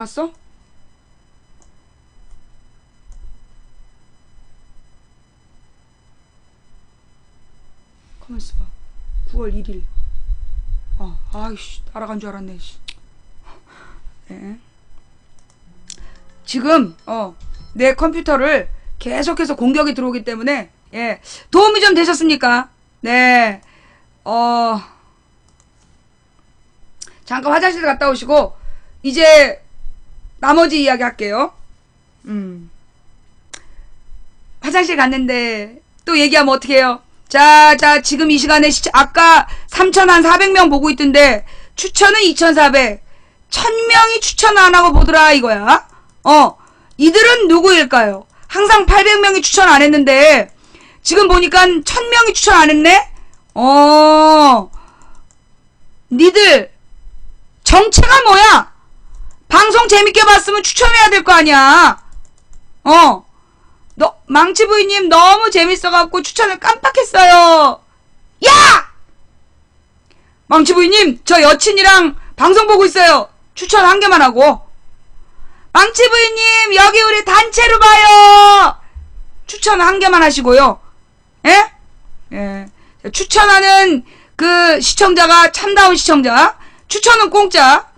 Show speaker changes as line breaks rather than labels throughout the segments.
왔어? 가만 있어봐. 9월 1일. 아이씨, 날아간 줄 알았네. 네. 지금 내 컴퓨터를 계속해서 공격이 들어오기 때문에 도움이 좀 되셨습니까? 네. 잠깐 화장실 갔다 오시고 이제 나머지 이야기 할게요. 화장실 갔는데 또 얘기하면 어떡해요? 자, 지금 이 시간에 아까 3,400명 보고 있던데 추천은 2,400. 1,000명이 추천 안 하고 보더라 이거야. 이들은 누구일까요? 항상 800명이 추천 안 했는데 지금 보니까 1,000명이 추천 안 했네? 니들 정체가 뭐야? 방송 재밌게 봤으면 추천해야 될 거 아니야. 망치부이님 너무 재밌어갖고 추천을 깜빡했어요. 야! 망치부이님 저 여친이랑 방송 보고 있어요. 추천 한 개만 하고. 망치부이님 여기 우리 단체로 봐요. 추천 한 개만 하시고요. 예? 추천하는 그 시청자가 참다운 시청자. 추천은 공짜.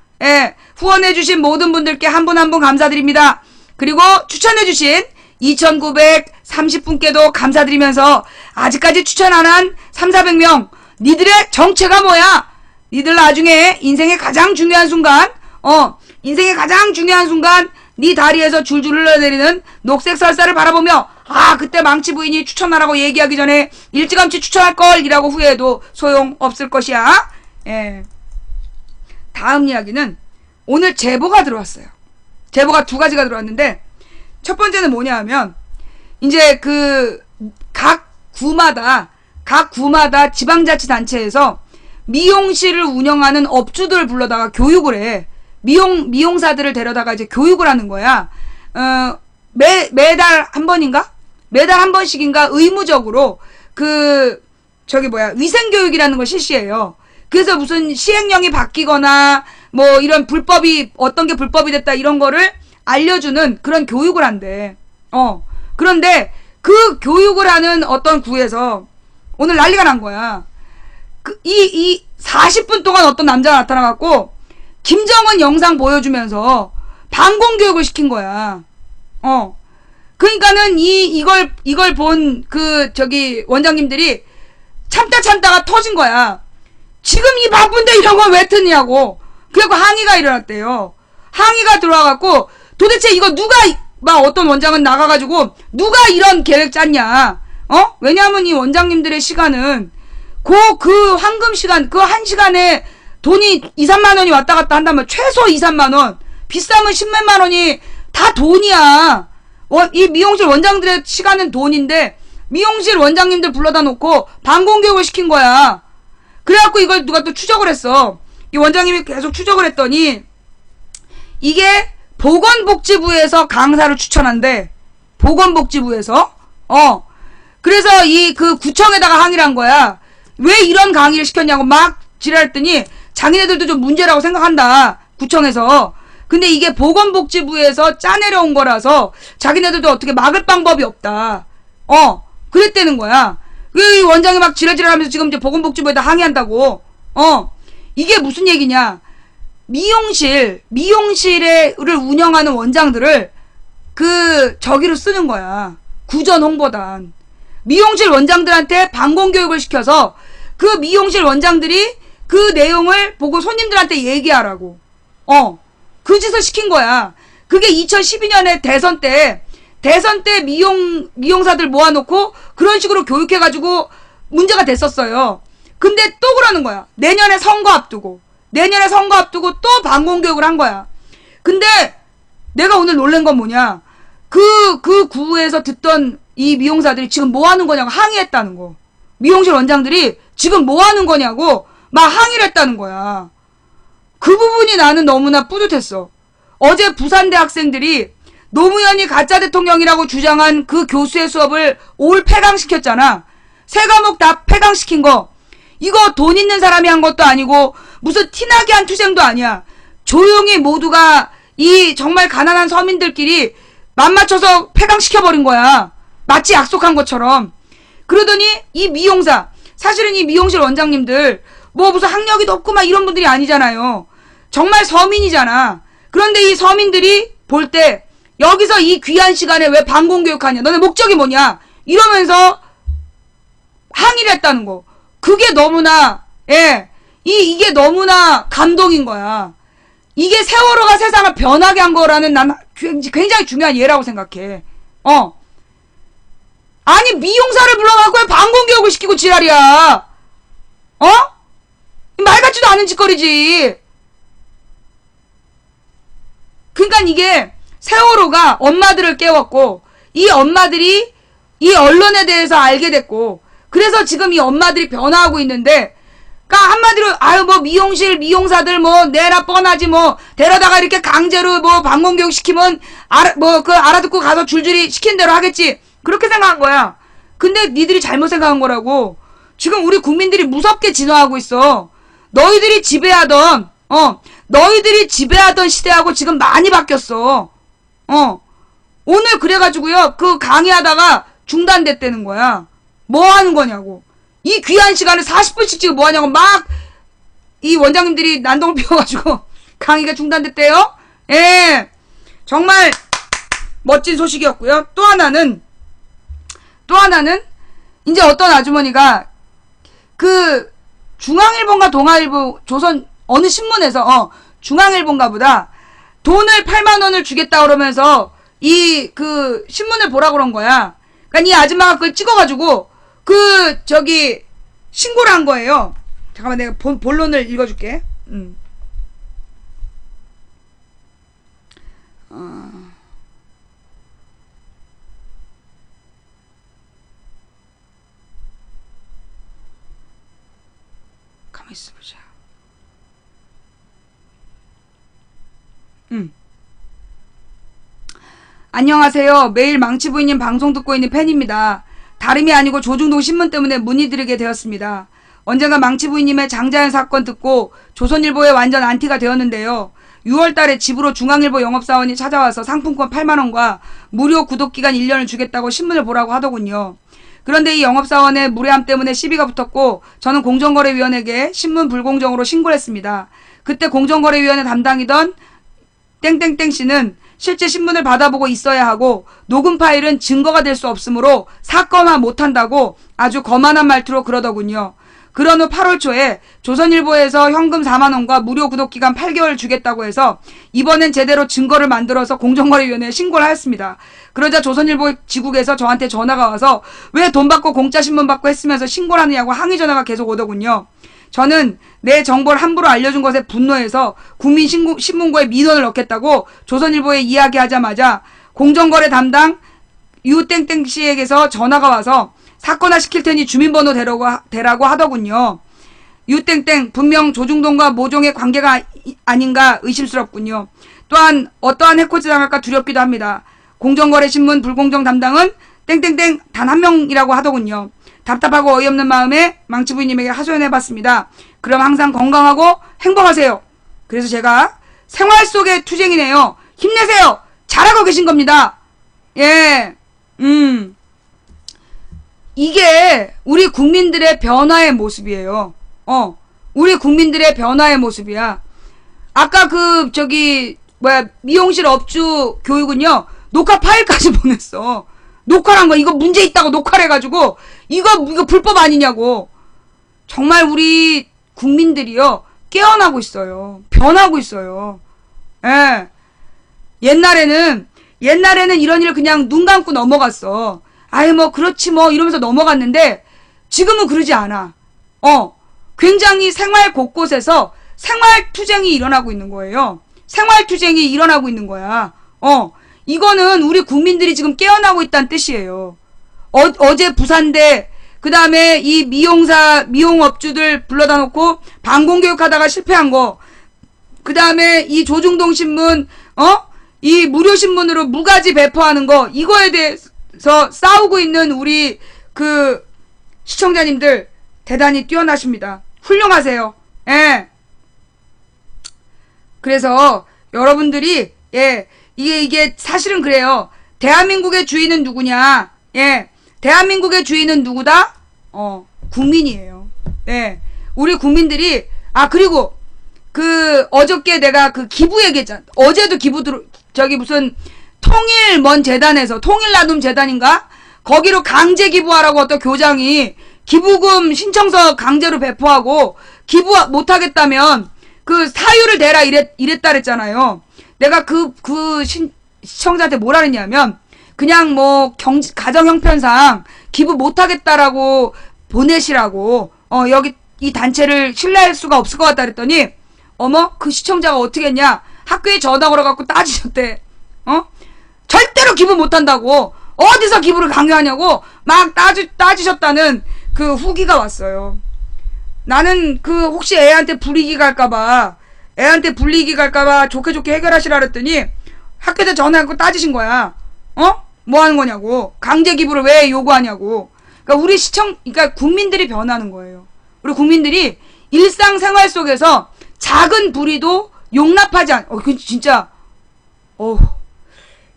후원해주신 모든 분들께 한 분 한 분 감사드립니다. 그리고 추천해주신 2,930분께도 감사드리면서 아직까지 추천 안 한 3,400명 니들의 정체가 뭐야? 니들 나중에 인생의 가장 중요한 순간 니 다리에서 줄줄 흘러내리는 녹색 설사를 바라보며 그때 망치 부인이 추천하라고 얘기하기 전에 일찌감치 추천할걸 이라고 후회해도 소용없을 것이야. 다음 이야기는 오늘 제보가 들어왔어요. 제보가 두 가지가 들어왔는데 첫 번째는 뭐냐 하면 이제 각 구마다 지방자치단체에서 미용실을 운영하는 업주들 불러다가 교육을 해. 미용사들을 데려다가 이제 교육을 하는 거야. 매달 한 번인가? 매달 한 번씩인가 의무적으로 위생교육이라는 걸 실시해요. 그래서 무슨 시행령이 바뀌거나 뭐 이런 어떤 게 불법이 됐다 이런 거를 알려주는 그런 교육을 한대. 그런데 그 교육을 하는 어떤 구에서 오늘 난리가 난 거야. 이 40분 동안 어떤 남자가 나타나갖고 김정은 영상 보여주면서 방공교육을 시킨 거야. 그러니까는 이걸 본 원장님들이 참다가 터진 거야. 지금 이 바쁜데 이런 건 왜 트냐고. 그래갖고 항의가 일어났대요. 항의가 들어와갖고 도대체 이거 어떤 원장은 나가가지고 누가 이런 계획 짰냐. 왜냐하면 이 원장님들의 시간은 그 황금 시간, 그 한 시간에 돈이 2, 3만 원이 왔다 갔다 한다면 최소 2, 3만 원, 비싸면 10몇만 원이 다 돈이야. 이 미용실 원장들의 시간은 돈인데 미용실 원장님들 불러다 놓고 방공교육을 시킨 거야. 그래갖고 이걸 누가 또 추적을 했어. 이 원장님이 계속 추적을 했더니 이게 보건복지부에서 강사를 추천한대. 보건복지부에서. 그래서 구청에다가 항의를 한 거야. 왜 이런 강의를 시켰냐고 막 지랄했더니 자기네들도 좀 문제라고 생각한다. 구청에서. 근데 이게 보건복지부에서 짜내려온 거라서 자기네들도 어떻게 막을 방법이 없다. 그랬다는 거야. 이 원장이 막 지랄하면서 지금 이제 보건복지부에다 항의한다고. 이게 무슨 얘기냐. 미용실을 운영하는 원장들을 저기로 쓰는 거야. 구전 홍보단. 미용실 원장들한테 방공교육을 시켜서 그 미용실 원장들이 그 내용을 보고 손님들한테 얘기하라고. 그 짓을 시킨 거야. 그게 2012년에 대선 때 미용사들 모아놓고 그런 식으로 교육해가지고 문제가 됐었어요. 근데 또 그러는 거야. 내년에 선거 앞두고 또 방공교육을 한 거야. 근데 내가 오늘 놀란 건 뭐냐. 그 구에서 듣던 이 미용사들이 지금 뭐 하는 거냐고 항의했다는 거. 미용실 원장들이 지금 뭐 하는 거냐고 막 항의를 했다는 거야. 그 부분이 나는 너무나 뿌듯했어. 어제 부산대 학생들이 노무현이 가짜 대통령이라고 주장한 그 교수의 수업을 올 폐강시켰잖아. 세 과목 다 폐강시킨 거. 이거 돈 있는 사람이 한 것도 아니고 무슨 티나게 한 투쟁도 아니야. 조용히 모두가 이 정말 가난한 서민들끼리 맞맞춰서 폐강시켜버린 거야. 마치 약속한 것처럼. 그러더니 이 미용사, 사실은 이 미용실 원장님들 뭐 무슨 학력이 높고 막 이런 분들이 아니잖아요. 정말 서민이잖아. 그런데 이 서민들이 볼 때 여기서 이 귀한 시간에 왜 방공교육하냐, 너네 목적이 뭐냐 이러면서 항의를 했다는 거. 그게 너무나, 이게 너무나 감동인 거야. 이게 세월호가 세상을 변하게 한 거라는 난 굉장히 중요한 예라고 생각해. 아니 미용사를 불러갖고 왜 방공교육을 시키고 지랄이야. 말 같지도 않은 짓거리지. 그러니까 이게 세월호가 엄마들을 깨웠고, 이 엄마들이 이 언론에 대해서 알게 됐고, 그래서 지금 이 엄마들이 변화하고 있는데, 그러니까 한마디로 아유 뭐 미용실 미용사들 뭐 내라 뻔하지 뭐 데려다가 이렇게 강제로 뭐 방공교육 시키면 알아듣고 가서 줄줄이 시킨 대로 하겠지, 그렇게 생각한 거야. 근데 니들이 잘못 생각한 거라고. 지금 우리 국민들이 무섭게 진화하고 있어. 너희들이 지배하던 시대하고 지금 많이 바뀌었어. 오늘 그래가지고요, 그 강의하다가 중단됐다는 거야. 뭐 하는 거냐고. 이 귀한 시간을 40분씩 지금 뭐 하냐고 막 이 원장님들이 난동을 피워가지고 강의가 중단됐대요. 예. 정말 멋진 소식이었고요. 또 하나는 이제 어떤 아주머니가 그 중앙일보인가 동아일보 조선 어느 신문에서 중앙일보인가 보다 돈을 8만 원을 주겠다 그러면서 이 그 신문을 보라 그런 거야. 그러니까 이 아줌마가 그걸 찍어가지고 신고를 한 거예요. 잠깐만 내가 본론을 읽어줄게. 가만히 있어보자. 안녕하세요. 매일 망치부인님 방송 듣고 있는 팬입니다. 다름이 아니고 조중동 신문 때문에 문의드리게 되었습니다. 언젠가 망치부인님의 장자연 사건 듣고 조선일보에 완전 안티가 되었는데요. 6월달에 집으로 중앙일보 영업사원이 찾아와서 상품권 8만원과 무료 구독기간 1년을 주겠다고 신문을 보라고 하더군요. 그런데 이 영업사원의 무례함 때문에 시비가 붙었고 저는 공정거래위원회에게 신문 불공정으로 신고를 했습니다. 그때 공정거래위원회 담당이던 땡땡땡 씨는 실제 신문을 받아보고 있어야 하고 녹음 파일은 증거가 될 수 없으므로 사건화 못한다고 아주 거만한 말투로 그러더군요. 그런 후 8월 초에 조선일보에서 현금 4만원과 무료 구독기간 8개월 주겠다고 해서 이번엔 제대로 증거를 만들어서 공정거래위원회에 신고를 하였습니다. 그러자 조선일보 지국에서 저한테 전화가 와서 왜 돈 받고 공짜 신문 받고 했으면서 신고를 하느냐고 항의 전화가 계속 오더군요. 저는 내 정보를 함부로 알려준 것에 분노해서 국민신문고에 민원을 넣겠다고 조선일보에 이야기하자마자 공정거래 담당 유땡땡 씨에게서 전화가 와서 사건화 시킬 테니 주민번호 대라고 하더군요. 유땡땡 분명 조중동과 모종의 관계가 아닌가 의심스럽군요. 또한 어떠한 해코지 당할까 두렵기도 합니다. 공정거래신문 불공정 담당은 땡땡땡 단 한 명이라고 하더군요. 답답하고 어이없는 마음에 망치부인님에게 하소연해봤습니다. 그럼 항상 건강하고 행복하세요. 그래서 제가 생활 속의 투쟁이네요. 힘내세요. 잘하고 계신 겁니다. 예. 이게 우리 국민들의 변화의 모습이에요. 우리 국민들의 변화의 모습이야. 아까 미용실 업주 교육은요, 녹화 파일까지 보냈어. 녹화를 한 거, 이거 문제 있다고 녹화를 해가지고, 이거 불법 아니냐고. 정말 우리 국민들이요, 깨어나고 있어요. 변하고 있어요. 예. 옛날에는 이런 일 그냥 눈 감고 넘어갔어. 아이, 뭐, 그렇지, 뭐, 이러면서 넘어갔는데, 지금은 그러지 않아. 굉장히 생활 곳곳에서 생활투쟁이 일어나고 있는 거예요. 생활투쟁이 일어나고 있는 거야. 이거는 우리 국민들이 지금 깨어나고 있다는 뜻이에요. 어제 부산대, 그 다음에 이 미용업주들 불러다 놓고 방공교육 하다가 실패한 거, 그 다음에 이 조중동 신문, 이 무료신문으로 무가지 배포하는 거, 이거에 대해서 싸우고 있는 우리 시청자님들 대단히 뛰어나십니다. 훌륭하세요. 예. 그래서 여러분들이 예, 이게 사실은 그래요. 대한민국의 주인은 누구냐? 예, 대한민국의 주인은 누구다? 국민이에요. 예, 우리 국민들이, 그리고, 어저께 내가 기부 얘기했잖아. 어제도 무슨, 통일먼재단에서, 통일나눔재단인가? 거기로 강제 기부하라고 어떤 교장이 기부금 신청서 강제로 배포하고, 기부 못하겠다면, 사유를 내라 이랬다 그랬잖아요. 내가 시청자한테 뭐라 그랬냐면, 그냥 가정 형편상 기부 못하겠다라고 보내시라고, 여기 이 단체를 신뢰할 수가 없을 것 같다 그랬더니, 어머, 그 시청자가 어떻게 했냐? 학교에 전화 걸어갖고 따지셨대. 절대로 기부 못한다고, 어디서 기부를 강요하냐고, 막 따지셨다는 후기가 왔어요. 나는 혹시 애한테 불이익이 갈까봐 좋게 해결하시라 그랬더니, 학교에서 전화하고 따지신 거야. 뭐 하는 거냐고. 강제 기부를 왜 요구하냐고. 그러니까 국민들이 변하는 거예요. 우리 국민들이 일상생활 속에서 작은 불의도 용납하지 진짜,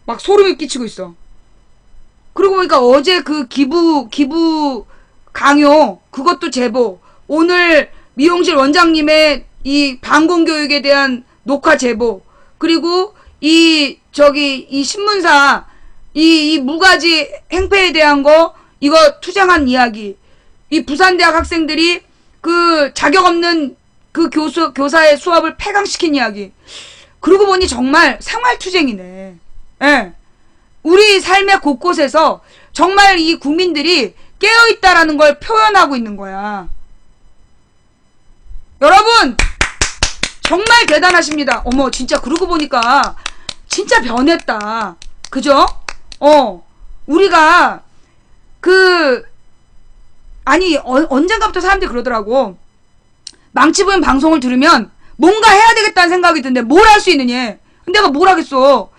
막 소름이 끼치고 있어. 그러고 보니까 어제 기부 강요, 그것도 제보, 오늘 미용실 원장님의 이 방공교육에 대한 녹화 제보, 그리고 이 신문사, 이 무가지 행패에 대한 거, 이거 투쟁한 이야기, 이 부산대학 학생들이 자격 없는 교사의 수업을 폐강시킨 이야기. 그러고 보니 정말 생활투쟁이네. 예. 우리 삶의 곳곳에서 정말 이 국민들이 깨어있다라는 걸 표현하고 있는 거야. 여러분, 정말 대단하십니다. 어머, 진짜 그러고 보니까 진짜 변했다. 그죠? 우리가 언젠가부터 사람들이 그러더라고. 망치부인 방송을 들으면 뭔가 해야 되겠다는 생각이 드는데 뭘 할 수 있느냐. 근데 내가 뭘 하겠어.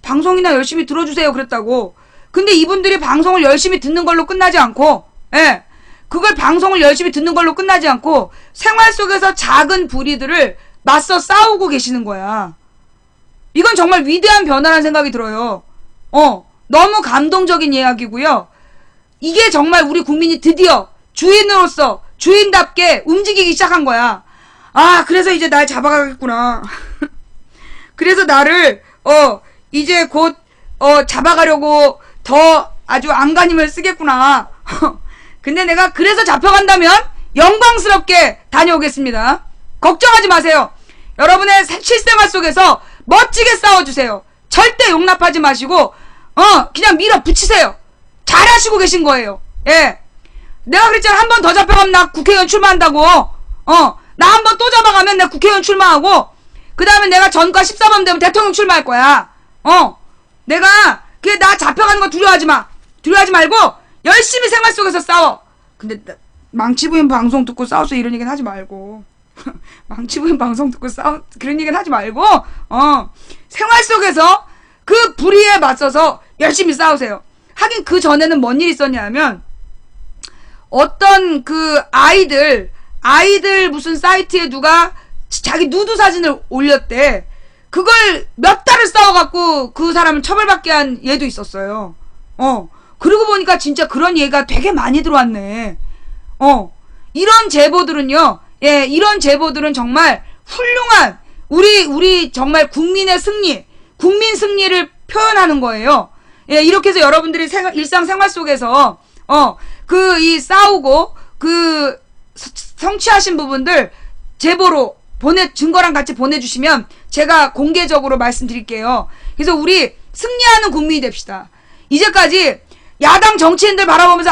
방송이나 열심히 들어주세요 그랬다고. 근데 이분들이 방송을 열심히 듣는 걸로 끝나지 않고, 예, 그걸 방송을 열심히 듣는 걸로 끝나지 않고 생활 속에서 작은 불의들을 맞서 싸우고 계시는 거야. 이건 정말 위대한 변화라는 생각이 들어요. 너무 감동적인 이야기고요. 이게 정말 우리 국민이 드디어 주인으로서 주인답게 움직이기 시작한 거야. 그래서 이제 날 잡아가겠구나. 그래서 나를 이제 곧 잡아가려고 더 아주 안간힘을 쓰겠구나. 근데 내가 그래서 잡혀간다면 영광스럽게 다녀오겠습니다. 걱정하지 마세요. 여러분의 실생활 속에서 멋지게 싸워주세요. 절대 용납하지 마시고 그냥 밀어붙이세요. 잘하시고 계신 거예요. 예, 내가 그랬잖아. 한 번 더 잡혀가면 나 국회의원 출마한다고. 나 한 번 또 잡아가면 내가 국회의원 출마하고, 그 다음에 내가 전과 14번 되면 대통령 출마할 거야. 내가 나 잡혀가는 거 두려워하지 마. 두려워하지 말고 열심히 생활 속에서 싸워. 근데 망치부인 방송 듣고 싸워서 이런 얘기는 하지 말고. 망치부인 방송 듣고 그런 얘기는 하지 말고, 생활 속에서 그 불의에 맞서서 열심히 싸우세요. 하긴 그 전에는 뭔 일이 있었냐면, 어떤 아이들 무슨 사이트에 누가 자기 누드 사진을 올렸대. 그걸 몇 달을 싸워갖고 그 사람을 처벌받게 한 예도 있었어요. 그러고 보니까 진짜 그런 예가 되게 많이 들어왔네. 이런 제보들은요, 예, 이런 제보들은 정말 훌륭한, 우리 정말 국민의 승리, 국민 승리를 표현하는 거예요. 예, 이렇게 해서 여러분들이 일상생활 속에서, 이 싸우고, 성취하신 부분들 제보로 증거랑 같이 보내주시면 제가 공개적으로 말씀드릴게요. 그래서 우리 승리하는 국민이 됩시다. 이제까지 야당 정치인들 바라보면서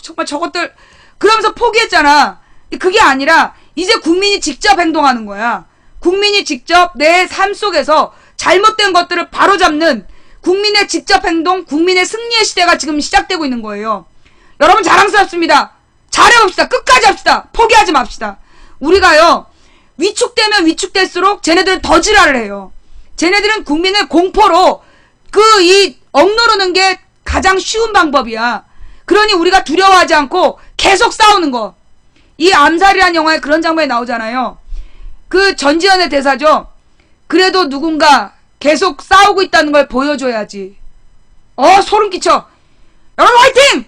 정말 저것들 그러면서 포기했잖아. 그게 아니라 이제 국민이 직접 행동하는 거야. 국민이 직접 내 삶 속에서 잘못된 것들을 바로잡는 국민의 직접 행동, 국민의 승리의 시대가 지금 시작되고 있는 거예요. 여러분 자랑스럽습니다. 잘해봅시다. 끝까지 합시다. 포기하지 맙시다. 우리가요, 위축되면 위축될수록 쟤네들은 더 지랄을 해요. 쟤네들은 국민의 공포로 억누르는 게 가장 쉬운 방법이야. 그러니 우리가 두려워하지 않고 계속 싸우는 거. 이 암살이라는 영화에 그런 장면이 나오잖아요. 전지현의 대사죠. 그래도 누군가 계속 싸우고 있다는 걸 보여줘야지. 소름 끼쳐. 여러분 화이팅!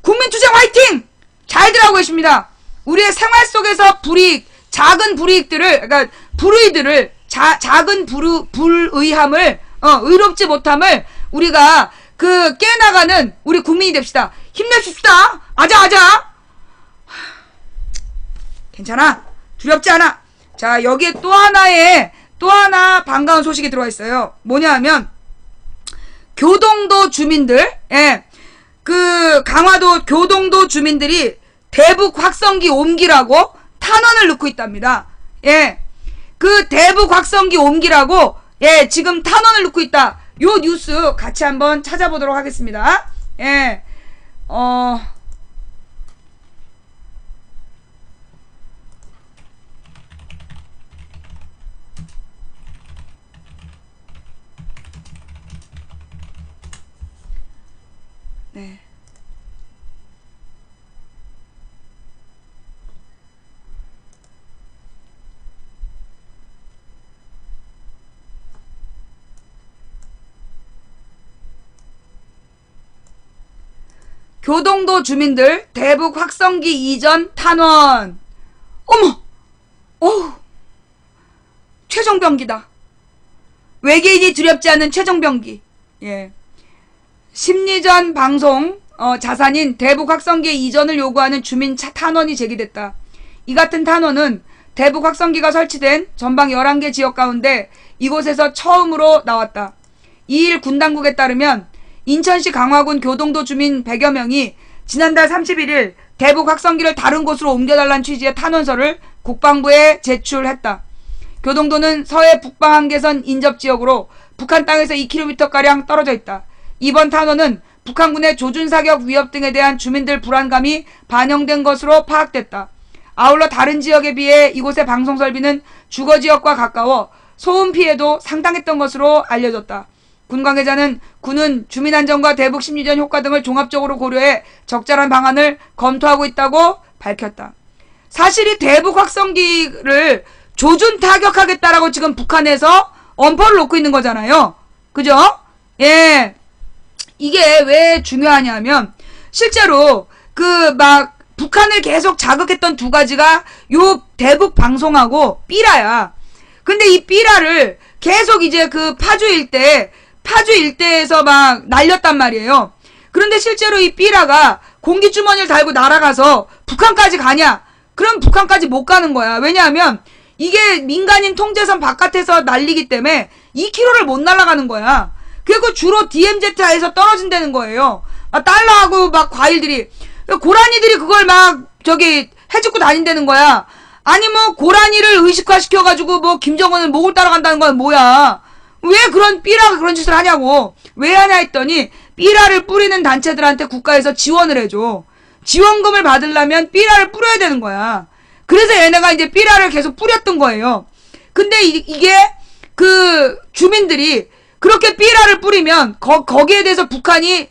국민투쟁 화이팅! 잘들 하고 계십니다. 우리의 생활 속에서 불이익, 작은 불이익들을, 그러니까 불의들을, 작은 불의함을, 의롭지 못함을 우리가 깨나가는 우리 국민이 됩시다. 힘내십시다. 아자. 괜찮아. 두렵지 않아. 자, 여기에 또 하나 반가운 소식이 들어와 있어요. 뭐냐 하면, 교동도 주민들, 강화도 교동도 주민들이 대북 확성기 옮기라고 탄원을 넣고 있답니다. 대북 확성기 옮기라고, 지금 탄원을 넣고 있다. 요 뉴스 같이 한번 찾아보도록 하겠습니다. 네. 교동도 주민들 대북 확성기 이전 탄원. 어머! 어우! 최종병기다. 외계인이 두렵지 않은 최종병기. 심리전 방송 자산인 대북 확성기 이전을 요구하는 주민 탄원이 제기됐다. 이 같은 탄원은 대북 확성기가 설치된 전방 11개 지역 가운데 이곳에서 처음으로 나왔다. 2일 군 당국에 따르면 인천시 강화군 교동도 주민 100여 명이 지난달 31일 대북 확성기를 다른 곳으로 옮겨달라는 취지의 탄원서를 국방부에 제출했다. 교동도는 서해 북방 한계선 인접지역으로 북한 땅에서 2km가량 떨어져 있다. 이번 탄원은 북한군의 조준사격 위협 등에 대한 주민들 불안감이 반영된 것으로 파악됐다. 아울러 다른 지역에 비해 이곳의 방송설비는 주거지역과 가까워 소음 피해도 상당했던 것으로 알려졌다. 군 관계자는 군은 주민안전과 대북 심리전 효과 등을 종합적으로 고려해 적절한 방안을 검토하고 있다고 밝혔다. 사실 이 대북 확성기를 조준 타격하겠다라고 지금 북한에서 엄포를 놓고 있는 거잖아요. 그죠? 이게 왜 중요하냐면 실제로 북한을 계속 자극했던 두 가지가 요 대북 방송하고 삐라야. 근데 이 삐라를 계속 이제 파주 일대에서 막 날렸단 말이에요. 그런데 실제로 이 삐라가 공기주머니를 달고 날아가서 북한까지 가냐? 그럼 북한까지 못 가는 거야. 왜냐하면 이게 민간인 통제선 바깥에서 날리기 때문에 2km를 못 날아가는 거야. 그리고 주로 DMZ에서 떨어진다는 거예요. 달러하고 막 과일들이. 고라니들이 그걸 해집고 다닌다는 거야. 아니 고라니를 의식화시켜가지고 김정은은 목을 따라간다는 건 뭐야. 왜 삐라가 그런 짓을 하냐고. 왜 하냐 했더니 삐라를 뿌리는 단체들한테 국가에서 지원을 해줘. 지원금을 받으려면 삐라를 뿌려야 되는 거야. 그래서 얘네가 이제 삐라를 계속 뿌렸던 거예요. 근데 이게 주민들이 그렇게 삐라를 뿌리면 거기에 대해서 북한이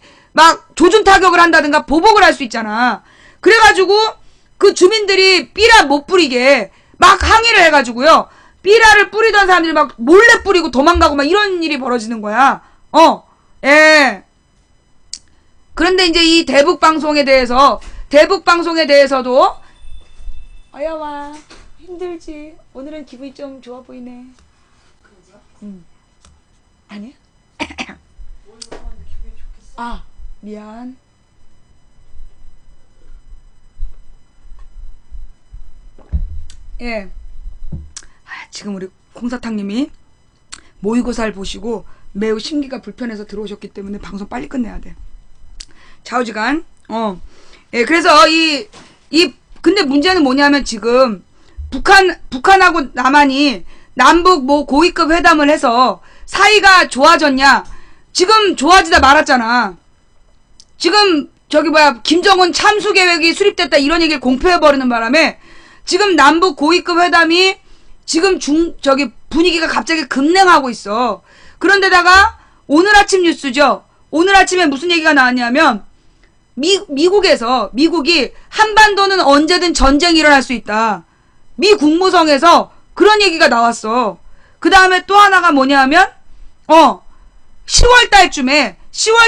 조준 타격을 한다든가 보복을 할 수 있잖아. 그래가지고 주민들이 삐라 못 뿌리게 항의를 해가지고요. 삐라를 뿌리던 사람들이 몰래 뿌리고 도망가고 이런 일이 벌어지는 거야. 그런데 이제 이 대북 방송에 대해서도 어여와 힘들지. 오늘은 기분이 좀 좋아 보이네. 아니야? 미안. 지금 우리 콩사탕님이 모의고사를 보시고 매우 심기가 불편해서 들어오셨기 때문에 방송 빨리 끝내야 돼. 좌우지간. 그래서 근데 문제는 뭐냐면 지금 북한하고 남한이 남북 고위급 회담을 해서 사이가 좋아졌냐? 지금 좋아지다 말았잖아. 지금 김정은 참수 계획이 수립됐다 이런 얘기를 공표해버리는 바람에 지금 남북 고위급 회담이 지금 분위기가 갑자기 급냉하고 있어. 그런데다가 오늘 아침 뉴스죠. 오늘 아침에 무슨 얘기가 나왔냐면 미국이 한반도는 언제든 전쟁이 일어날 수 있다. 미 국무성에서 그런 얘기가 나왔어. 그 다음에 또 하나가 뭐냐면 어, 10월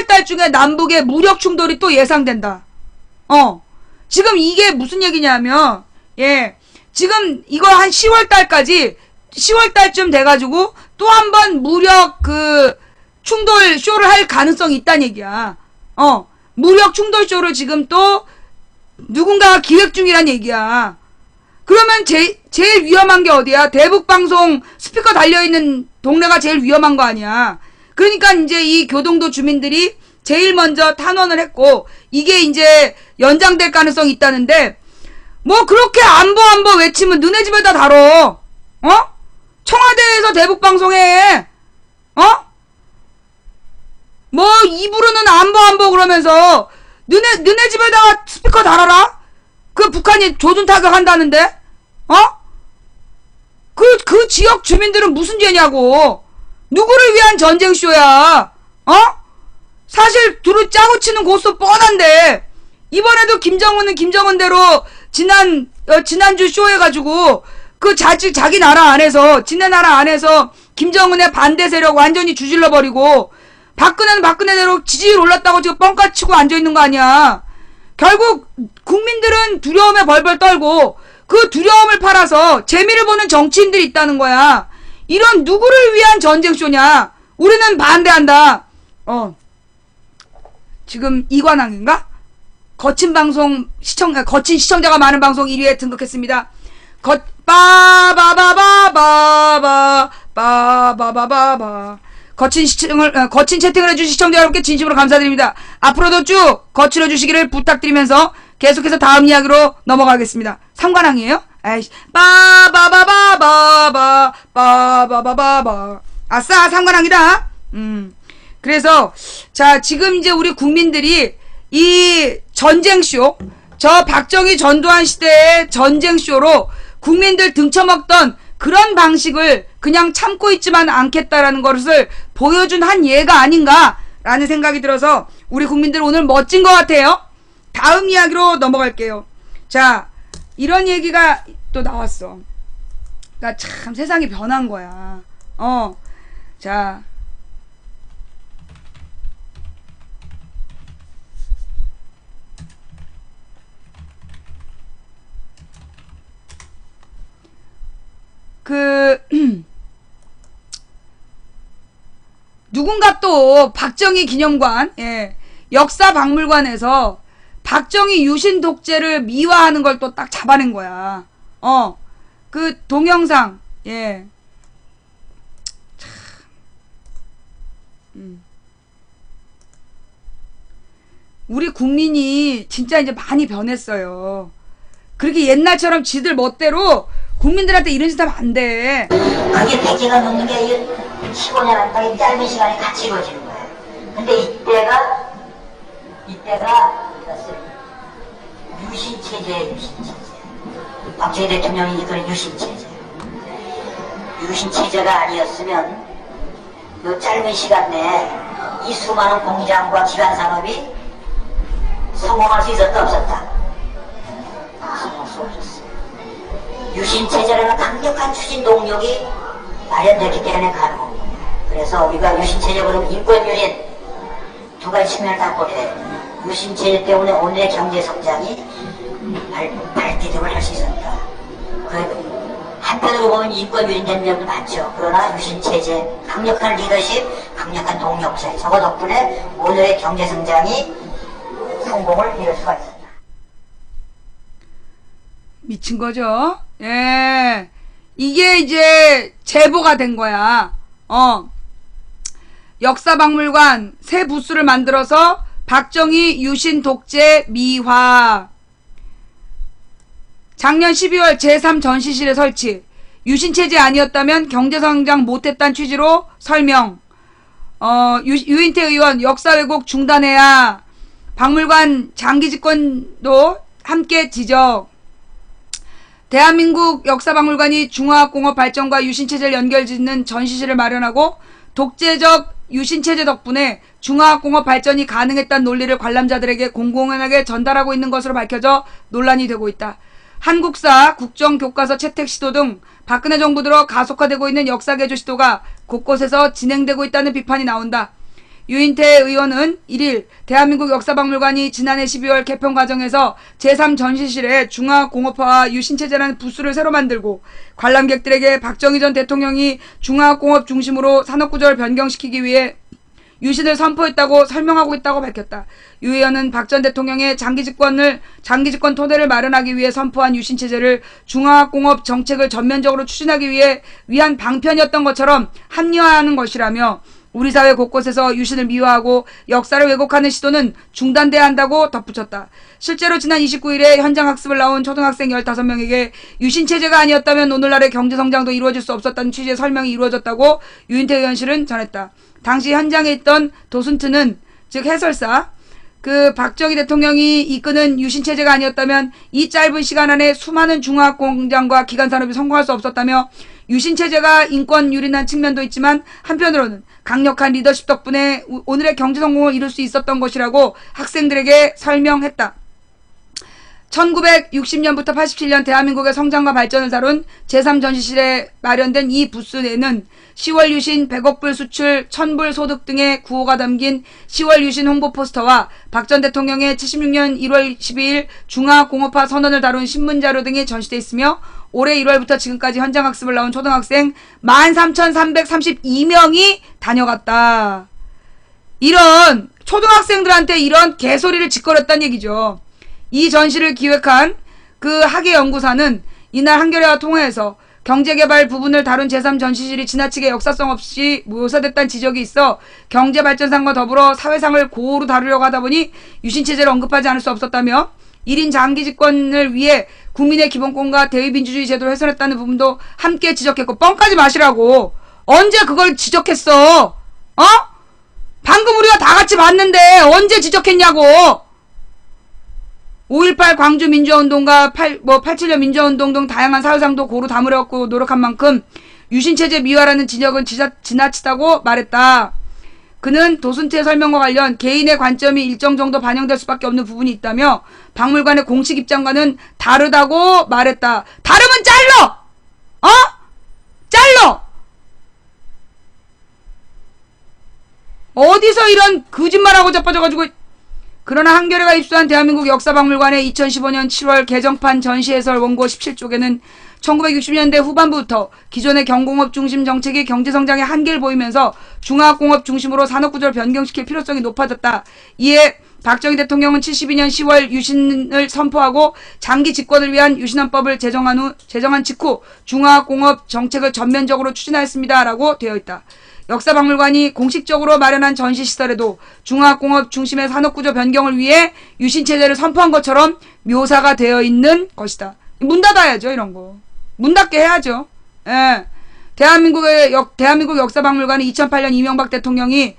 달쯤에 남북의 무력 충돌이 또 예상된다. 지금 이게 무슨 얘기냐면, 지금 이거 한 10월 달쯤 돼가지고 또 한 번 무력 충돌 쇼를 할 가능성이 있다는 얘기야. 무력 충돌 쇼를 지금 또 누군가가 기획 중이란 얘기야. 그러면 제일 위험한 게 어디야? 대북방송 스피커 달려있는 동네가 제일 위험한 거 아니야. 그러니까 이제 이 교동도 주민들이 제일 먼저 탄원을 했고, 이게 이제 연장될 가능성이 있다는데, 뭐 그렇게 안보 외치면 너네 집에다 다뤄. 청와대에서 대북방송해. 뭐 입으로는 안보 그러면서 너네 집에다가 스피커 달아라? 그 북한이 조준 타격한다는데? 그 지역 주민들은 무슨 죄냐고. 누구를 위한 전쟁쇼야? 사실 둘을 짜고 치는 고수 뻔한데, 이번에도 김정은은 김정은대로 지난주 쇼 해가지고, 자기 나라 안에서, 지네 나라 안에서 김정은의 반대 세력 완전히 주질러버리고, 박근혜는 박근혜대로 지지율 올랐다고 지금 뻥까 치고 앉아있는 거 아니야. 결국 국민들은 두려움에 벌벌 떨고, 그 두려움을 팔아서 재미를 보는 정치인들이 있다는 거야. 이런 누구를 위한 전쟁쇼냐? 우리는 반대한다. 지금 이관왕인가? 거친 시청자가 많은 방송 1위에 등극했습니다. 거친 채팅을 해주신 시청자 여러분께 진심으로 감사드립니다. 앞으로도 쭉 거칠어 주시기를 부탁드리면서 계속해서 다음 이야기로 넘어가겠습니다. 삼관왕이에요? 아이씨, 아싸, 삼관왕이다. 그래서, 자, 지금 이제 우리 국민들이 이 전쟁쇼, 저 박정희 전두환 시대의 전쟁쇼로 국민들 등쳐먹던 그런 방식을 그냥 참고 있지만 않겠다라는 것을 보여준 한 예가 아닌가라는 생각이 들어서 우리 국민들 오늘 멋진 것 같아요. 다음 이야기로 넘어갈게요. 자, 이런 얘기가 또 나왔어. 그러니까 참 세상이 변한 거야. 자, 누군가 또 박정희 기념관, 역사박물관에서 박정희 유신 독재를 미화하는 걸 또 딱 잡아낸 거야. 그 동영상, 우리 국민이 진짜 이제 많이 변했어요. 그렇게 옛날처럼 지들 멋대로 국민들한테 이런 짓 하면 안 돼.
그게 100개가 넘는 게 15년 안팎의 짧은 시간에 같이 이루어지는 거예요. 근데 이때가 유신체제예요, 유신체제. 박정희 대통령이 이끌은 유신체제. 유신체제가 아니었으면 이 짧은 시간 내에 이 수많은 공장과 기관산업이 성공할 수 있었다 없었다? 성공할 수 없었어요. 유신체제라는 강력한 추진 동력이 마련됐기 때문에 가능한 겁니다. 그래서 우리가 유신체제 그러면 인권유린 두 가지 측면을 다 보게 유신체제 때문에 오늘의 경제성장이 발디듬을 할 수 있었다. 한편으로 보면 인권유린된 면도 많죠. 그러나 유신체제, 강력한 리더십, 강력한 동력체 저거 덕분에 오늘의 경제성장이 성공을 이룰 수가 있었다.
미친 거죠? 이게 이제 제보가 된 거야. 역사박물관 새 부스를 만들어서 박정희 유신 독재 미화. 작년 12월 제3전시실에 설치. 유신체제 아니었다면 경제성장 못했다는 취지로 설명. 유인태 의원 역사 왜곡 중단해야. 박물관 장기집권도 함께 지적. 대한민국 역사박물관이 중화학공업 발전과 유신체제를 연결짓는 전시실을 마련하고 독재적 유신체제 덕분에 중화학공업 발전이 가능했다는 논리를 관람자들에게 공공연하게 전달하고 있는 것으로 밝혀져 논란이 되고 있다. 한국사, 국정교과서 채택 시도 등 박근혜 정부 들어 가속화되고 있는 역사개조 시도가 곳곳에서 진행되고 있다는 비판이 나온다. 유인태 의원은 1일 대한민국 역사박물관이 지난해 12월 개편 과정에서 제3전시실에 중화공업화와 유신체제라는 부스를 새로 만들고 관람객들에게 박정희 전 대통령이 중화공업 중심으로 산업구조를 변경시키기 위해 유신을 선포했다고 설명하고 있다고 밝혔다. 유 의원은 박 전 대통령의 장기 집권 토대를 마련하기 위해 선포한 유신체제를 중화공업 정책을 전면적으로 추진하기 위한 방편이었던 것처럼 합리화하는 것이라며 우리 사회 곳곳에서 유신을 미화하고 역사를 왜곡하는 시도는 중단돼야 한다고 덧붙였다. 실제로 지난 29일에 현장 학습을 나온 초등학생 15명에게 유신체제가 아니었다면 오늘날의 경제성장도 이루어질 수 없었다는 취지의 설명이 이루어졌다고 유인태 의원실은 전했다. 당시 현장에 있던 도슨트는, 즉 해설사, 박정희 대통령이 이끄는 유신체제가 아니었다면 이 짧은 시간 안에 수많은 중화공장과 기간산업이 성공할 수 없었다며 유신체제가 인권 유린한 측면도 있지만 한편으로는 강력한 리더십 덕분에 오늘의 경제성공을 이룰 수 있었던 것이라고 학생들에게 설명했다. 1960년부터 87년 대한민국의 성장과 발전을 다룬 제3전시실에 마련된 이 부스 내는 10월 유신 100억 불 수출 1000불 소득 등의 구호가 담긴 10월 유신 홍보 포스터와 박 전 대통령의 76년 1월 12일 중화공업화 선언을 다룬 신문자료 등이 전시돼 있으며 올해 1월부터 지금까지 현장 학습을 나온 초등학생 13,332명이 다녀갔다. 이런 초등학생들한테 이런 개소리를 짓거렸다는 얘기죠. 이 전시를 기획한 그 학예연구사는 이날 한겨레와 통화에서 경제개발 부분을 다룬 제3전시실이 지나치게 역사성 없이 묘사됐다는 지적이 있어 경제발전상과 더불어 사회상을 고루 다루려고 하다 보니 유신체제를 언급하지 않을 수 없었다며 1인 장기 집권을 위해 국민의 기본권과 대의민주주의 제도를 훼손했다는 부분도 함께 지적했고, 뻥까지 마시라고. 언제 그걸 지적했어? 방금 우리가 다 같이 봤는데 언제 지적했냐고. 5.18 광주 민주화운동과 87년 민주화운동 등 다양한 사회상도 고루 담으려고 노력한 만큼 유신체제 미화라는 진역은 지나치다고 말했다. 그는 도슨트의 설명과 관련 개인의 관점이 일정 정도 반영될 수밖에 없는 부분이 있다며 박물관의 공식 입장과는 다르다고 말했다. 다르면 잘러! 잘러! 어디서 이런 거짓말하고 자빠져가지고. 그러나 한겨레가 입수한 대한민국 역사박물관의 2015년 7월 개정판 전시해설 원고 17쪽에는 1960년대 후반부부터 기존의 경공업 중심 정책이 경제성장의 한계를 보이면서 중화공업 중심으로 산업구조를 변경시킬 필요성이 높아졌다. 이에 박정희 대통령은 72년 10월 유신을 선포하고 장기 집권을 위한 유신헌법을 제정한 직후 중화공업 정책을 전면적으로 추진하였습니다. 라고 되어 있다. 역사박물관이 공식적으로 마련한 전시시설에도 중화공업 중심의 산업구조 변경을 위해 유신체제를 선포한 것처럼 묘사가 되어 있는 것이다. 문 닫아야죠, 이런 거. 문 닫게 해야죠. 예. 대한민국 역사박물관이 2008년 이명박 대통령이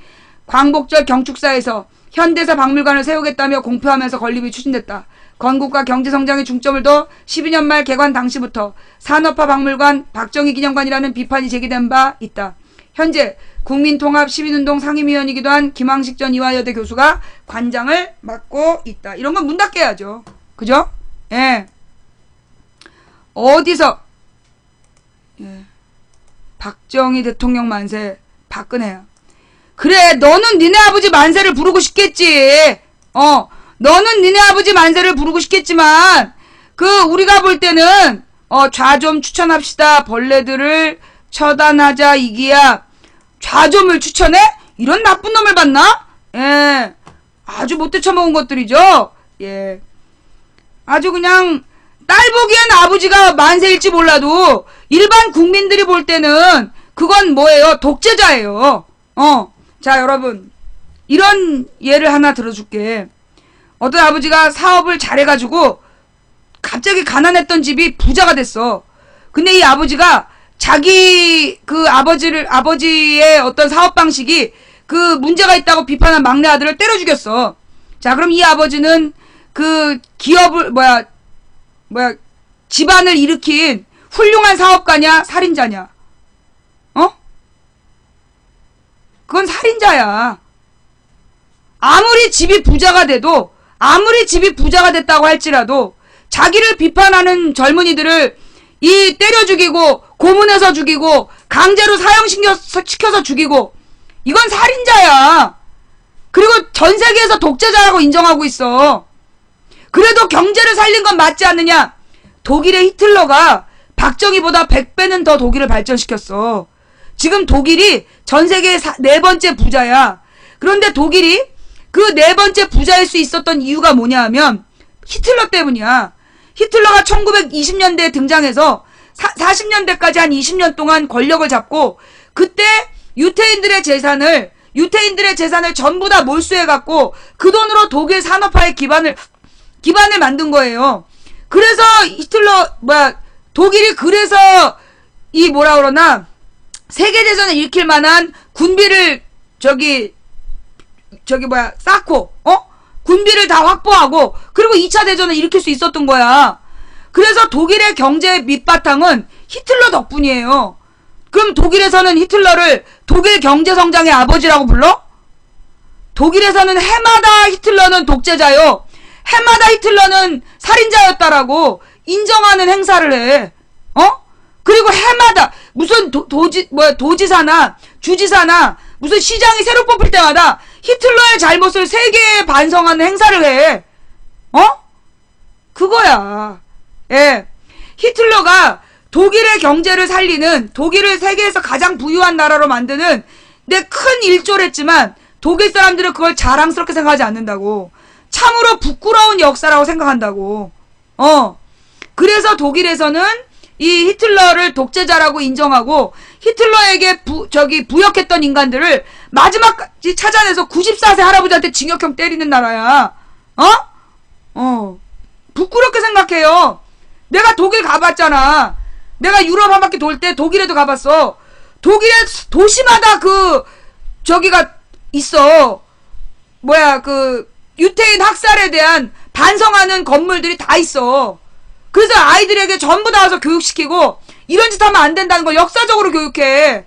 광복절 경축사에서 현대사 박물관을 세우겠다며 공표하면서 건립이 추진됐다. 건국과 경제성장의 중점을 둬 12년 말 개관 당시부터 산업화 박물관, 박정희 기념관이라는 비판이 제기된 바 있다. 현재 국민통합 시민운동 상임위원이기도 한 김황식 전 이화여대 교수가 관장을 맡고 있다. 이런 건 문 닫게 해야죠. 그죠? 예. 어디서 박정희 대통령 만세, 박근혜야. 그래, 너는 니네 아버지 만세를 부르고 싶겠지. 너는 니네 아버지 만세를 부르고 싶겠지만 우리가 볼 때는 좌좀 추천합시다. 벌레들을 처단하자 이기야. 좌좀을 추천해? 이런 나쁜 놈을 봤나? 예. 아주 못돼 처먹은 것들이죠. 예. 아주 그냥 딸 보기엔 아버지가 만세일지 몰라도 일반 국민들이 볼 때는 그건 뭐예요? 독재자예요. 자, 여러분. 이런 예를 하나 들어줄게. 어떤 아버지가 사업을 잘해가지고 갑자기 가난했던 집이 부자가 됐어. 근데 이 아버지가 자기 아버지의 어떤 사업 방식이 문제가 있다고 비판한 막내 아들을 때려 죽였어. 자, 그럼 이 아버지는 기업을 집안을 일으킨 훌륭한 사업가냐, 살인자냐? 그건 살인자야. 아무리 집이 부자가 됐다고 할지라도 자기를 비판하는 젊은이들을 때려 죽이고, 고문해서 죽이고, 강제로 사형시켜서 죽이고, 이건 살인자야. 그리고 전 세계에서 독재자라고 인정하고 있어. 그래도 경제를 살린 건 맞지 않느냐? 독일의 히틀러가 박정희보다 100배는 더 독일을 발전시켰어. 지금 독일이 전 세계의 네 번째 부자야. 그런데 독일이 그 네 번째 부자일 수 있었던 이유가 뭐냐 하면 히틀러 때문이야. 히틀러가 1920년대에 등장해서 40년대까지 한 20년 동안 권력을 잡고 그때 유태인들의 재산을 전부 다 몰수해갖고 그 돈으로 독일 산업화의 기반을 만든 거예요. 그래서 독일이 그래서 세계대전을 일으킬 만한 군비를 쌓고, 군비를 다 확보하고, 그리고 2차 대전을 일으킬 수 있었던 거야. 그래서 독일의 경제 밑바탕은 히틀러 덕분이에요. 그럼 독일에서는 히틀러를 독일 경제성장의 아버지라고 불러? 독일에서는 해마다 히틀러는 독재자요. 해마다 히틀러는 살인자였다라고 인정하는 행사를 해. 그리고 해마다 무슨 도지사나 주지사나 무슨 시장이 새로 뽑힐 때마다 히틀러의 잘못을 세계에 반성하는 행사를 해. 그거야. 예. 히틀러가 독일의 경제를 살리는, 독일을 세계에서 가장 부유한 나라로 만드는 데 큰 일조를 했지만 독일 사람들은 그걸 자랑스럽게 생각하지 않는다고. 참으로 부끄러운 역사라고 생각한다고. 그래서 독일에서는 이 히틀러를 독재자라고 인정하고 히틀러에게 부역했던 인간들을 마지막까지 찾아내서 94세 할아버지한테 징역형 때리는 나라야. 부끄럽게 생각해요. 내가 독일 가봤잖아. 내가 유럽 한 바퀴 돌 때 독일에도 가봤어. 독일에 도시마다 저기가 있어. 유태인 학살에 대한 반성하는 건물들이 다 있어. 그래서 아이들에게 전부 다 와서 교육시키고 이런 짓 하면 안 된다는 걸 역사적으로 교육해.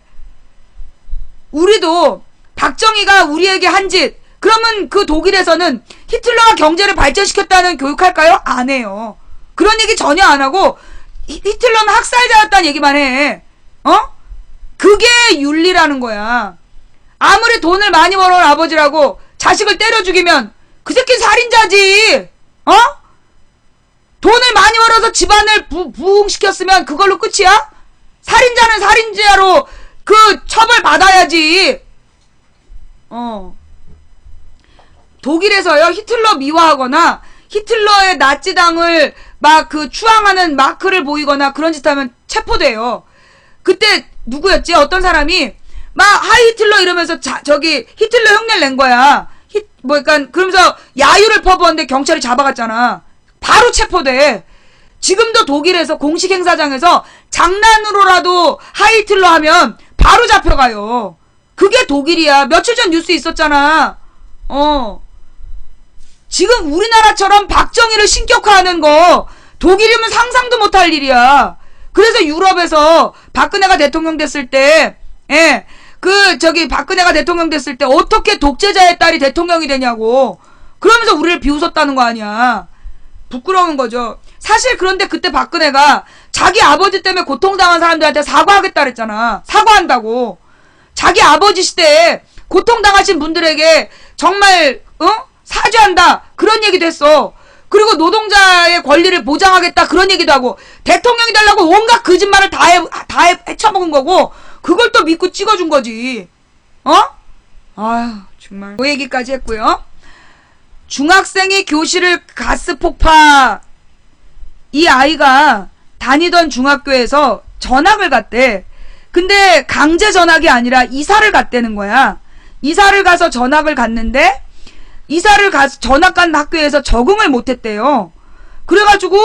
우리도 박정희가 우리에게 한 짓, 그러면 그 독일에서는 히틀러가 경제를 발전시켰다는 교육할까요? 안 해요. 그런 얘기 전혀 안 하고 히틀러는 학살자였다는 얘기만 해. 그게 윤리라는 거야. 아무리 돈을 많이 벌어온 아버지라고 자식을 때려 죽이면 그 새끼 살인자지. 돈을 많이 벌어서 집안을 부흥시켰으면 그걸로 끝이야? 살인자는 살인자로 처벌 받아야지. 독일에서요, 히틀러 미화하거나 히틀러의 나치당을 추앙하는 마크를 보이거나 그런 짓 하면 체포돼요. 그때 누구였지? 어떤 사람이 하이 히틀러 이러면서 히틀러 흉내를 낸 거야. 그러면서 야유를 퍼부었는데 경찰이 잡아갔잖아. 바로 체포돼. 지금도 독일에서 공식 행사장에서 장난으로라도 하이 히틀러 하면 바로 잡혀가요. 그게 독일이야. 며칠 전 뉴스 있었잖아. 지금 우리나라처럼 박정희를 신격화하는 거 독일이면 상상도 못할 일이야. 그래서 유럽에서 박근혜가 대통령 됐을 때, 박근혜가 대통령 됐을 때 어떻게 독재자의 딸이 대통령이 되냐고. 그러면서 우리를 비웃었다는 거 아니야. 부끄러운 거죠. 사실 그런데 그때 박근혜가 자기 아버지 때문에 고통당한 사람들한테 사과하겠다 그랬잖아. 사과한다고. 자기 아버지 시대에 고통당하신 분들에게 정말 사죄한다 그런 얘기도 했어. 그리고 노동자의 권리를 보장하겠다 그런 얘기도 하고 대통령이 되려고 온갖 거짓말을 다 헤쳐먹은 거고 그걸 또 믿고 찍어준 거지. 아휴 정말. 그 얘기까지 했고요. 중학생이 교실을 가스 폭파. 이 아이가 다니던 중학교에서 전학을 갔대. 근데 강제 전학이 아니라 이사를 갔다는 거야. 이사를 가서 전학을 갔는데 이사를 가서 전학 간 학교에서 적응을 못했대요. 그래가지고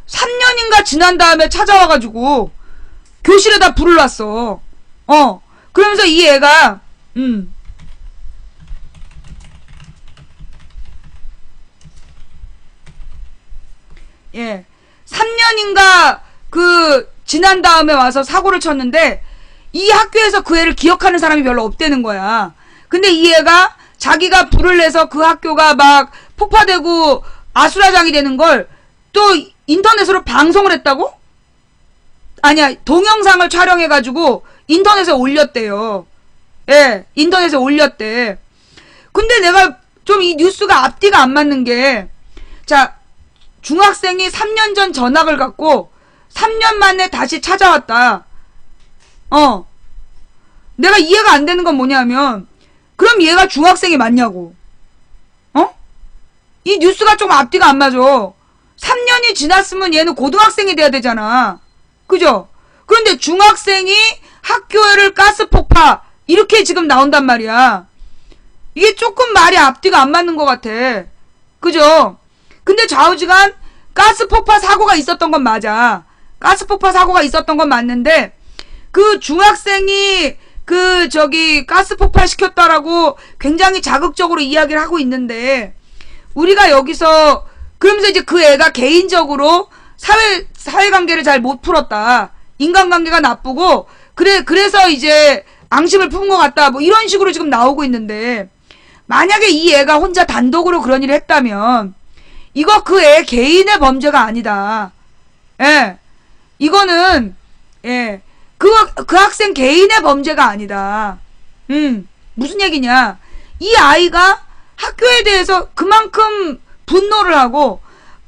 3년인가 지난 다음에 찾아와가지고 교실에다 불을 놨어. 그러면서 이 애가 3년인가 지난 다음에 와서 사고를 쳤는데 이 학교에서 그 애를 기억하는 사람이 별로 없다는 거야. 근데 이 애가 자기가 불을 내서 그 학교가 막 폭파되고 아수라장이 되는 걸 또 인터넷으로 방송을 했다고? 아니야, 동영상을 촬영해가지고 인터넷에 올렸대요. 예, 인터넷에 올렸대. 근데 내가 좀 이 뉴스가 앞뒤가 안 맞는 게, 자, 중학생이 3년 전 전학을 갔고 3년 만에 다시 찾아왔다. 내가 이해가 안 되는 건 뭐냐면, 그럼 얘가 중학생이 맞냐고. 이 뉴스가 좀 앞뒤가 안 맞아. 3년이 지났으면 얘는 고등학생이 돼야 되잖아. 그죠? 그런데 중학생이 학교를 가스폭파, 이렇게 지금 나온단 말이야. 이게 조금 말이 앞뒤가 안 맞는 것 같아. 그죠? 근데 좌우지간 가스폭파 사고가 있었던 건 맞아. 가스폭파 사고가 있었던 건 맞는데, 그 중학생이 가스폭발 시켰다라고 굉장히 자극적으로 이야기를 하고 있는데, 우리가 여기서, 그러면서 이제 그 애가 개인적으로 사회관계를 잘 못 풀었다. 인간관계가 나쁘고, 그래서 이제 앙심을 품은 것 같다. 뭐 이런 식으로 지금 나오고 있는데, 만약에 이 애가 혼자 단독으로 그런 일을 했다면, 이거 그 애 개인의 범죄가 아니다. 예. 이거는, 예. 그 학생 개인의 범죄가 아니다. 무슨 얘기냐. 이 아이가 학교에 대해서 그만큼 분노를 하고,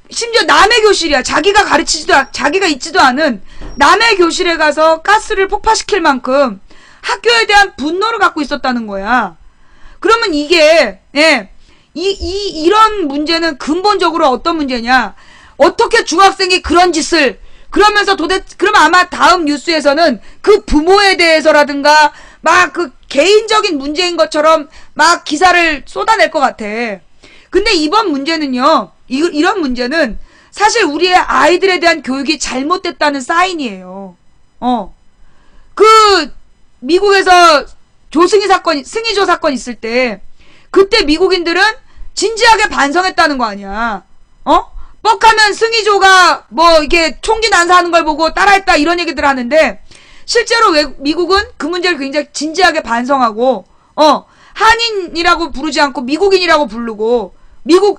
심지어 남의 교실이야. 자기가 있지도 않은 남의 교실에 가서 가스를 폭파시킬 만큼 학교에 대한 분노를 갖고 있었다는 거야. 그러면 이게, 예, 이런 문제는 근본적으로 어떤 문제냐. 어떻게 중학생이 그런 짓을, 그러면 아마 다음 뉴스에서는 그 부모에 대해서라든가, 막 그 개인적인 문제인 것처럼 막 기사를 쏟아낼 것 같아. 근데 이번 문제는요, 이런 문제는 사실 우리의 아이들에 대한 교육이 잘못됐다는 사인이에요. 미국에서 승희조 사건 있을 때, 그때 미국인들은 진지하게 반성했다는 거 아니야. 뻑하면 승희조가 이게 총기 난사하는 걸 보고 따라했다 이런 얘기들 하는데, 실제로 미국은 그 문제를 굉장히 진지하게 반성하고, 한인이라고 부르지 않고 미국인이라고 부르고,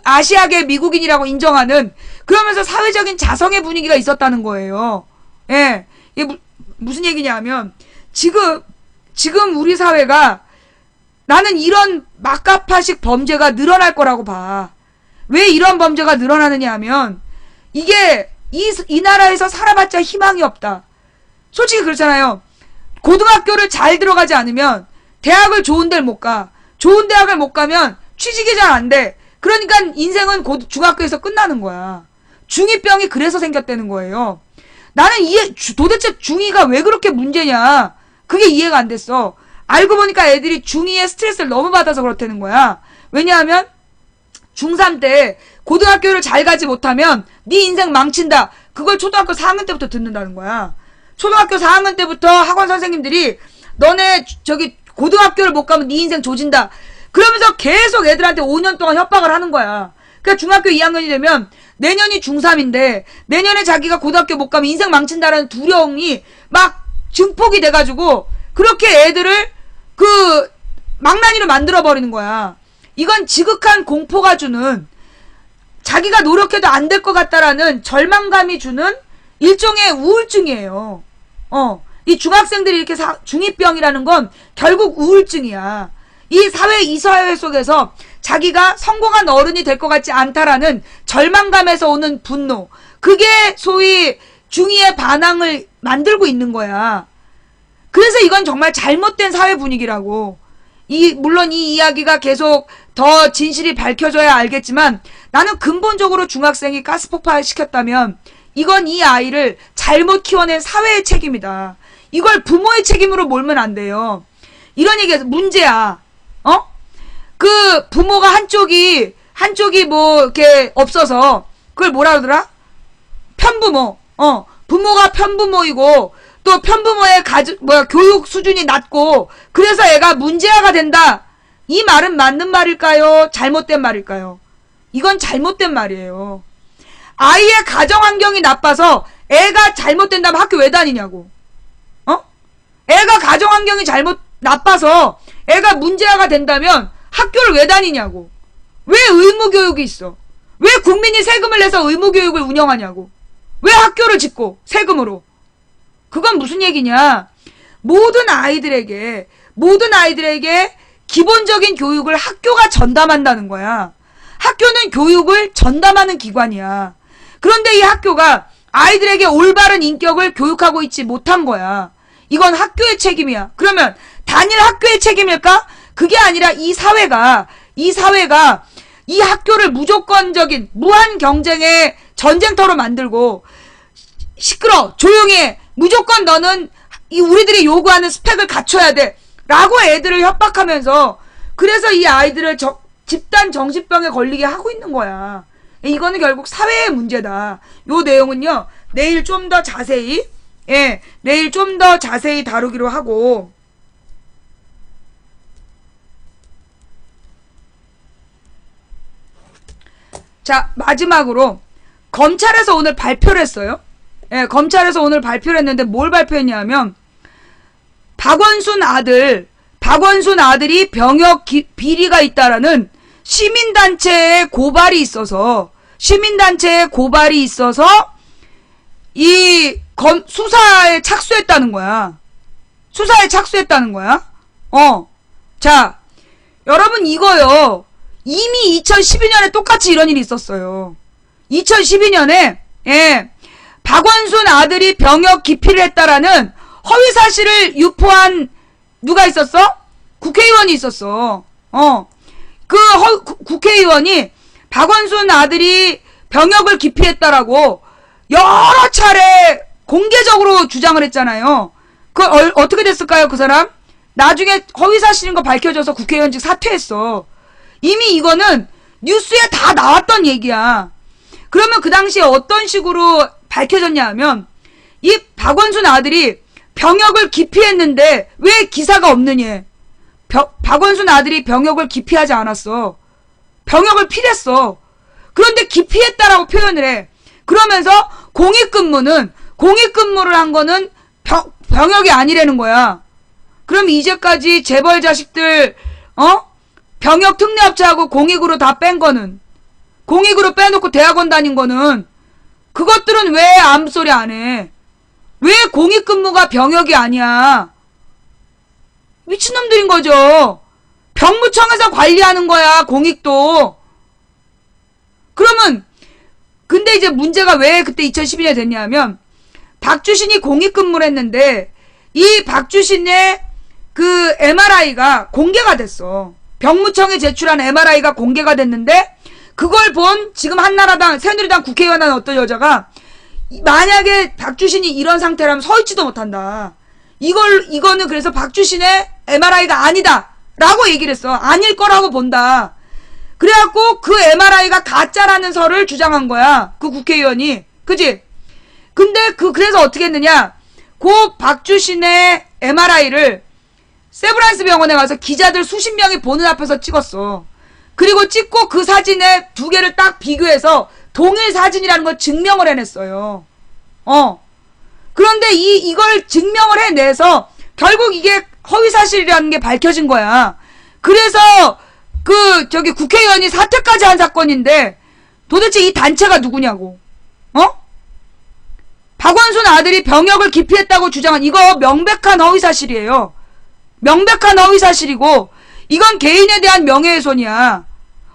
아시아계 미국인이라고 인정하는, 그러면서 사회적인 자성의 분위기가 있었다는 거예요. 예. 이게 무슨 얘기냐 하면, 지금 우리 사회가, 나는 이런 막가파식 범죄가 늘어날 거라고 봐. 왜 이런 범죄가 늘어나느냐 하면, 이게 이 나라에서 살아봤자 희망이 없다. 솔직히 그렇잖아요. 고등학교를 잘 들어가지 않으면 대학을 좋은 데를 못 가. 좋은 대학을 못 가면 취직이 잘 안 돼. 그러니까 인생은 중학교에서 끝나는 거야. 중2병이 그래서 생겼다는 거예요. 나는 도대체 중2가 왜 그렇게 문제냐. 그게 이해가 안 됐어. 알고 보니까 애들이 중2에 스트레스를 너무 받아서 그렇다는 거야. 왜냐하면 중3 때 고등학교를 잘 가지 못하면 네 인생 망친다. 그걸 초등학교 4학년 때부터 듣는다는 거야. 초등학교 4학년 때부터 학원 선생님들이 너네 고등학교를 못 가면 네 인생 조진다. 그러면서 계속 애들한테 5년 동안 협박을 하는 거야. 그러니까 중학교 2학년이 되면 내년이 중3인데 내년에 자기가 고등학교 못 가면 인생 망친다라는 두려움이 막 증폭이 돼가지고 그렇게 애들을 망나니로 만들어버리는 거야. 이건 지극한 공포가 주는, 자기가 노력해도 안 될 것 같다라는 절망감이 주는 일종의 우울증이에요. 이 중학생들이 이렇게 중2병이라는 건 결국 우울증이야. 이 사회 속에서 자기가 성공한 어른이 될 것 같지 않다라는 절망감에서 오는 분노. 그게 소위 중2의 반항을 만들고 있는 거야. 그래서 이건 정말 잘못된 사회 분위기라고. 물론 이 이야기가 계속 더 진실이 밝혀져야 알겠지만, 나는 근본적으로 중학생이 가스폭발 시켰다면 이건 이 아이를 잘못 키워낸 사회의 책임이다. 이걸 부모의 책임으로 몰면 안 돼요. 이런 얘기에서 문제야. 그 부모가 한쪽이 이렇게 없어서 그걸 뭐라 그러더라? 편부모. 부모가 편부모이고 또 편부모의 교육 수준이 낮고 그래서 애가 문제아가 된다. 이 말은 맞는 말일까요? 잘못된 말일까요? 이건 잘못된 말이에요. 아이의 가정 환경이 나빠서 애가 잘못된다면 학교 왜 다니냐고. 애가 가정 환경이 나빠서 애가 문제아가 된다면 학교를 왜 다니냐고. 왜 의무교육이 있어? 왜 국민이 세금을 내서 의무교육을 운영하냐고. 왜 학교를 짓고 세금으로. 그건 무슨 얘기냐? 모든 아이들에게 기본적인 교육을 학교가 전담한다는 거야. 학교는 교육을 전담하는 기관이야. 그런데 이 학교가 아이들에게 올바른 인격을 교육하고 있지 못한 거야. 이건 학교의 책임이야. 그러면 단일 학교의 책임일까? 그게 아니라 이 사회가 이 학교를 무조건적인 무한 경쟁의 전쟁터로 만들고 시끄러, 조용해, 무조건 너는 우리들이 요구하는 스펙을 갖춰야 돼 라고 애들을 협박하면서 그래서 이 아이들을 집단 정신병에 걸리게 하고 있는 거야. 이거는 결국 사회의 문제다. 요 내용은요 내일 좀 더 자세히 내일 좀 더 자세히 다루기로 하고, 자 마지막으로 검찰에서 오늘 발표를 했어요. 검찰에서 오늘 발표를 했는데 뭘 발표했냐면 박원순 아들이 병역 비리가 있다라는 시민단체의 고발이 있어서 이 수사에 착수했다는 거야. 자, 여러분 이거요. 이미 2012년에 똑같이 이런 일이 있었어요. 2012년에 박원순 아들이 병역 기피를 했다라는 허위 사실을 유포한 누가 있었어? 국회의원이 있었어. 국회의원이 박원순 아들이 병역을 기피했다라고 여러 차례 공개적으로 주장을 했잖아요. 어떻게 됐을까요, 그 사람? 나중에 허위 사실인 거 밝혀져서 국회의원직 사퇴했어. 이미 이거는 뉴스에 다 나왔던 얘기야. 그러면 그 당시에 어떤 식으로 밝혀졌냐 하면 이 박원순 아들이 병역을 기피했는데 왜 기사가 없느냐. 박원순 아들이 병역을 기피하지 않았어. 병역을 피했어. 그런데 기피했다라고 표현을 해. 그러면서 공익근무를 한 거는 병역이 아니라는 거야. 그럼 이제까지 재벌 자식들 병역 특례업체하고 공익으로 다 뺀 거는, 공익으로 빼놓고 대학원 다닌 거는 그것들은 왜 아무 소리 안 해? 왜 공익근무가 병역이 아니야? 미친놈들인 거죠. 병무청에서 관리하는 거야, 공익도. 그러면 근데 이제 문제가 왜 그때 2012년에 됐냐면 박주신이 공익근무를 했는데 이 박주신의 그 MRI가 공개가 됐어. 병무청에 제출한 MRI가 공개가 됐는데 그걸 본 지금 한나라당 새누리당 국회의원 한 어떤 여자가 만약에 박주신이 이런 상태라면 서 있지도 못한다. 이거는 그래서 박주신의 MRI가 아니다 라고 얘기를 했어. 아닐 거라고 본다. 그래갖고 그 MRI가 가짜라는 설을 주장한 거야. 그 국회의원이. 그지? 근데 그래서 어떻게 했느냐. 그 박주신의 MRI를 세브란스 병원에 가서 기자들 수십 명이 보는 앞에서 찍었어. 그리고 찍고 그 사진에 두 개를 딱 비교해서 동일 사진이라는 걸 증명을 해냈어요. 그런데 이걸 증명을 해내서 결국 이게 허위사실이라는 게 밝혀진 거야. 그래서 국회의원이 사퇴까지 한 사건인데 도대체 이 단체가 누구냐고. 박원순 아들이 병역을 기피했다고 주장한 이거 명백한 허위사실이에요. 명백한 허위사실이고 이건 개인에 대한 명예훼손이야.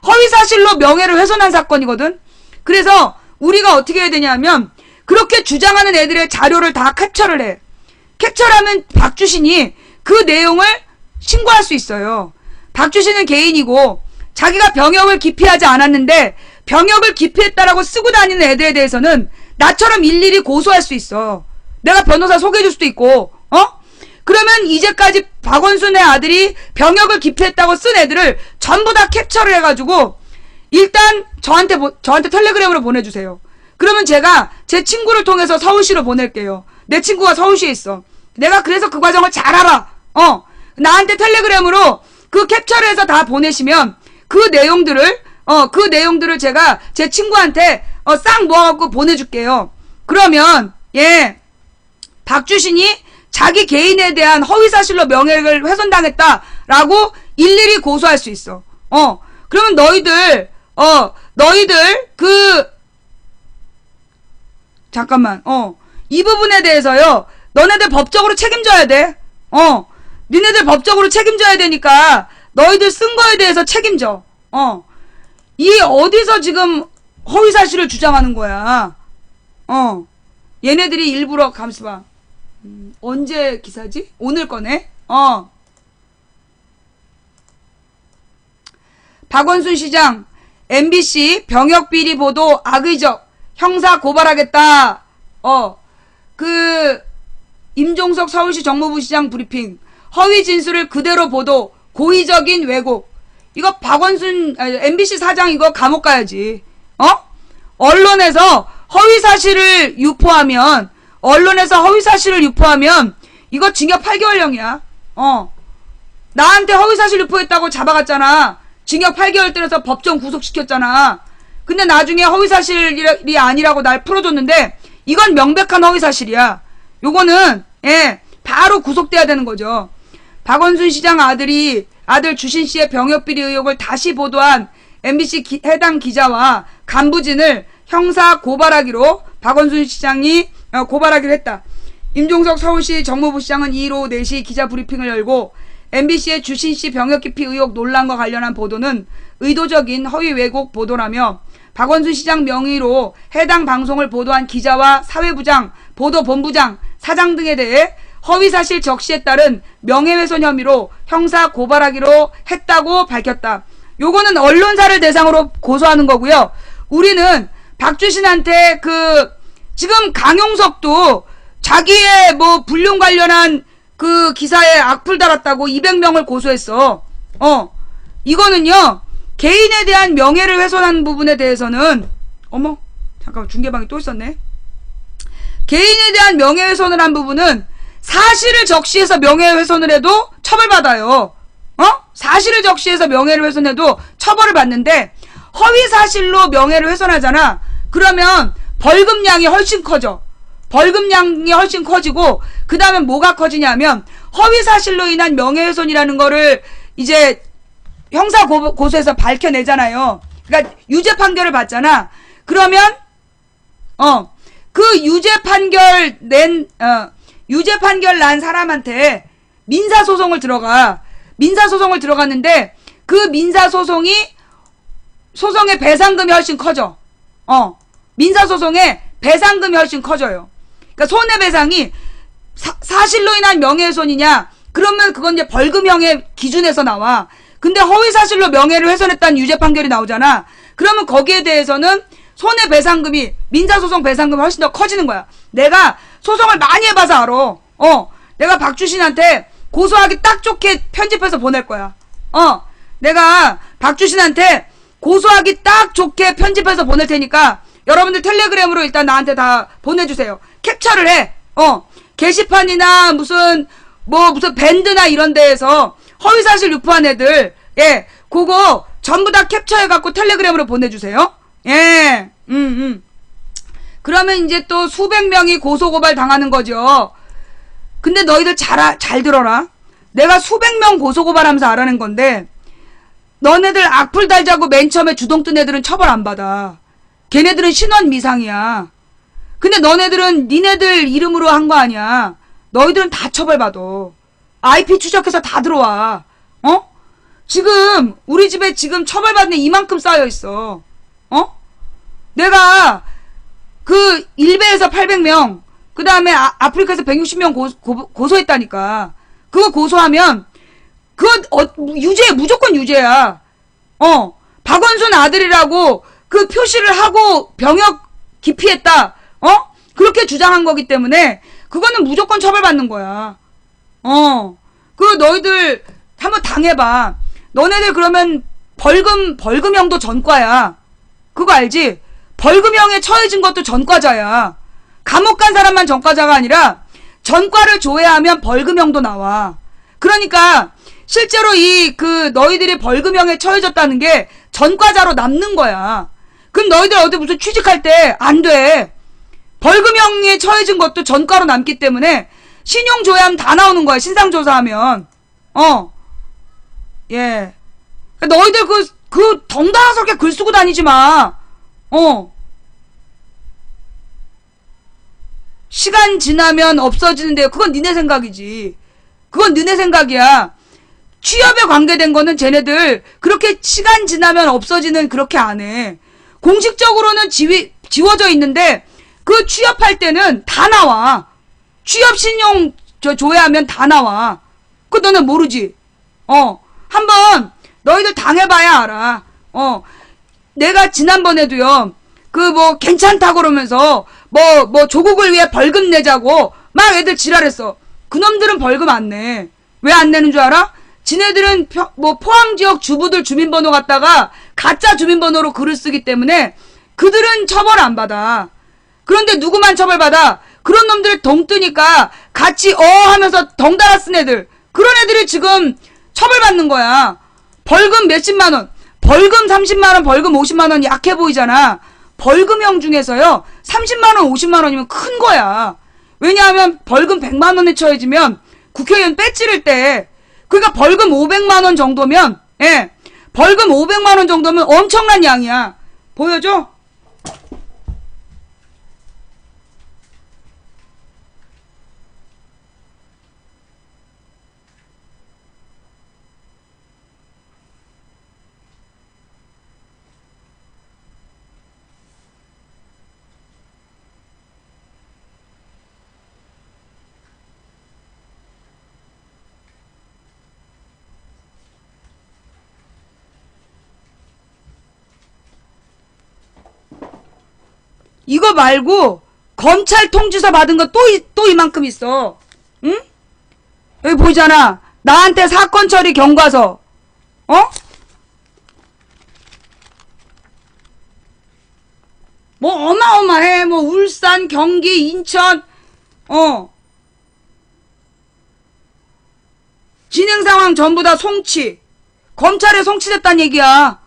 허위사실로 명예를 훼손한 사건이거든. 그래서 우리가 어떻게 해야 되냐면 그렇게 주장하는 애들의 자료를 다 캡처를 해. 캡처를 하면 박주신이 그 내용을 신고할 수 있어요. 박주신은 개인이고 자기가 병역을 기피하지 않았는데 병역을 기피했다라고 쓰고 다니는 애들에 대해서는 나처럼 일일이 고소할 수 있어. 내가 변호사 소개해줄 수도 있고. 그러면 이제까지 박원순의 아들이 병역을 기피했다고 쓴 애들을 전부 다 캡처를 해가지고 일단 저한테 텔레그램으로 보내주세요. 그러면 제가 제 친구를 통해서 서울시로 보낼게요. 내 친구가 서울시에 있어. 내가 그래서 그 과정을 잘 알아. 나한테 텔레그램으로 그 캡처를 해서 다 보내시면 그 내용들을 제가 제 친구한테 싹 모아갖고 보내줄게요. 그러면 박주신이 자기 개인에 대한 허위사실로 명예를 훼손당했다라고 일일이 고소할 수 있어. 그러면 너희들 잠깐만. 이 부분에 대해서요. 너네들 법적으로 책임져야 돼. 니네들 법적으로 책임져야 되니까 너희들 쓴 거에 대해서 책임져. 이 어디서 지금 허위사실을 주장하는 거야. 얘네들이 일부러 감시봐. 언제 기사지? 오늘 거네? 박원순 시장 MBC 병역비리 보도 악의적 형사 고발하겠다. 임종석 서울시 정무부시장 브리핑 허위 진술을 그대로 보도 고의적인 왜곡. 이거 박원순 MBC 사장 이거 감옥 가야지. 언론에서 허위사실을 유포하면 이거 징역 8개월형이야. 나한테 허위사실 유포했다고 잡아갔잖아. 징역 8개월 때려서 법정 구속시켰잖아. 근데 나중에 허위사실이 아니라고 날 풀어줬는데 이건 명백한 허위사실이야. 요거는 바로 구속돼야 되는 거죠. 박원순 시장 아들 주신 씨의 병역비리 의혹을 다시 보도한 MBC 해당 기자와 간부진을 형사 고발하기로 박원순 시장이 고발하기로 했다. 임종석 서울시 정무부시장은 2일 오후 4시 기자 브리핑을 열고 MBC의 주신 씨 병역 기피 의혹 논란과 관련한 보도는 의도적인 허위 왜곡 보도라며 박원순 시장 명의로 해당 방송을 보도한 기자와 사회부장, 보도본부장, 사장 등에 대해 허위사실 적시에 따른 명예훼손 혐의로 형사 고발하기로 했다고 밝혔다. 요거는 언론사를 대상으로 고소하는 거고요. 우리는 박주신한테 지금 강용석도 자기의 불륜 관련한 그 기사에 악플 달았다고 200명을 고소했어. 이거는요, 개인에 대한 명예를 훼손한 부분에 대해서는, 잠깐만, 중계방이 또 있었네. 개인에 대한 명예훼손을 한 부분은 사실을 적시해서 명예훼손을 해도 처벌받아요. 사실을 적시해서 명예를 훼손해도 처벌을 받는데, 허위사실로 명예를 훼손하잖아. 그러면 벌금량이 훨씬 커져. 벌금량이 훨씬 커지고, 그 다음에 뭐가 커지냐면, 허위사실로 인한 명예훼손이라는 거를 이제 형사고소에서 밝혀내잖아요. 그러니까 유죄 판결을 받잖아. 그러면, 그 유죄 판결 난 사람한테 민사소송을 들어갔는데, 그 소송의 배상금이 훨씬 커져. 민사소송의 배상금이 훨씬 커져요. 그러니까 손해배상이 사실로 인한 명예훼손이냐? 그러면 그건 이제 벌금형의 기준에서 나와. 근데 허위사실로 명예를 훼손했다는 유죄 판결이 나오잖아. 그러면 거기에 대해서는 손해배상금이, 민사소송 배상금이 훨씬 더 커지는 거야. 내가 소송을 많이 해봐서 알아. 내가 박주신한테 고소하기 딱 좋게 편집해서 보낼 거야. 내가 박주신한테 고소하기 딱 좋게 편집해서 보낼 테니까 여러분들 텔레그램으로 일단 나한테 다 보내주세요. 캡처를 해. 게시판이나 무슨 밴드나 이런 데에서 허위사실 유포한 애들, 그거 전부 다 캡처해갖고 텔레그램으로 보내주세요. 그러면 이제 또 수백 명이 고소고발 당하는 거죠. 근데 너희들 잘 들어라. 내가 수백 명 고소고발하면서 알아낸 건데, 너네들 악플 달자고 맨 처음에 주동 뜬 애들은 처벌 안 받아. 걔네들은 신원 미상이야. 근데 너네들은 니네들 이름으로 한 거 아니야. 너희들은 다 처벌받아. IP 추적해서 다 들어와. 지금 우리 집에 지금 처벌받는 애 이만큼 쌓여있어. 내가 그 일베에서 800명, 그 다음에 아프리카에서 160명 고소했다니까. 그거 고소하면 무조건 유죄야. 박원순 아들이라고 그 표시를 하고 병역 기피했다. 그렇게 주장한 거기 때문에 그거는 무조건 처벌받는 거야. 너희들 한번 당해봐. 너네들 그러면 벌금형도 전과야. 그거 알지? 벌금형에 처해진 것도 전과자야. 감옥 간 사람만 전과자가 아니라 전과를 조회하면 벌금형도 나와. 그러니까 실제로 너희들이 벌금형에 처해졌다는 게 전과자로 남는 거야. 그럼 너희들 어디 무슨 취직할 때 안 돼. 벌금형에 처해진 것도 전과로 남기 때문에 신용조회하면 다 나오는 거야. 신상조사하면. 너희들 덩달아서게 글 쓰고 다니지 마. 시간 지나면 없어지는데요. 그건 니네 생각이지. 그건 너네 생각이야. 취업에 관계된 거는 쟤네들 그렇게 시간 지나면 없어지는 그렇게 안 해. 공식적으로는 지워져 있는데 그 취업할 때는 다 나와. 취업 신용 조회하면 다 나와. 그거 너는 모르지? 한번 너희들 당해봐야 알아. 내가 지난번에도요, 괜찮다고 그러면서, 조국을 위해 벌금 내자고, 막 애들 지랄했어. 그놈들은 벌금 안 내. 왜 안 내는 줄 알아? 지네들은, 포항 지역 주부들 주민번호 갖다가, 가짜 주민번호로 글을 쓰기 때문에, 그들은 처벌 안 받아. 그런데 누구만 처벌받아? 그런 놈들 덩 뜨니까, 같이 하면서 덩달아 쓴 애들. 그런 애들이 지금 처벌받는 거야. 벌금 몇십만원. 벌금 30만원, 벌금 50만원 약해 보이잖아. 벌금형 중에서요, 30만원, 50만원이면 큰 거야. 왜냐하면 벌금 100만원에 처해지면 국회의원 빼찌를 때, 그러니까 벌금 500만원 정도면, 벌금 500만원 정도면 엄청난 양이야. 보여줘? 이거 말고 검찰 통지서 받은 거 또 이만큼 있어. 응? 여기 보이잖아. 나한테 사건 처리 경과서. 어마어마해. 울산, 경기, 인천. 진행 상황 전부 다 송치. 검찰에 송치됐단 얘기야.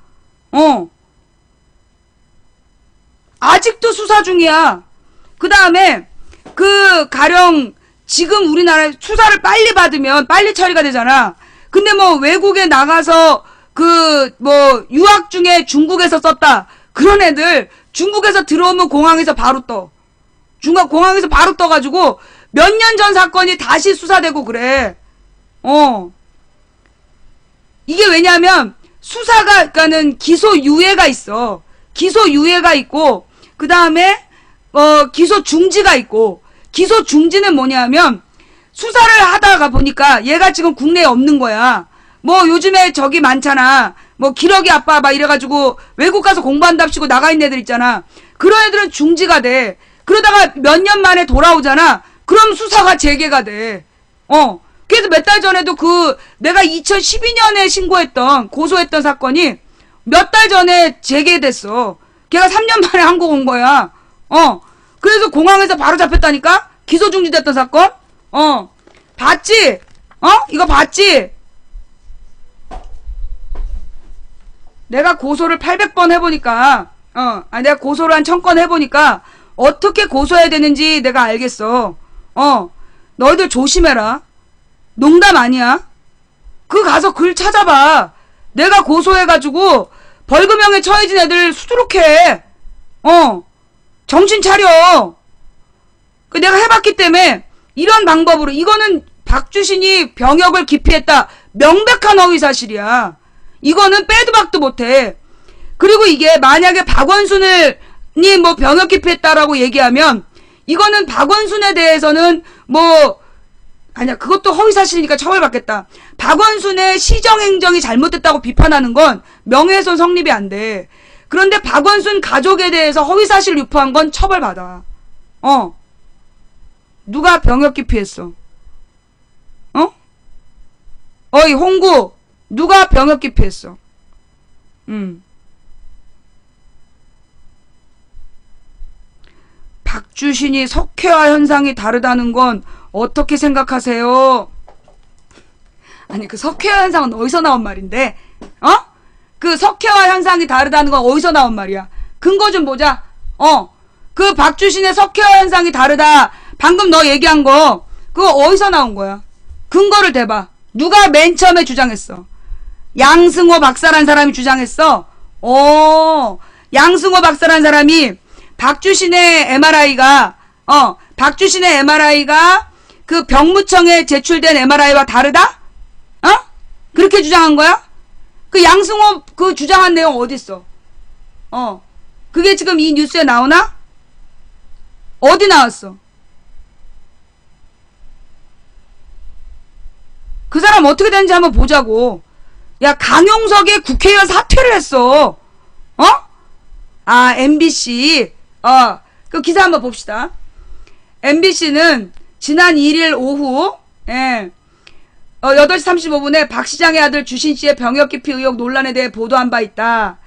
아직도 수사 중이야. 그 다음에 가령 지금 우리나라에 수사를 빨리 받으면 빨리 처리가 되잖아. 근데 외국에 나가서 유학 중에 중국에서 썼다. 그런 애들 중국에서 들어오면 공항에서 바로 떠. 공항에서 바로 떠가지고 몇 년 전 사건이 다시 수사되고 그래. 이게 왜냐면 수사가 그러니까는 기소유예가 있어. 기소유예가 있고 그 다음에 기소 중지가 있고, 기소 중지는 뭐냐면 수사를 하다가 보니까 얘가 지금 국내에 없는 거야. 요즘에 저기 많잖아. 기러기 아빠 막 이래가지고 외국 가서 공부한답시고 나가 있는 애들 있잖아. 그런 애들은 중지가 돼. 그러다가 몇 년 만에 돌아오잖아. 그럼 수사가 재개가 돼. 그래서 몇 달 전에도 내가 2012년에 고소했던 사건이 몇 달 전에 재개됐어. 걔가 3년 만에 한국 온 거야. 그래서 공항에서 바로 잡혔다니까? 기소 중지됐던 사건? 봤지? 이거 봤지? 내가 고소를 800번 해보니까, 내가 고소를 한 1000건 해보니까, 어떻게 고소해야 되는지 내가 알겠어. 너희들 조심해라. 농담 아니야. 가서 글 찾아봐. 내가 고소해가지고, 벌금형에 처해진 애들 수두룩해. 정신 차려. 내가 해봤기 때문에 이런 방법으로 이거는 박주신이 병역을 기피했다. 명백한 허위사실이야. 이거는 빼도 박도 못해. 그리고 이게 만약에 박원순이 병역 기피했다라고 얘기하면 이거는 박원순에 대해서는 아니야, 그것도 허위사실이니까 처벌받겠다. 박원순의 시정행정이 잘못됐다고 비판하는 건 명예훼손 성립이 안 돼. 그런데 박원순 가족에 대해서 허위사실 유포한 건 처벌받아. 누가 병역 기피했어? 어이, 홍구. 누가 병역 기피했어? 박주신이 석회화 현상이 다르다는 건 어떻게 생각하세요? 아니, 석회화 현상은 어디서 나온 말인데? 석회화 현상이 다르다는 건 어디서 나온 말이야? 근거 좀 보자. 박주신의 석회화 현상이 다르다. 방금 너 얘기한 거, 그거 어디서 나온 거야? 근거를 대봐. 누가 맨 처음에 주장했어? 양승호 박사란 사람이 주장했어? 양승호 박사란 사람이 박주신의 MRI가 박주신의 MRI가 그 병무청에 제출된 MRI와 다르다? 어? 그렇게 주장한 거야? 그 양승호 그 주장한 내용 어딨어? 그게 지금 이 뉴스에 나오나? 어디 나왔어? 그 사람 어떻게 되는지 한번 보자고. 야, 강용석의 국회의원 사퇴를 했어. MBC. 그 기사 한번 봅시다. MBC는 지난 1일 오후, 8시 35분에 박 시장의 아들 주신 씨의 병역 기피 의혹 논란에 대해 보도한 바 있다.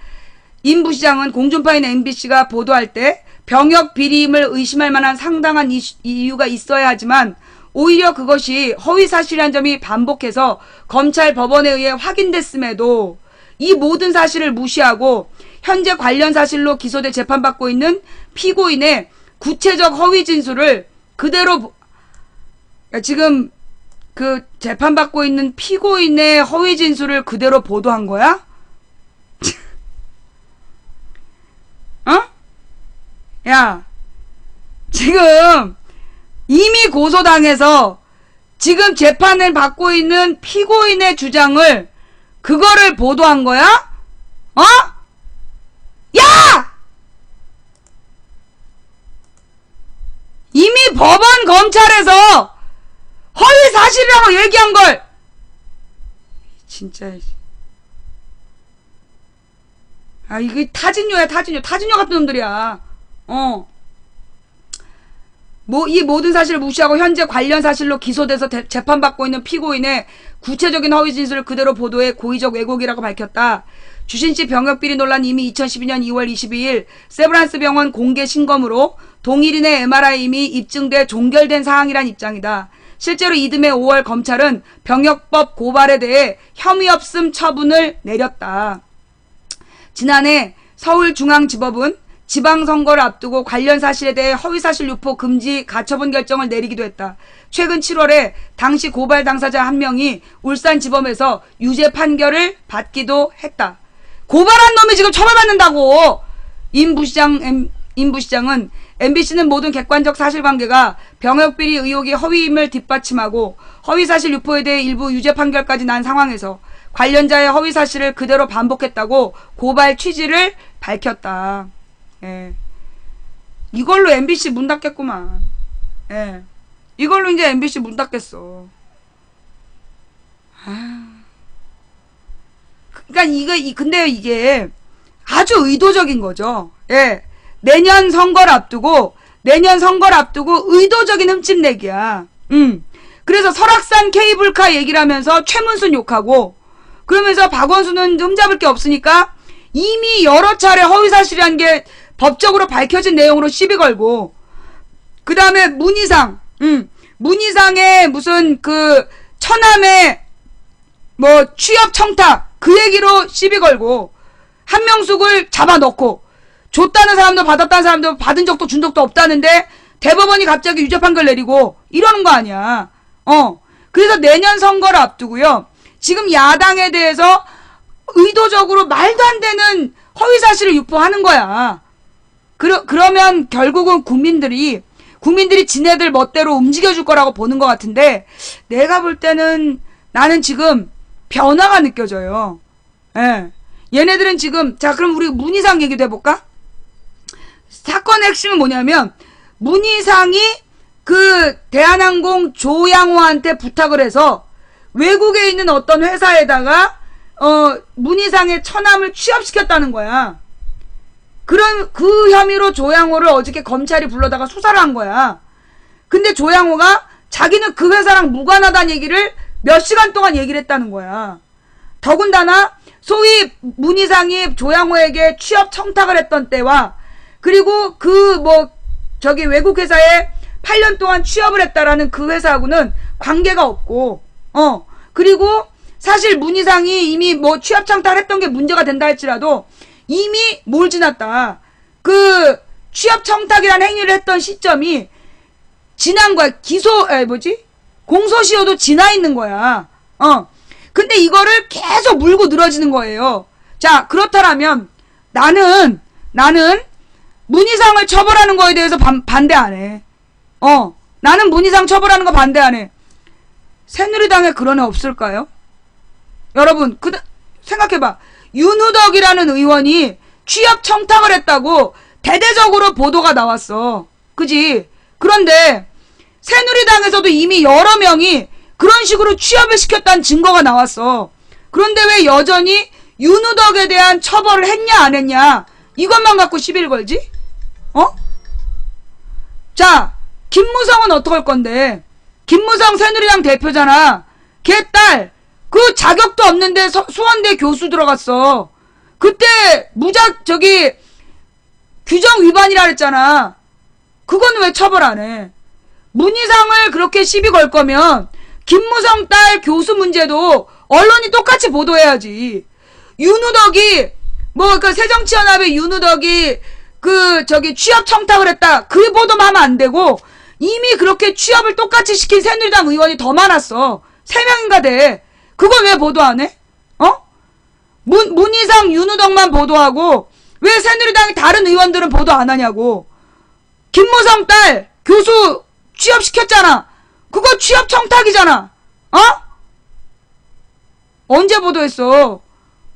임 부시장은 공중파인 MBC가 보도할 때 병역 비리임을 의심할 만한 상당한 이유가 있어야 하지만 오히려 그것이 허위사실이란 점이 반복해서 검찰 법원에 의해 확인됐음에도 이 모든 사실을 무시하고 현재 관련 사실로 기소돼 재판받고 있는 피고인의 구체적 허위 진술을 그대로 지금 그 재판받고 있는 피고인의 허위 진술을 그대로 보도한 거야? 야, 지금 이미 고소당해서 지금 재판을 받고 있는 피고인의 주장을 그거를 보도한 거야? 야! 이미 법원 검찰에서 허위 사실이라고 얘기한 걸 진짜 이게 타진녀야 타진녀 같은 놈들이야. 이 모든 사실을 무시하고 현재 관련 사실로 기소돼서 재판받고 있는 피고인의 구체적인 허위 진술을 그대로 보도해 고의적 왜곡이라고 밝혔다. 주신씨 병역비리 논란 이미 2012년 2월 22일 세브란스 병원 공개 신검으로 동일인의 MRI 이미 입증돼 종결된 사항이란 입장이다. 실제로 이듬해 5월 검찰은 병역법 고발에 대해 혐의 없음 처분을 내렸다. 지난해 서울중앙지법은 지방선거를 앞두고 관련 사실에 대해 허위사실 유포 금지 가처분 결정을 내리기도 했다. 최근 7월에 당시 고발 당사자 한 명이 울산지법에서 유죄 판결을 받기도 했다. 고발한 놈이 지금 처벌받는다고! 임 부시장은 MBC는 모든 객관적 사실관계가 병역비리 의혹이 허위임을 뒷받침하고 허위사실 유포에 대해 일부 유죄 판결까지 난 상황에서 관련자의 허위사실을 그대로 반복했다고 고발 취지를 밝혔다. 이걸로 MBC 문 닫겠구만. 이걸로 이제 MBC 문 닫겠어. 그러니까 근데 이게 아주 의도적인 거죠. 내년 선거를 앞두고 의도적인 흠집내기야. 그래서 설악산 케이블카 얘기를 하면서 최문순 욕하고, 그러면서 박원순은 흠잡을 게 없으니까 이미 여러 차례 허위사실이란 게 법적으로 밝혀진 내용으로 시비 걸고, 그 다음에 문희상의 무슨 그 처남의 뭐 취업 청탁 그 얘기로 시비 걸고, 한명숙을 잡아넣고, 줬다는 사람도 받았다는 사람도 받은 적도 준 적도 없다는데 대법원이 갑자기 유죄 판결 내리고 이러는 거 아니야. 그래서 내년 선거를 앞두고요, 지금 야당에 대해서 의도적으로 말도 안 되는 허위사실을 유포하는 거야. 그러면 결국은 국민들이 지네들 멋대로 움직여줄 거라고 보는 것 같은데, 내가 볼 때는 나는 지금 변화가 느껴져요. 얘네들은 지금, 자, 그럼 우리 문희상 얘기도 해볼까? 사건의 핵심은 뭐냐면, 문희상이 그 대한항공 조양호한테 부탁을 해서 외국에 있는 어떤 회사에다가 문희상의 처남을 취업시켰다는 거야. 그런 그 혐의로 조양호를 어저께 검찰이 불러다가 수사를 한 거야. 근데 조양호가 자기는 그 회사랑 무관하다는 얘기를 몇 시간 동안 얘기를 했다는 거야. 더군다나 소위 문희상이 조양호에게 취업 청탁을 했던 때와, 그리고 외국 회사에 8년 동안 취업을 했다라는 그 회사하고는 관계가 없고, 그리고 사실 문희상이 이미 뭐 취업 청탁을 했던 게 문제가 된다 할지라도 이미 뭘 지났다. 그 취업 청탁이라는 행위를 했던 시점이 지난 거야. 공소시효도 지나 있는 거야. 근데 이거를 계속 물고 늘어지는 거예요. 자, 그렇다면 나는 문희상을 처벌하는 거에 대해서 반대 안 해. 나는 문희상 처벌하는 거 반대하네. 새누리당에 그런 애 없을까요? 여러분, 생각해봐. 윤우덕이라는 의원이 취업 청탁을 했다고 대대적으로 보도가 나왔어. 그지? 그런데 새누리당에서도 이미 여러 명이 그런 식으로 취업을 시켰다는 증거가 나왔어. 그런데 왜 여전히 윤우덕에 대한 처벌을 했냐 안 했냐 이것만 갖고 시비를 걸지? 자, 김무성은 어떡할 건데? 김무성 새누리당 대표잖아. 걔 딸 그 자격도 없는데 수원대 교수 들어갔어. 그때 규정 위반이라 그랬잖아. 그건 왜 처벌 안 해? 문희상을 그렇게 시비 걸 거면 김무성 딸 교수 문제도 언론이 똑같이 보도해야지. 윤우덕이 새정치연합의 윤우덕이 취업 청탁을 했다. 그 보도만 하면 안 되고 이미 그렇게 취업을 똑같이 시킨 새누리당 의원이 더 많았어. 3명인가 돼. 그건 왜 보도 안 해? 문희상 윤우덕만 보도하고 왜 새누리당의 다른 의원들은 보도 안 하냐고. 김무성 딸 교수 취업시켰잖아. 그거 취업 청탁이잖아. 언제 보도했어?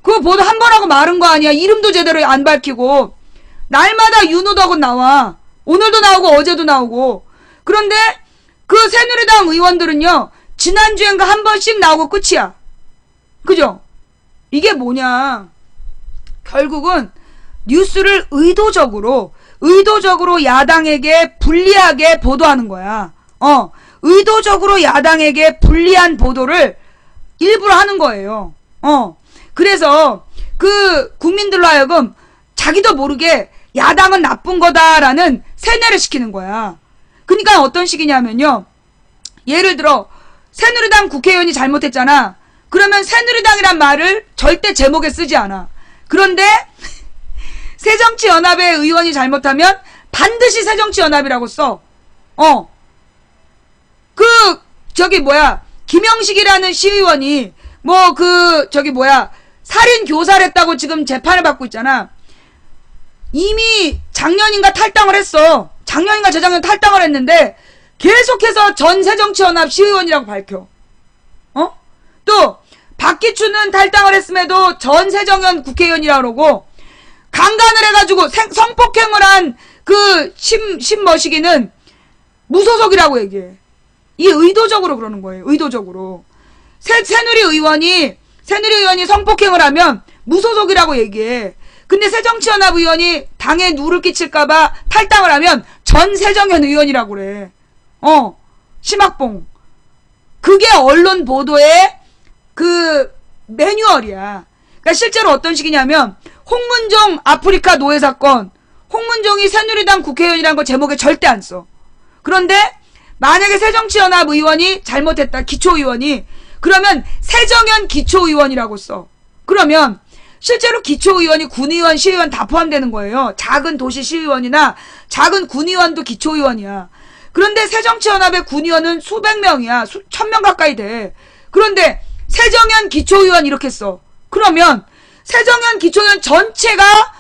그거 보도 한 번 하고 마른 거 아니야. 이름도 제대로 안 밝히고. 날마다 윤우덕은 나와. 오늘도 나오고 어제도 나오고. 그런데 그 새누리당 의원들은요. 지난주엔가 한 번씩 나오고 끝이야. 그죠? 이게 뭐냐. 결국은 뉴스를 의도적으로 야당에게 불리하게 보도하는 거야. 의도적으로 야당에게 불리한 보도를 일부러 하는 거예요. 그래서 국민들로 하여금 자기도 모르게 야당은 나쁜 거다라는 세뇌를 시키는 거야. 그러니까 어떤 식이냐면요. 예를 들어 새누리당 국회의원이 잘못했잖아. 그러면 새누리당이란 말을 절대 제목에 쓰지 않아. 그런데 새정치연합의 의원이 잘못하면 반드시 새정치연합이라고 써. 김영식이라는 시의원이 살인 교사를 했다고 지금 재판을 받고 있잖아. 이미 작년인가 탈당을 했어. 작년인가 재작년 탈당을 했는데 계속해서 전 새정치연합 시의원이라고 밝혀. 또 박기춘은 탈당을 했음에도 전 새정연 국회의원이라고 그러고 강간을 해가지고 성폭행을 한 신머시기는 무소속이라고 얘기해. 이 의도적으로 그러는 거예요. 의도적으로. 새누리 의원이 성폭행을 하면 무소속이라고 얘기해. 근데 새정치연합 의원이 당에 누를 끼칠까봐 탈당을 하면 전 새정연 의원이라고 그래. 심학봉. 그게 언론 보도의 매뉴얼이야. 그러니까 실제로 어떤 식이냐면 홍문종 아프리카 노예 사건, 홍문종이 새누리당 국회의원이라는 거 제목에 절대 안 써. 그런데 만약에 새정치연합 의원이 잘못했다, 기초의원이, 그러면 새정연 기초의원이라고 써. 그러면 실제로 기초의원이 군의원, 시의원 다 포함되는 거예요. 작은 도시 시의원이나 작은 군의원도 기초의원이야. 그런데 새정치연합의 군의원은 수백 명이야. 1000명 가까이 돼. 그런데 새정연 기초의원 이렇게 써. 그러면 새정연 기초의원 전체가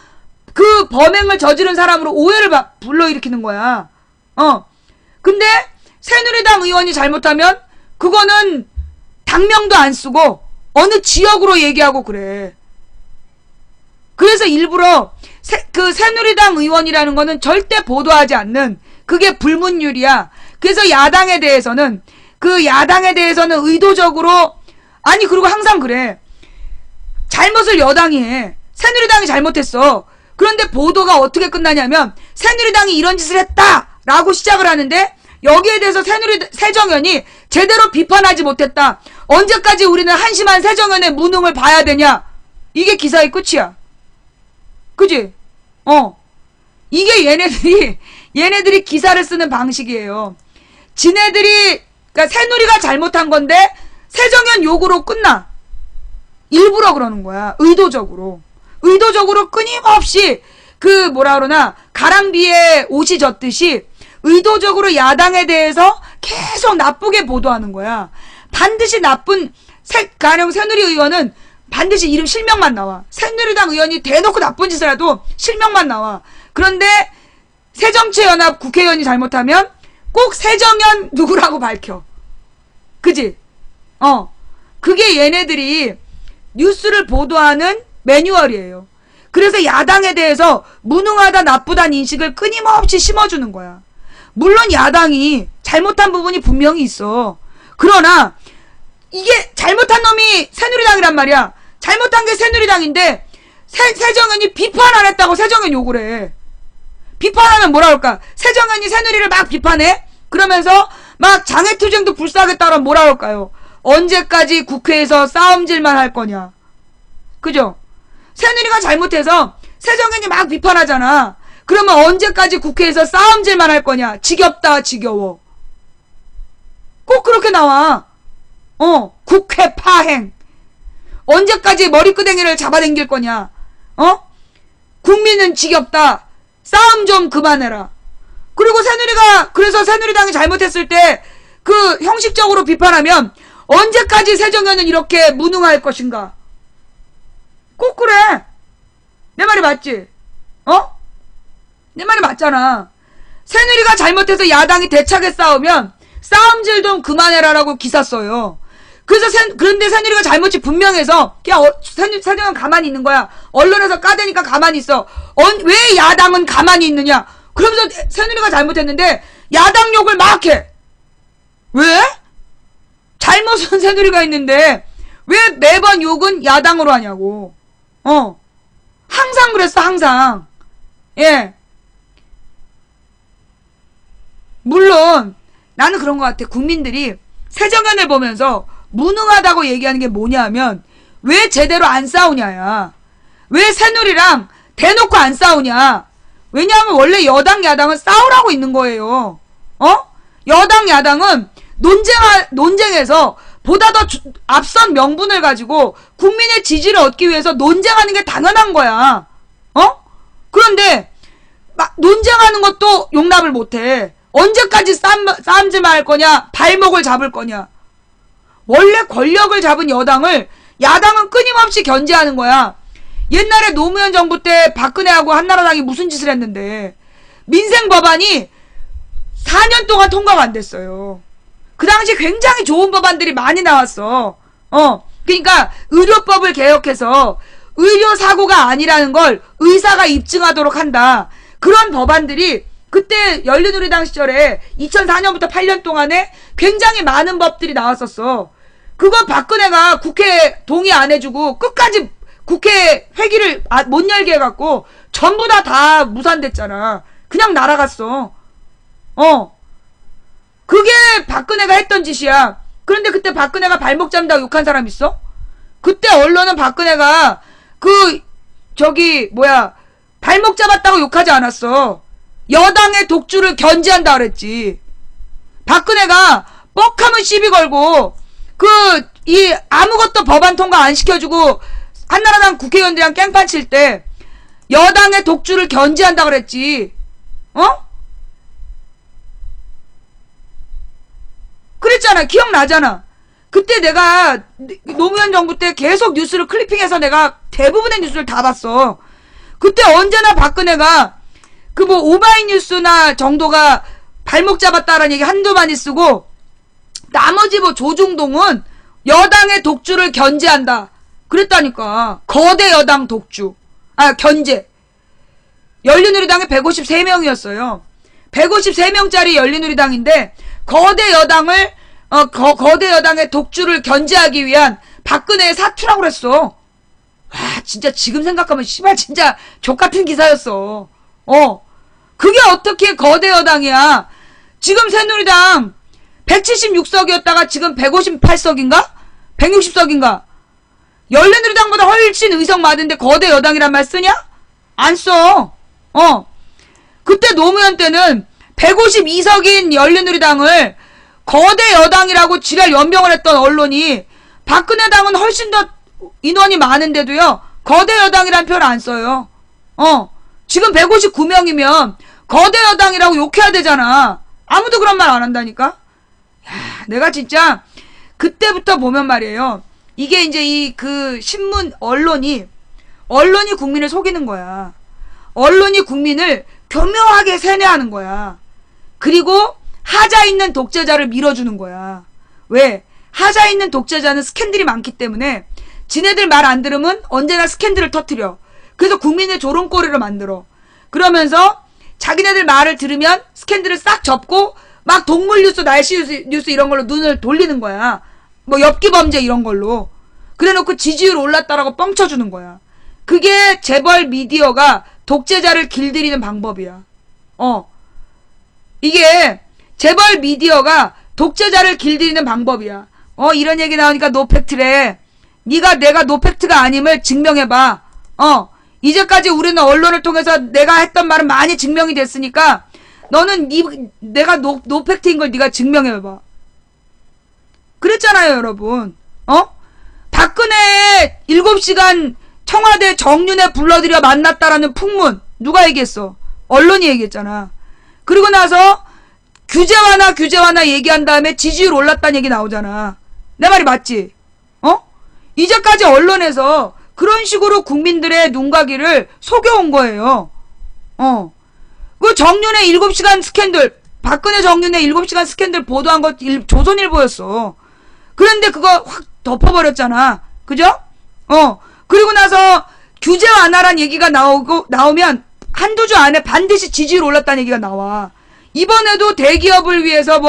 그 범행을 저지른 사람으로 오해를 불러일으키는 거야. 근데 새누리당 의원이 잘못하면 그거는 당명도 안 쓰고 어느 지역으로 얘기하고 그래. 그래서 일부러 새누리당 의원이라는 거는 절대 보도하지 않는 그게 불문율이야. 그래서 야당에 대해서는 의도적으로 그리고 항상 그래. 잘못을 여당이 해. 새누리당이 잘못했어. 그런데 보도가 어떻게 끝나냐면 새누리당이 이런 짓을 했다라고 시작을 하는데 여기에 대해서 새정연이 제대로 비판하지 못했다. 언제까지 우리는 한심한 새정연의 무능을 봐야 되냐. 이게 기사의 끝이야. 그지? 이게 얘네들이 기사를 쓰는 방식이에요. 그러니까 새누리가 잘못한 건데 새정연 욕으로 끝나. 일부러 그러는 거야. 의도적으로 끊임없이 가랑비에 옷이 젖듯이 의도적으로 야당에 대해서 계속 나쁘게 보도하는 거야. 반드시 가령 새누리 의원은 반드시 이름 실명만 나와. 새누리당 의원이 대놓고 나쁜 짓을 해도 실명만 나와. 그런데 새정치연합 국회의원이 잘못하면 꼭 새정연 누구라고 밝혀. 그지? 그게 얘네들이 뉴스를 보도하는 매뉴얼이에요. 그래서 야당에 대해서 무능하다, 나쁘다는 인식을 끊임없이 심어주는 거야. 물론 야당이 잘못한 부분이 분명히 있어. 그러나 이게 잘못한 놈이 새누리당이란 말이야. 잘못한 게 새누리당인데 새정연이 비판 안 했다고 새정연 욕을 해. 비판하면 뭐라 그럴까? 새정연이 새누리를 막 비판해? 그러면서 막 장애투쟁도 불사하겠다 그러면 뭐라 그럴까요? 언제까지 국회에서 싸움질만 할 거냐. 그죠? 새누리가 잘못해서 새정연이 막 비판하잖아. 그러면 언제까지 국회에서 싸움질만 할 거냐. 지겹다, 지겨워. 꼭 그렇게 나와. 국회 파행. 언제까지 머리끄댕이를 잡아당길 거냐. 국민은 지겹다. 싸움 좀 그만해라. 그리고 그래서 새누리당이 잘못했을 때 그 형식적으로 비판하면 언제까지 새정연은 이렇게 무능할 것인가. 꼭 그래. 내 말이 맞지? 내 말이 맞잖아. 새누리가 잘못해서 야당이 대차게 싸우면 싸움질 좀 그만해라라고 기사 써요. 그런데 새누리가 잘못이 분명해서 그냥 새정연 가만히 있는 거야. 언론에서 까대니까 가만히 있어. 왜 야당은 가만히 있느냐? 그러면서 새누리가 잘못했는데 야당 욕을 막 해. 왜? 잘못은 새누리가 있는데 왜 매번 욕은 야당으로 하냐고. 항상 그랬어, 항상. 예. 물론 나는 그런 것 같아. 국민들이 새정연을 보면서 무능하다고 얘기하는 게 뭐냐면 왜 제대로 안 싸우냐야. 왜 새누리랑 대놓고 안 싸우냐. 왜냐하면 원래 여당 야당은 싸우라고 있는 거예요. 여당 야당은 논쟁에서 보다 더 앞선 명분을 가지고 국민의 지지를 얻기 위해서 논쟁하는 게 당연한 거야. 그런데 막 논쟁하는 것도 용납을 못해. 언제까지 싸움질만 할 거냐? 발목을 잡을 거냐? 원래 권력을 잡은 야당은 끊임없이 견제하는 거야. 옛날에 노무현 정부 때 박근혜하고 한나라당이 무슨 짓을 했는데 민생 법안이 4년 동안 통과가 안 됐어요. 그 당시 굉장히 좋은 법안들이 많이 나왔어. 그러니까 의료법을 개혁해서 의료사고가 아니라는 걸 의사가 입증하도록 한다. 그런 법안들이 그때 열린우리당 시절에 2004년부터 8년 동안에 굉장히 많은 법들이 나왔었어. 그거 박근혜가 국회 동의 안 해주고 끝까지 국회 회기를 못 열게 해갖고 전부 다 무산됐잖아. 그냥 날아갔어. 그게 박근혜가 했던 짓이야. 그런데 그때 박근혜가 발목 잡는다고 욕한 사람 있어? 그때 언론은 박근혜가 발목 잡았다고 욕하지 않았어. 여당의 독주를 견제한다 그랬지. 박근혜가 뻑하면 시비 걸고 아무것도 법안 통과 안 시켜주고 한나라당 국회의원들이랑 깽판 칠 때 여당의 독주를 견제한다 그랬지. 그랬잖아. 기억나잖아. 그때 내가 노무현 정부 때 계속 뉴스를 클리핑해서 내가 대부분의 뉴스를 다 봤어. 그때 언제나 박근혜가 오마이뉴스나 정도가 발목 잡았다라는 얘기 한두 마디 쓰고 나머지 조중동은 여당의 독주를 견제한다. 그랬다니까. 거대 여당 독주. 견제. 열린우리당에 153명이었어요. 153명짜리 열린우리당인데 거대 여당의 독주를 견제하기 위한 박근혜의 사투라고 그랬어. 진짜 지금 생각하면 씨발 진짜 족같은 기사였어. 그게 어떻게 거대 여당이야. 지금 새누리당 176석이었다가 지금 158석인가? 160석인가? 열린우리당보다 훨씬 의석 많은데 거대 여당이란 말 쓰냐? 안 써. 그때 노무현 때는 152석인 열린우리당을 거대 여당이라고 지랄 연병을 했던 언론이 박근혜 당은 훨씬 더 인원이 많은데도요. 거대 여당이란 표현을 안 써요. 지금 159명이면 거대 여당이라고 욕해야 되잖아. 아무도 그런 말 안 한다니까. 내가 진짜 그때부터 보면 말이에요. 이게 이제 신문 언론이 국민을 속이는 거야. 언론이 국민을 교묘하게 세뇌하는 거야. 그리고 하자 있는 독재자를 밀어주는 거야. 왜? 하자 있는 독재자는 스캔들이 많기 때문에 지네들 말 안 들으면 언제나 스캔들을 터뜨려. 그래서 국민의 조롱거리를 만들어. 그러면서 자기네들 말을 들으면 스캔들을 싹 접고 막 동물 뉴스, 날씨 뉴스 이런 걸로 눈을 돌리는 거야. 뭐 엽기 범죄 이런 걸로. 그래놓고 지지율 올랐다라고 뻥쳐주는 거야. 그게 재벌 미디어가 독재자를 길들이는 방법이야. 이게 재벌 미디어가 독재자를 길들이는 방법이야. 이런 얘기 나오니까 노팩트래. 내가 노팩트가 아님을 증명해봐. 이제까지 우리는 언론을 통해서 내가 했던 말은 많이 증명이 됐으니까 너는 내가 노팩트인 걸 네가 증명해봐. 그랬잖아요, 여러분. 박근혜 7시간 청와대 정윤회 불러들여 만났다라는 풍문 누가 얘기했어? 언론이 얘기했잖아. 그리고 나서 규제 완화 얘기한 다음에 지지율 올랐다는 얘기 나오잖아. 내 말이 맞지? 이제까지 언론에서 그런 식으로 국민들의 눈가기를 속여온 거예요. 그 정윤회 7시간 스캔들, 박근혜 정윤회 7시간 스캔들 보도한 거 조선일보였어. 그런데 그거 확 덮어버렸잖아. 그죠? 그리고 나서 규제 완화란 얘기가 나오면 한두 주 안에 반드시 지지율 올랐다는 얘기가 나와. 이번에도 대기업을 위해서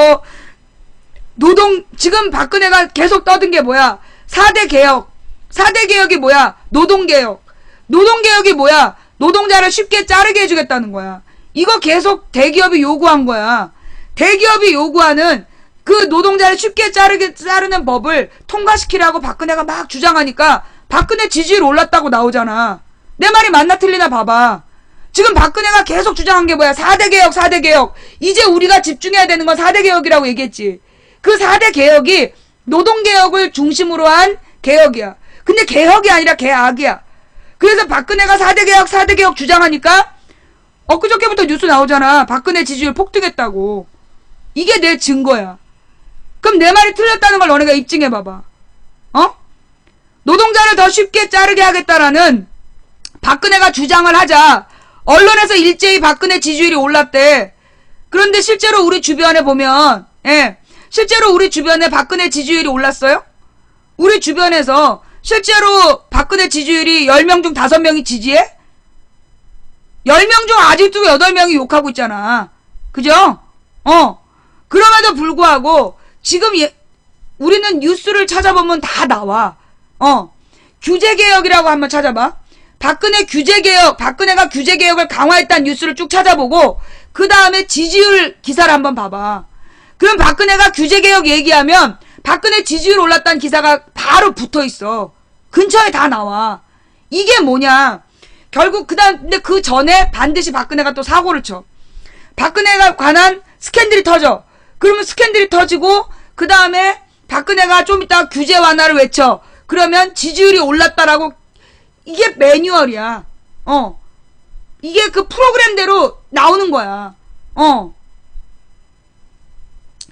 지금 박근혜가 계속 떠든 게 뭐야? 4대 개혁. 4대 개혁이 뭐야? 노동개혁. 노동개혁이 뭐야? 노동자를 쉽게 자르게 해주겠다는 거야. 이거 계속 대기업이 요구한 거야. 대기업이 요구하는 그 노동자를 쉽게 자르는 법을 통과시키라고 박근혜가 막 주장하니까 박근혜 지지율 올랐다고 나오잖아. 내 말이 맞나 틀리나 봐봐. 지금 박근혜가 계속 주장한 게 뭐야? 4대 개혁, 4대 개혁. 이제 우리가 집중해야 되는 건 4대 개혁이라고 얘기했지. 그 4대 개혁이 노동개혁을 중심으로 한 개혁이야. 근데 개혁이 아니라 개악이야. 그래서 박근혜가 4대 개혁, 4대 개혁 주장하니까 엊그저께부터 뉴스 나오잖아. 박근혜 지지율 폭등했다고. 이게 내 증거야. 그럼 내 말이 틀렸다는 걸 너네가 입증해봐봐. 노동자를 더 쉽게 자르게 하겠다라는 박근혜가 주장을 하자 언론에서 일제히 박근혜 지지율이 올랐대. 그런데 실제로 우리 주변에 보면 실제로 우리 주변에 박근혜 지지율이 올랐어요? 우리 주변에서 실제로 박근혜 지지율이 10명 중 5명이 지지해? 10명 중 아직도 8명이 욕하고 있잖아. 그죠? 그럼에도 불구하고 지금 우리는 뉴스를 찾아보면 다 나와. 규제개혁이라고 한번 찾아봐. 박근혜가 규제개혁을 강화했다는 뉴스를 쭉 찾아보고 그 다음에 지지율 기사를 한번 봐봐. 그럼 박근혜가 규제개혁 얘기하면 박근혜 지지율 올랐다는 기사가 바로 붙어있어. 근처에 다 나와. 이게 뭐냐. 결국 근데 그 전에 반드시 박근혜가 또 사고를 쳐. 박근혜가 관한 스캔들이 터져. 그러면 스캔들이 터지고 그 다음에 박근혜가 좀 이따 규제 완화를 외쳐. 그러면 지지율이 올랐다라고. 이게 매뉴얼이야. 이게 그 프로그램대로 나오는 거야.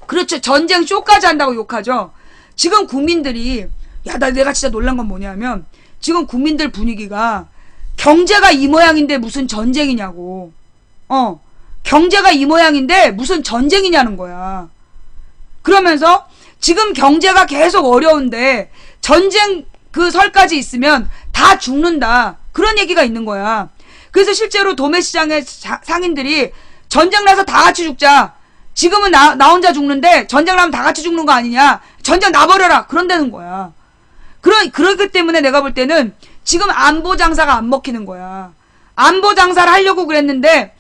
그렇죠. 전쟁 쇼까지 한다고 욕하죠. 지금 국민들이 내가 진짜 놀란 건 뭐냐면 지금 국민들 분위기가 경제가 이 모양인데 무슨 전쟁이냐고. 경제가 이 모양인데 무슨 전쟁이냐는 거야. 그러면서 지금 경제가 계속 어려운데 전쟁 그 설까지 있으면 다 죽는다. 그런 얘기가 있는 거야. 그래서 실제로 도매시장의 상인들이 전쟁 나서 다 같이 죽자. 지금은 나 혼자 죽는데 전쟁 나면 다 같이 죽는 거 아니냐. 전쟁 나버려라. 그런다는 거야. 그렇기 때문에 내가 볼 때는 지금 안보 장사가 안 먹히는 거야. 안보 장사를 하려고 그랬는데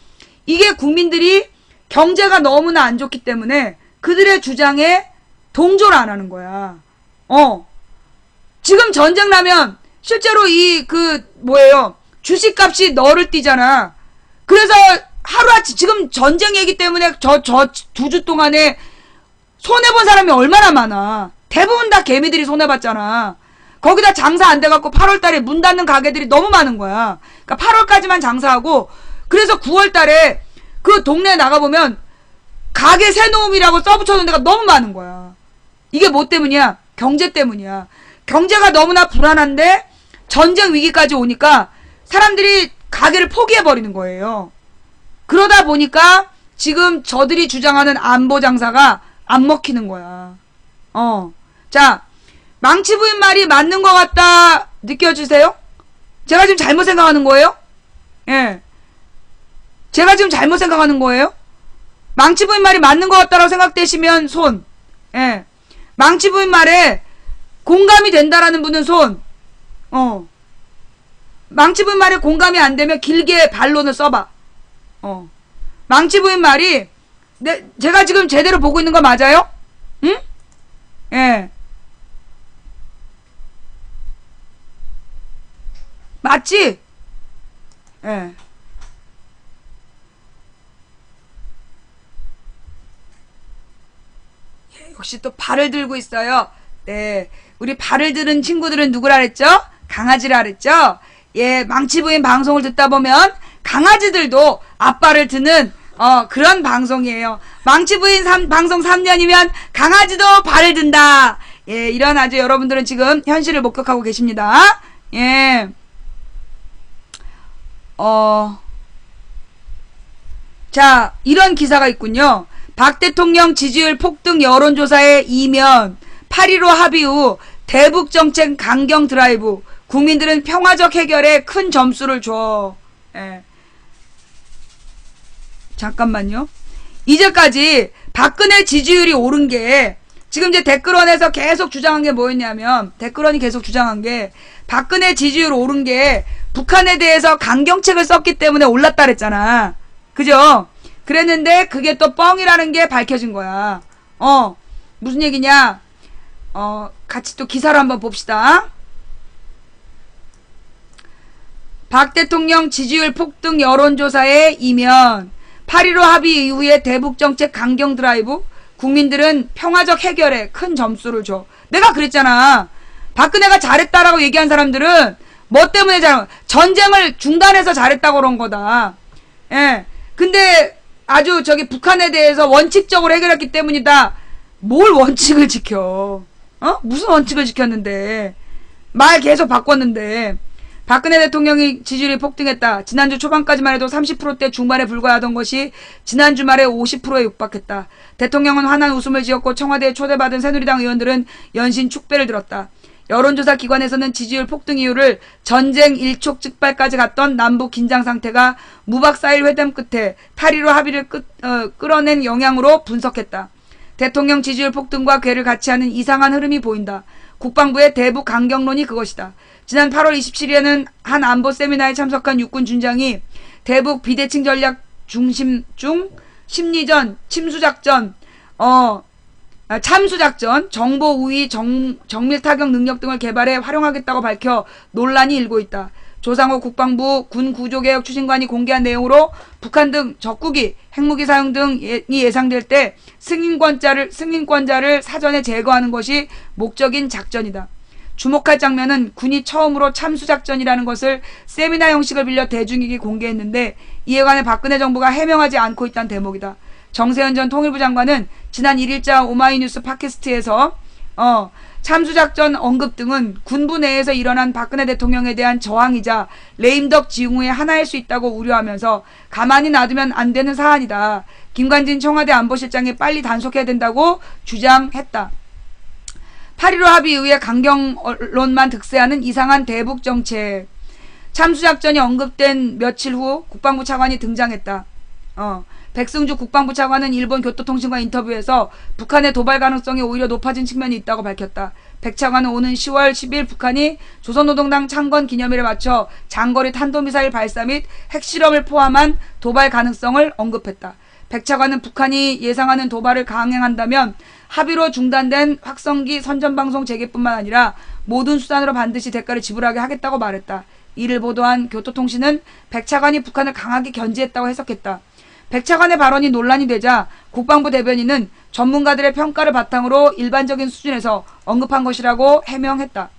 이게 국민들이 경제가 너무나 안 좋기 때문에 그들의 주장에 동조를 안 하는 거야. 지금 전쟁 나면 실제로 주식값이 너를 뛰잖아. 그래서 하루아침 지금 전쟁 얘기 때문에 저 2주 동안에 손해본 사람이 얼마나 많아. 대부분 다 개미들이 손해봤잖아. 거기다 장사 안 돼갖고 8월달에 문 닫는 가게들이 너무 많은 거야. 그러니까 8월까지만 장사하고 그래서 9월달에 그 동네에 나가보면 가게 새놓음이라고 써붙여놓은 데가 너무 많은 거야. 이게 뭐 때문이야? 경제 때문이야. 경제가 너무나 불안한데 전쟁 위기까지 오니까 사람들이 가게를 포기해버리는 거예요. 그러다 보니까 지금 저들이 주장하는 안보 장사가 안 먹히는 거야. 자, 망치 부인 말이 맞는 것 같다 느껴지세요? 제가 지금 잘못 생각하는 거예요? 예. 제가 지금 잘못 생각하는 거예요? 망치 부인 말이 맞는 것 같다라고 생각되시면 손. 예. 망치 부인 말에 공감이 된다라는 분은 손. 망치 부인 말에 공감이 안 되면 길게 반론을 써봐. 망치 부인 말이 제가 지금 제대로 보고 있는 거 맞아요? 응? 예. 맞지? 예. 역시 또 발을 들고 있어요. 네. 우리 발을 들은 친구들은 누구라 그랬죠? 강아지라 그랬죠? 예, 망치부인 방송을 듣다 보면 강아지들도 앞발을 드는 그런 방송이에요. 망치부인 방송 3년이면 강아지도 발을 든다. 예, 이런 아주 여러분들은 지금 현실을 목격하고 계십니다. 예. 자, 이런 기사가 있군요. 박 대통령 지지율 폭등 여론조사에 이면 8.15 합의 후 대북 정책 강경 드라이브, 국민들은 평화적 해결에 큰 점수를 줘. 예. 잠깐만요. 이제까지 박근혜 지지율이 오른 게, 지금 이제 댓글원에서 계속 주장한 게 뭐였냐면, 댓글원이 계속 주장한 게 박근혜 지지율 오른 게 북한에 대해서 강경책을 썼기 때문에 올랐다 그랬잖아. 그죠? 그랬는데 그게 또 뻥이라는 게 밝혀진 거야. 무슨 얘기냐? 같이 또 기사를 한번 봅시다. 박 대통령 지지율 폭등 여론조사에 이면 8.15 합의 이후에 대북정책 강경 드라이브, 국민들은 평화적 해결에 큰 점수를 줘. 내가 그랬잖아. 박근혜가 잘했다라고 얘기한 사람들은 뭐 때문에 전쟁을 중단해서 잘했다고 그런 거다. 예. 근데 아주 북한에 대해서 원칙적으로 해결했기 때문이다. 뭘 원칙을 지켜? 무슨 원칙을 지켰는데? 말 계속 바꿨는데. 박근혜 대통령이 지지율이 폭등했다. 지난주 초반까지만 해도 30%대 중반에 불과하던 것이 지난 주말에 50%에 육박했다. 대통령은 환한 웃음을 지었고 청와대에 초대받은 새누리당 의원들은 연신 축배를 들었다. 여론조사 기관에서는 지지율 폭등 이유를 전쟁 일촉즉발까지 갔던 남북 긴장 상태가 무박 4일 회담 끝에 8.15 합의를 끌어낸 영향으로 분석했다. 대통령 지지율 폭등과 괴를 같이 하는 이상한 흐름이 보인다. 국방부의 대북 강경론이 그것이다. 지난 8월 27일에는 한 안보 세미나에 참석한 육군 준장이 대북 비대칭 전략 중심 중 심리전, 침수작전, 참수작전, 정보 우위, 정밀 타격 능력 등을 개발해 활용하겠다고 밝혀 논란이 일고 있다. 조상호 국방부 군 구조개혁 추진관이 공개한 내용으로 북한 등 적국이 핵무기 사용 등이 예상될 때 승인권자를 사전에 제거하는 것이 목적인 작전이다. 주목할 장면은 군이 처음으로 참수작전이라는 것을 세미나 형식을 빌려 대중에게 공개했는데 이에 관해 박근혜 정부가 해명하지 않고 있다는 대목이다. 정세현 전 통일부 장관은 지난 1일자 오마이뉴스 팟캐스트에서 참수작전 언급 등은 군부 내에서 일어난 박근혜 대통령에 대한 저항이자 레임덕 징후의 하나일 수 있다고 우려하면서 가만히 놔두면 안 되는 사안이다. 김관진 청와대 안보실장이 빨리 단속해야 된다고 주장했다. 8.15 합의 이후에 강경론만 득세하는 이상한 대북정책. 참수작전이 언급된 며칠 후 국방부 차관이 등장했다. 백승주 국방부 차관은 일본 교토통신과 인터뷰에서 북한의 도발 가능성이 오히려 높아진 측면이 있다고 밝혔다. 백 차관은 오는 10월 10일 북한이 조선노동당 창건 기념일에 맞춰 장거리 탄도미사일 발사 및 핵실험을 포함한 도발 가능성을 언급했다. 백 차관은 북한이 예상하는 도발을 강행한다면 합의로 중단된 확성기 선전방송 재개뿐만 아니라 모든 수단으로 반드시 대가를 지불하게 하겠다고 말했다. 이를 보도한 교토통신은 백 차관이 북한을 강하게 견지했다고 해석했다. 백 차관의 발언이 논란이 되자 국방부 대변인은 전문가들의 평가를 바탕으로 일반적인 수준에서 언급한 것이라고 해명했다.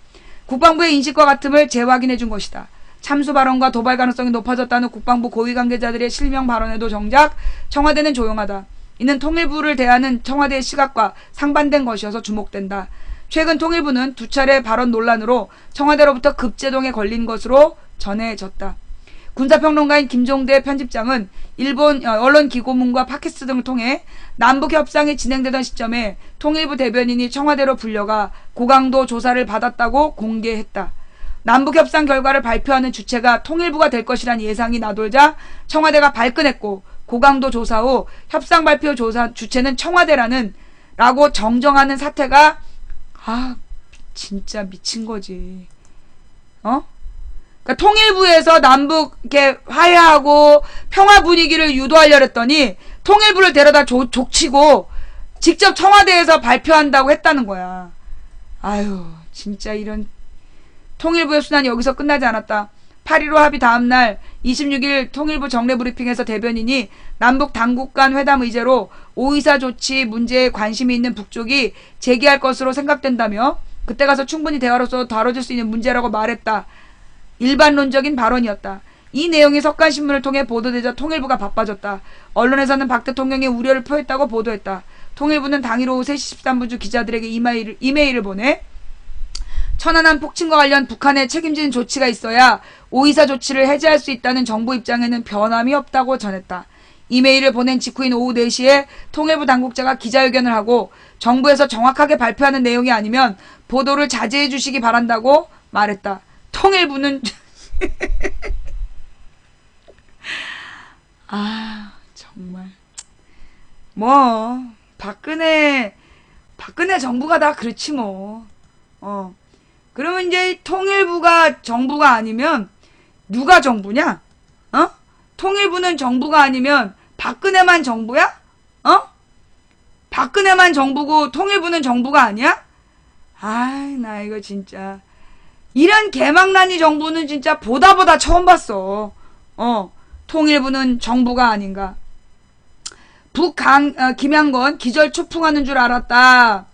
국방부의 인식과 같음을 재확인해 준 것이다. 참수 발언과 도발 가능성이 높아졌다는 국방부 고위 관계자들의 실명 발언에도 정작 청와대는 조용하다. 이는 통일부를 대하는 청와대의 시각과 상반된 것이어서 주목된다. 최근 통일부는 두 차례 발언 논란으로 청와대로부터 급제동에 걸린 것으로 전해졌다. 군사평론가인 김종대 편집장은 일본 언론 기고문과 팟캐스트 등을 통해 남북 협상이 진행되던 시점에 통일부 대변인이 청와대로 불려가 고강도 조사를 받았다고 공개했다. 남북 협상 결과를 발표하는 주체가 통일부가 될 것이란 예상이 나돌자 청와대가 발끈했고, 고강도 조사 후 협상 발표 조사 주체는 청와대라는 라고 정정하는 사태가 진짜 미친 거지. 그러니까 통일부에서 남북 이렇게 화해하고 평화 분위기를 유도하려 했더니 통일부를 데려다 족치고 직접 청와대에서 발표한다고 했다는 거야. 아유, 진짜 이런. 통일부의 순환이 여기서 끝나지 않았다. 8.15 합의 다음날 26일 통일부 정례 브리핑에서 대변인이 남북 당국 간 회담 의제로 오이사 조치 문제에 관심이 있는 북쪽이 제기할 것으로 생각된다며 그때 가서 충분히 대화로서 다뤄질 수 있는 문제라고 말했다. 일반론적인 발언이었다. 이 내용이 석간신문을 통해 보도되자 통일부가 바빠졌다. 언론에서는 박 대통령이 우려를 표했다고 보도했다. 통일부는 당일 오후 3시 13분 주 기자들에게 이메일을 보내 천안함 폭침과 관련 북한의 책임지는 조치가 있어야 오이사 조치를 해제할 수 있다는 정부 입장에는 변함이 없다고 전했다. 이메일을 보낸 직후인 오후 4시에 통일부 당국자가 기자회견을 하고 정부에서 정확하게 발표하는 내용이 아니면 보도를 자제해 주시기 바란다고 말했다. 통일부는 정말 박근혜 정부가 다 그렇지 뭐. 그러면 이제 통일부가 정부가 아니면 누가 정부냐? 통일부는 정부가 아니면 박근혜만 정부야? 박근혜만 정부고 통일부는 정부가 아니야? 나 이거 진짜 이런 개망나니 정부는 진짜 보다 처음 봤어. 통일부는 정부가 아닌가. 김양건 기절 초풍하는 줄 알았다.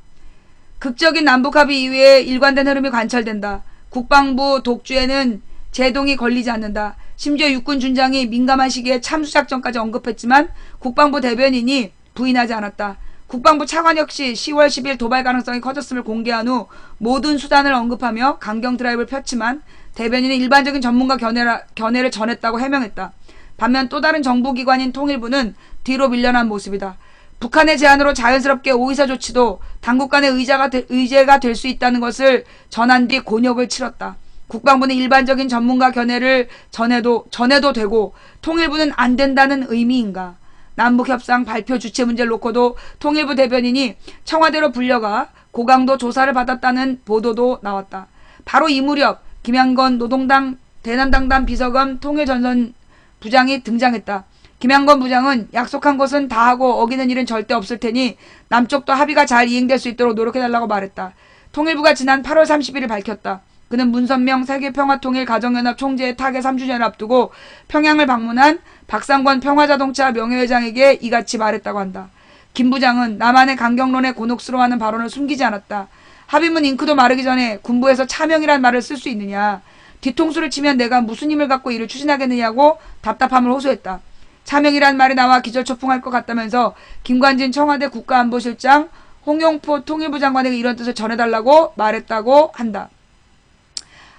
극적인 남북합의 이후에 일관된 흐름이 관철된다. 국방부 독주에는 제동이 걸리지 않는다. 심지어 육군 준장이 민감한 시기에 참수작전까지 언급했지만 국방부 대변인이 부인하지 않았다. 국방부 차관 역시 10월 10일 도발 가능성이 커졌음을 공개한 후 모든 수단을 언급하며 강경 드라이브를 폈지만 대변인은 일반적인 전문가 견해를 전했다고 해명했다. 반면 또 다른 정부기관인 통일부는 뒤로 밀려난 모습이다. 북한의 제안으로 자연스럽게 오이사 조치도 당국 간의 의제가 될 수 있다는 것을 전한 뒤 곤욕을 치렀다. 국방부는 일반적인 전문가 견해를 전해도 되고 통일부는 안 된다는 의미인가. 남북협상 발표 주체 문제를 놓고도 통일부 대변인이 청와대로 불려가 고강도 조사를 받았다는 보도도 나왔다. 바로 이 무렵 김양건 노동당 대남당단 비서관 통일전선 부장이 등장했다. 김양건 부장은 약속한 것은 다 하고 어기는 일은 절대 없을 테니 남쪽도 합의가 잘 이행될 수 있도록 노력해달라고 말했다. 통일부가 지난 8월 30일을 밝혔다. 그는 문선명 세계평화통일 가정연합 총재의 타계 3주년을 앞두고 평양을 방문한 박상권 평화자동차 명예회장에게 이같이 말했다고 한다. 김 부장은 남한의 강경론에 곤혹스러워하는 발언을 숨기지 않았다. 합의문 잉크도 마르기 전에 군부에서 차명이란 말을 쓸 수 있느냐. 뒤통수를 치면 내가 무슨 힘을 갖고 이를 추진하겠느냐고 답답함을 호소했다. 차명이란 말이 나와 기절초풍할 것 같다면서 김관진 청와대 국가안보실장 홍용포 통일부 장관에게 이런 뜻을 전해달라고 말했다고 한다.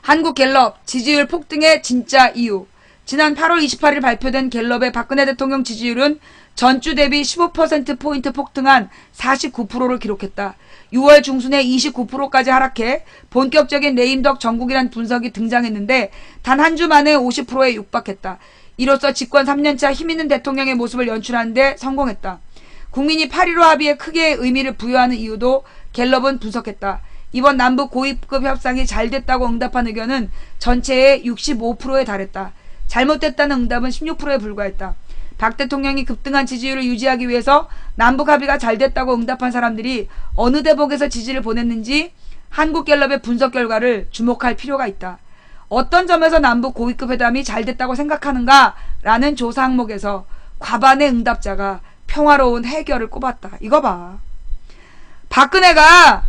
한국갤럽 지지율 폭등의 진짜 이유. 지난 8월 28일 발표된 갤럽의 박근혜 대통령 지지율은 전주 대비 15%포인트 폭등한 49%를 기록했다. 6월 중순에 29%까지 하락해 본격적인 레임덕 정국이란 분석이 등장했는데 단 한 주 만에 50%에 육박했다. 이로써 집권 3년차 힘있는 대통령의 모습을 연출하는 데 성공했다. 국민이 8.15 합의에 크게 의미를 부여하는 이유도 갤럽은 분석했다. 이번 남북 고위급 협상이 잘 됐다고 응답한 의견은 전체의 65%에 달했다. 잘못됐다는 응답은 16%에 불과했다. 박 대통령이 급등한 지지율을 유지하기 위해서 남북 합의가 잘 됐다고 응답한 사람들이 어느 대목에서 지지를 보냈는지 한국갤럽의 분석 결과를 주목할 필요가 있다. 어떤 점에서 남북 고위급 회담이 잘 됐다고 생각하는가? 라는 조사 항목에서 과반의 응답자가 평화로운 해결을 꼽았다. 이거 봐. 박근혜가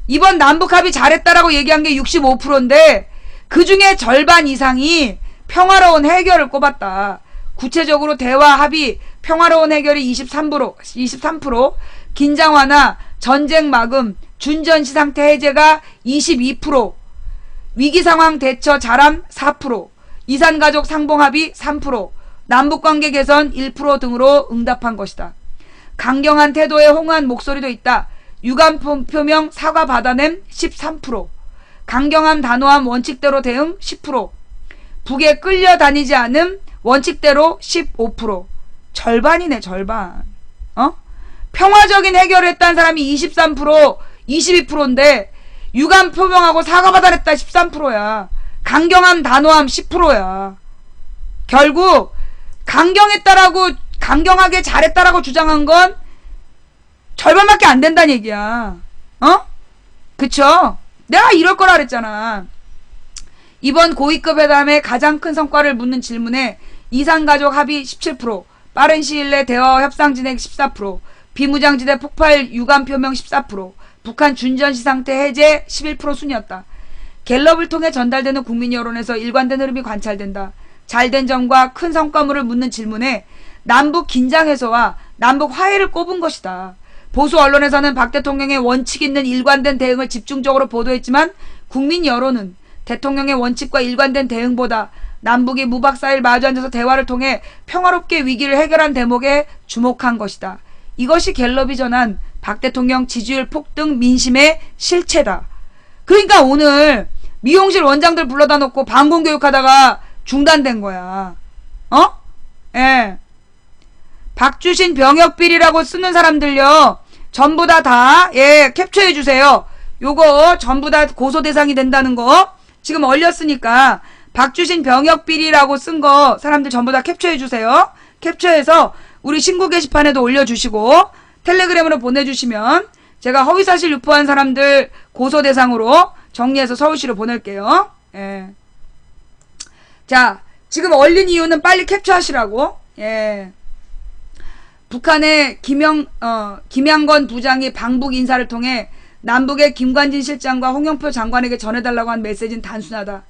이번 남북 합의 잘했다라고 얘기한 게 65%인데 그 중에 절반 이상이 평화로운 해결을 꼽았다. 구체적으로 대화 합의 평화로운 해결이 23%, 긴장 완화, 전쟁 마금, 준전시 상태 해제가 22%, 위기상황 대처 잘함 4%, 이산가족 상봉합의 3%, 남북관계 개선 1% 등으로 응답한 것이다. 강경한 태도에 홍한 목소리도 있다. 유감 표명 사과 받아냄 13%, 강경함 단호함 원칙대로 대응 10%, 북에 끌려다니지 않음 원칙대로 15%. 절반이네, 절반. 평화적인 해결을 했다는 사람이 23%, 22%인데 유감 표명하고 사과 받아냈다 13%야. 강경함 단호함 10%야. 결국 강경하게 잘했다라고 주장한 건 절반밖에 안 된다는 얘기야. 그쵸? 내가 이럴 거라 그랬잖아. 이번 고위급 회담의 가장 큰 성과를 묻는 질문에 이산가족 합의 17%, 빠른 시일 내 대화 협상 진행 14%, 비무장지대 폭발 유감 표명 14%, 북한 준전시 상태 해제 11% 순이었다. 갤럽을 통해 전달되는 국민 여론에서 일관된 흐름이 관찰된다. 잘된 점과 큰 성과물을 묻는 질문에 남북 긴장 해소와 남북 화해를 꼽은 것이다. 보수 언론에서는 박 대통령의 원칙 있는 일관된 대응을 집중적으로 보도했지만 국민 여론은 대통령의 원칙과 일관된 대응보다 남북이 무박 4일 마주 앉아서 대화를 통해 평화롭게 위기를 해결한 대목에 주목한 것이다. 이것이 갤럽이 전한 박 대통령 지지율 폭등 민심의 실체다. 그러니까 오늘 미용실 원장들 불러다 놓고 방공교육하다가 중단된 거야. 예. 박주신 병역비리라고 쓰는 사람들요, 전부 다 캡처해주세요. 요거 전부 다 고소 대상이 된다는 거 지금 얼렸으니까 박주신 병역비리라고 쓴 거 사람들 전부 다 캡처해주세요. 캡처해서 우리 신고 게시판에도 올려주시고 텔레그램으로 보내주시면 제가 허위사실 유포한 사람들 고소 대상으로 정리해서 서울시로 보낼게요. 예. 자, 지금 얼린 이유는 빨리 캡처하시라고. 예. 북한의 김양건 부장이 방북 인사를 통해 남북의 김관진 실장과 홍영표 장관에게 전해달라고 한 메시지는 단순하다.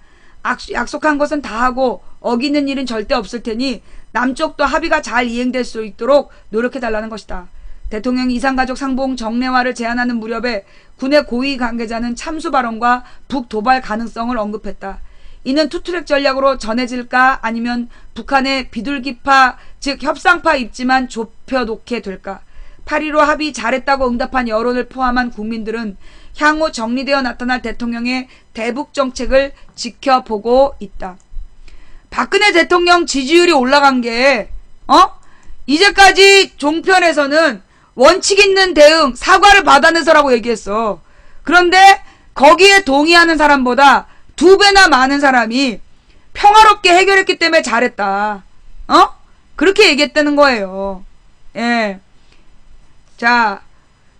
약속한 것은 다 하고 어기는 일은 절대 없을 테니 남쪽도 합의가 잘 이행될 수 있도록 노력해달라는 것이다. 대통령이 이산가족 상봉 정례화를 제안하는 무렵에 군의 고위 관계자는 참수 발언과 북도발 가능성을 언급했다. 이는 투트랙 전략으로 전해질까 아니면 북한의 비둘기파 즉 협상파 입지만 좁혀놓게 될까. 8.15 합의 잘했다고 응답한 여론을 포함한 국민들은 향후 정리되어 나타날 대통령의 대북 정책을 지켜보고 있다. 박근혜 대통령 지지율이 올라간 게 이제까지 종편에서는 원칙 있는 대응, 사과를 받아내서라고 얘기했어. 그런데 거기에 동의하는 사람보다 2배나 많은 사람이 평화롭게 해결했기 때문에 잘했다. 그렇게 얘기했다는 거예요. 예. 자,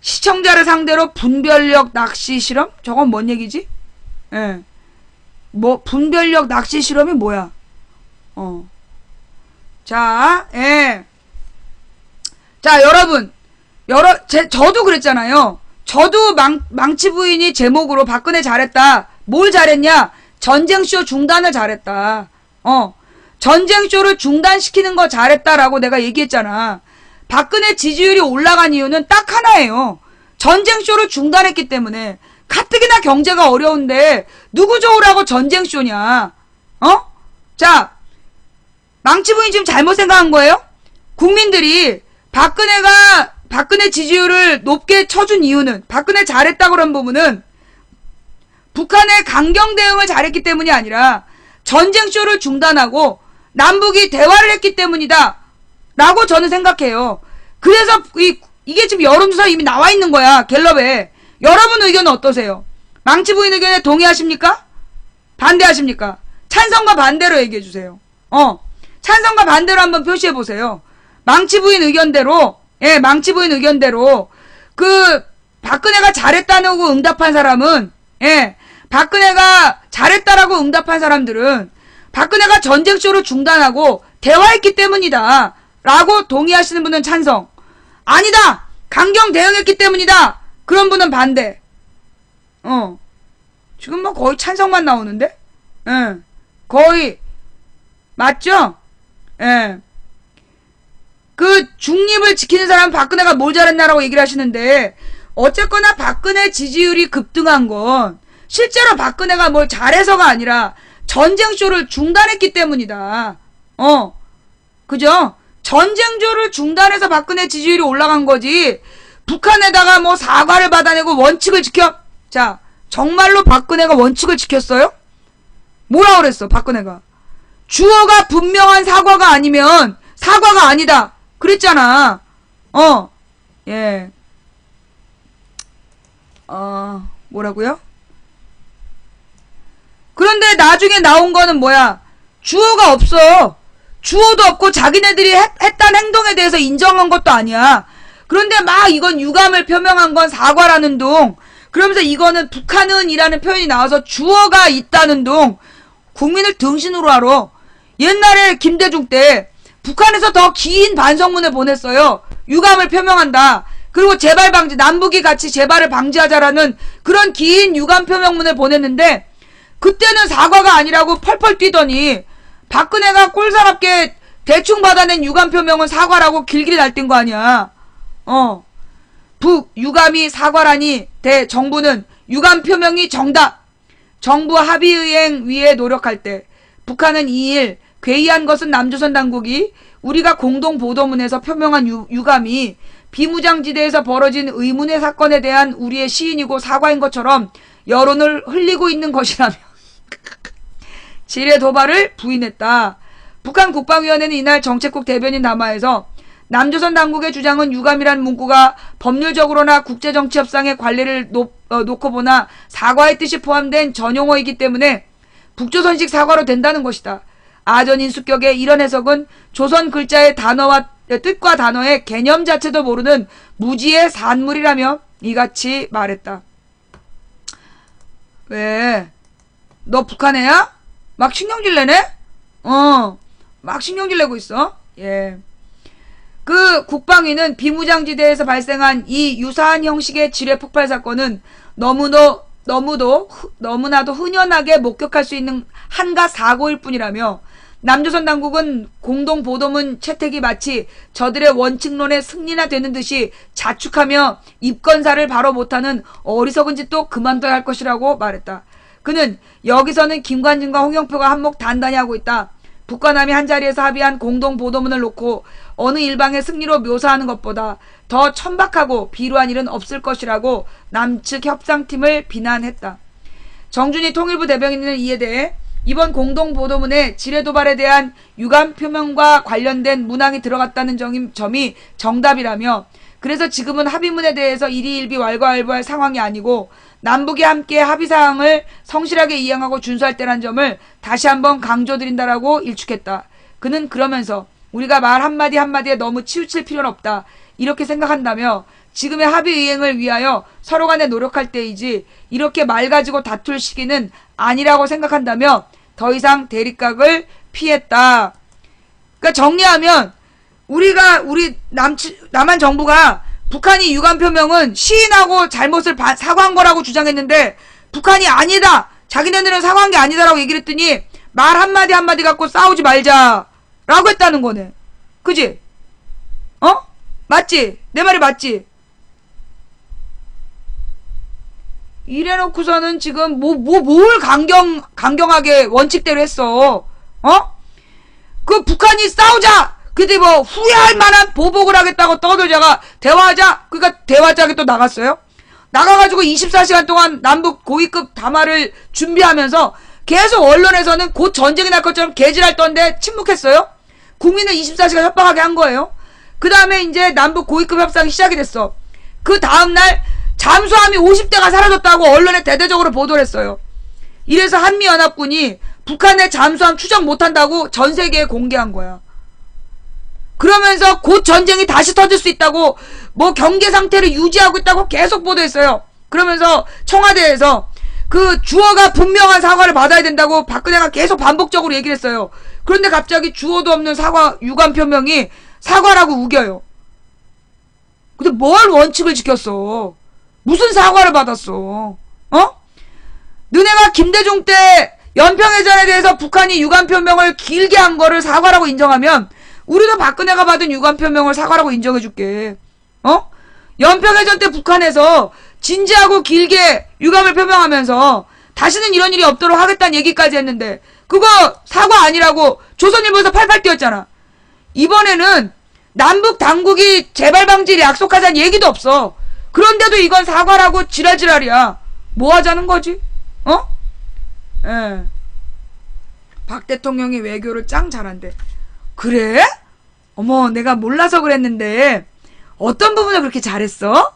시청자를 상대로 분별력 낚시 실험? 저건 뭔 얘기지? 예. 분별력 낚시 실험이 뭐야? 자, 예. 자, 여러분. 저도 그랬잖아요. 저도 망치 부인이 제목으로 박근혜 잘했다. 뭘 잘했냐? 전쟁쇼 중단을 잘했다. 전쟁쇼를 중단시키는 거 잘했다라고 내가 얘기했잖아. 박근혜 지지율이 올라간 이유는 딱 하나예요. 전쟁쇼를 중단했기 때문에. 가뜩이나 경제가 어려운데 누구 좋으라고 전쟁쇼냐? 자, 망치 부인 지금 잘못 생각한 거예요? 국민들이 박근혜 지지율을 높게 쳐준 이유는, 박근혜 잘했다 그런 부분은 북한의 강경 대응을 잘했기 때문이 아니라 전쟁쇼를 중단하고 남북이 대화를 했기 때문이다 라고 저는 생각해요. 그래서 이게 지금 여론조사 이미 나와 있는 거야, 갤럽에. 여러분 의견은 어떠세요? 망치 부인 의견에 동의하십니까? 반대하십니까? 찬성과 반대로 얘기해주세요. 찬성과 반대로 한번 표시해보세요. 망치 부인 의견대로, 박근혜가 잘했다고 응답한 사람은, 박근혜가 잘했다라고 응답한 사람들은 박근혜가 전쟁쇼를 중단하고 대화했기 때문이다 라고 동의하시는 분은 찬성, 아니다 강경 대응했기 때문이다 그런 분은 반대. 지금 뭐 거의 찬성만 나오는데? 거의 맞죠? 그 중립을 지키는 사람은 박근혜가 뭘 잘했나라고 얘기를 하시는데, 어쨌거나 박근혜 지지율이 급등한 건 실제로 박근혜가 뭘 잘해서가 아니라 전쟁쇼를 중단했기 때문이다. 그죠? 전쟁조를 중단해서 박근혜 지지율이 올라간 거지. 북한에다가 뭐 사과를 받아내고 원칙을 지켜. 자, 정말로 박근혜가 원칙을 지켰어요? 뭐라 그랬어, 박근혜가? 주어가 분명한 사과가 아니면 사과가 아니다. 그랬잖아. 예. 뭐라고요? 그런데 나중에 나온 거는 뭐야? 주어가 없어. 주어도 없고 자기네들이 했던 행동에 대해서 인정한 것도 아니야. 그런데 막 이건 유감을 표명한 건 사과라는 둥. 그러면서 이거는 북한은 이라는 표현이 나와서 주어가 있다는 둥. 국민을 등신으로 하러. 옛날에 김대중 때 북한에서 더 긴 반성문을 보냈어요. 유감을 표명한다. 그리고 재발 방지, 남북이 같이 재발을 방지하자라는 그런 긴 유감 표명문을 보냈는데 그때는 사과가 아니라고 펄펄 뛰더니 박근혜가 꼴사납게 대충 받아낸 유감 표명은 사과라고 길길이 날뛴 거 아니야. 북 유감이 사과라니 정부는 유감 표명이 정답. 정부 합의의행 위에 노력할 때 북한은 2일 괴이한 것은 남조선 당국이 우리가 공동 보도문에서 표명한 유감이 비무장지대에서 벌어진 의문의 사건에 대한 우리의 시인이고 사과인 것처럼 여론을 흘리고 있는 것이라며 지뢰 도발을 부인했다. 북한 국방위원회는 이날 정책국 대변인 담화에서 남조선 당국의 주장은 유감이란 문구가 법률적으로나 국제정치협상의 관리를 놓고 보나 사과의 뜻이 포함된 전용어이기 때문에 북조선식 사과로 된다는 것이다. 아전인수격의 이런 해석은 조선 글자의 단어와 뜻과 단어의 개념 자체도 모르는 무지의 산물이라며 이같이 말했다. 왜? 너 북한 애야? 막 신경질 내네? 막 신경질 내고 있어. 예. 그 국방위는 비무장지대에서 발생한 이 유사한 형식의 지뢰 폭발 사건은 너무나도 흔연하게 목격할 수 있는 한가 사고일 뿐이라며 남조선 당국은 공동보도문 채택이 마치 저들의 원칙론의 승리나 되는 듯이 자축하며 입건사를 바로 못하는 어리석은 짓도 그만둬야 할 것이라고 말했다. 그는 여기서는 김관진과 홍영표가 한몫 단단히 하고 있다. 북과 남이 한자리에서 합의한 공동보도문을 놓고 어느 일방의 승리로 묘사하는 것보다 더 천박하고 비루한 일은 없을 것이라고 남측 협상팀을 비난했다. 정준희 통일부 대변인은 이에 대해 이번 공동보도문에 지뢰도발에 대한 유감 표명과 관련된 문항이 들어갔다는 점이 정답이라며 그래서 지금은 합의문에 대해서 일희일비 왈가왈부할 상황이 아니고 남북이 함께 합의사항을 성실하게 이행하고 준수할 때란 점을 다시 한번 강조드린다라고 일축했다. 그는 그러면서 우리가 말 한마디 한마디에 너무 치우칠 필요는 없다. 이렇게 생각한다며 지금의 합의 이행을 위하여 서로 간에 노력할 때이지 이렇게 말 가지고 다툴 시기는 아니라고 생각한다며 더 이상 대립각을 피했다. 그러니까 정리하면 우리 남한 정부가 북한이 유감 표명은 시인하고 잘못을 사과한 거라고 주장했는데 북한이 아니다. 자기네들은 사과한 게 아니다라고 얘기를 했더니 말 한마디 한마디 갖고 싸우지 말자라고 했다는 거네. 그지? 맞지? 내 말이 맞지? 이래놓고서는 지금 뭘 강경하게 원칙대로 했어. 그 북한이 싸우자! 근데 뭐 후회할 만한 보복을 하겠다고 떠들자가 대화하자! 그러니까 대화장에 또 나갔어요. 나가가지고 24시간 동안 남북 고위급 담화를 준비하면서 계속 언론에서는 곧 전쟁이 날 것처럼 개질할 던데 침묵했어요. 국민을 24시간 협박하게 한 거예요. 그 다음에 이제 남북 고위급 협상이 시작이 됐어. 그 다음날 잠수함이 50대가 사라졌다고 언론에 대대적으로 보도를 했어요. 이래서 한미연합군이 북한의 잠수함 추적 못한다고 전 세계에 공개한 거야. 그러면서 곧 전쟁이 다시 터질 수 있다고 뭐 경계 상태를 유지하고 있다고 계속 보도했어요. 그러면서 청와대에서 그 주어가 분명한 사과를 받아야 된다고 박근혜가 계속 반복적으로 얘기를 했어요. 그런데 갑자기 주어도 없는 사과 유감 표명이 사과라고 우겨요. 근데 뭘 원칙을 지켰어? 무슨 사과를 받았어? 너네가 김대중 때 연평해전에 대해서 북한이 유감 표명을 길게 한 거를 사과라고 인정하면 우리도 박근혜가 받은 유감 표명을 사과라고 인정해줄게. 연평해전 때 북한에서 진지하고 길게 유감을 표명하면서 다시는 이런 일이 없도록 하겠다는 얘기까지 했는데 그거 사과 아니라고 조선일보에서 팔팔 뛰었잖아. 이번에는 남북 당국이 재발 방지를 약속하자는 얘기도 없어. 그런데도 이건 사과라고 지랄지랄이야. 뭐 하자는 거지? 어? 예. 박 대통령이 외교를 짱 잘한대. 그래? 어머, 내가 몰라서 그랬는데 어떤 부분을 그렇게 잘했어?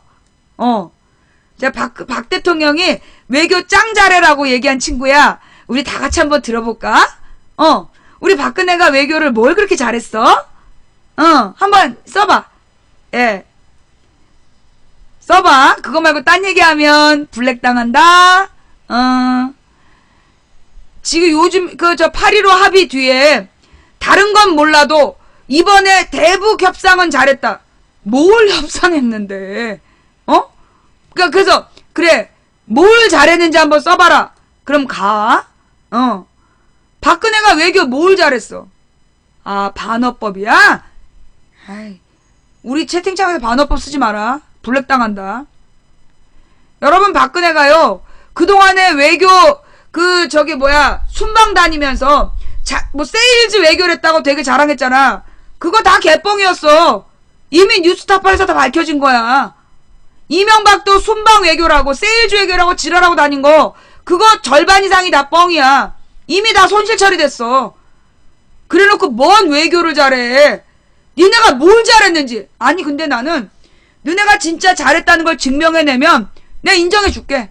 제가 박 대통령이 외교 짱 잘해라고 얘기한 친구야. 우리 다 같이 한번 들어볼까? 우리 박근혜가 외교를 뭘 그렇게 잘했어? 한번 써봐. 예. 써봐. 그거 말고 딴 얘기하면 블랙 당한다. 지금 요즘 저 8.15 합의 뒤에 다른 건 몰라도 이번에 대북 협상은 잘했다. 뭘 협상했는데? 그래서 그래, 뭘 잘했는지 한번 써봐라. 그럼 가. 박근혜가 외교 뭘 잘했어? 아, 반어법이야? 아이, 우리 채팅창에서 반어법 쓰지 마라. 블랙 당한다. 여러분, 박근혜가요, 그동안에 외교, 순방 다니면서, 세일즈 외교를 했다고 되게 자랑했잖아. 그거 다 개뻥이었어. 이미 뉴스타파에서 다 밝혀진 거야. 이명박도 순방 외교라고, 세일즈 외교라고 지랄하고 다닌 거, 그거 절반 이상이 다 뻥이야. 이미 다 손실 처리됐어. 그래 놓고 뭔 외교를 잘해. 니네가 뭘 잘했는지. 아니, 근데 나는 너네가 진짜 잘했다는 걸 증명해내면 내가 인정해줄게.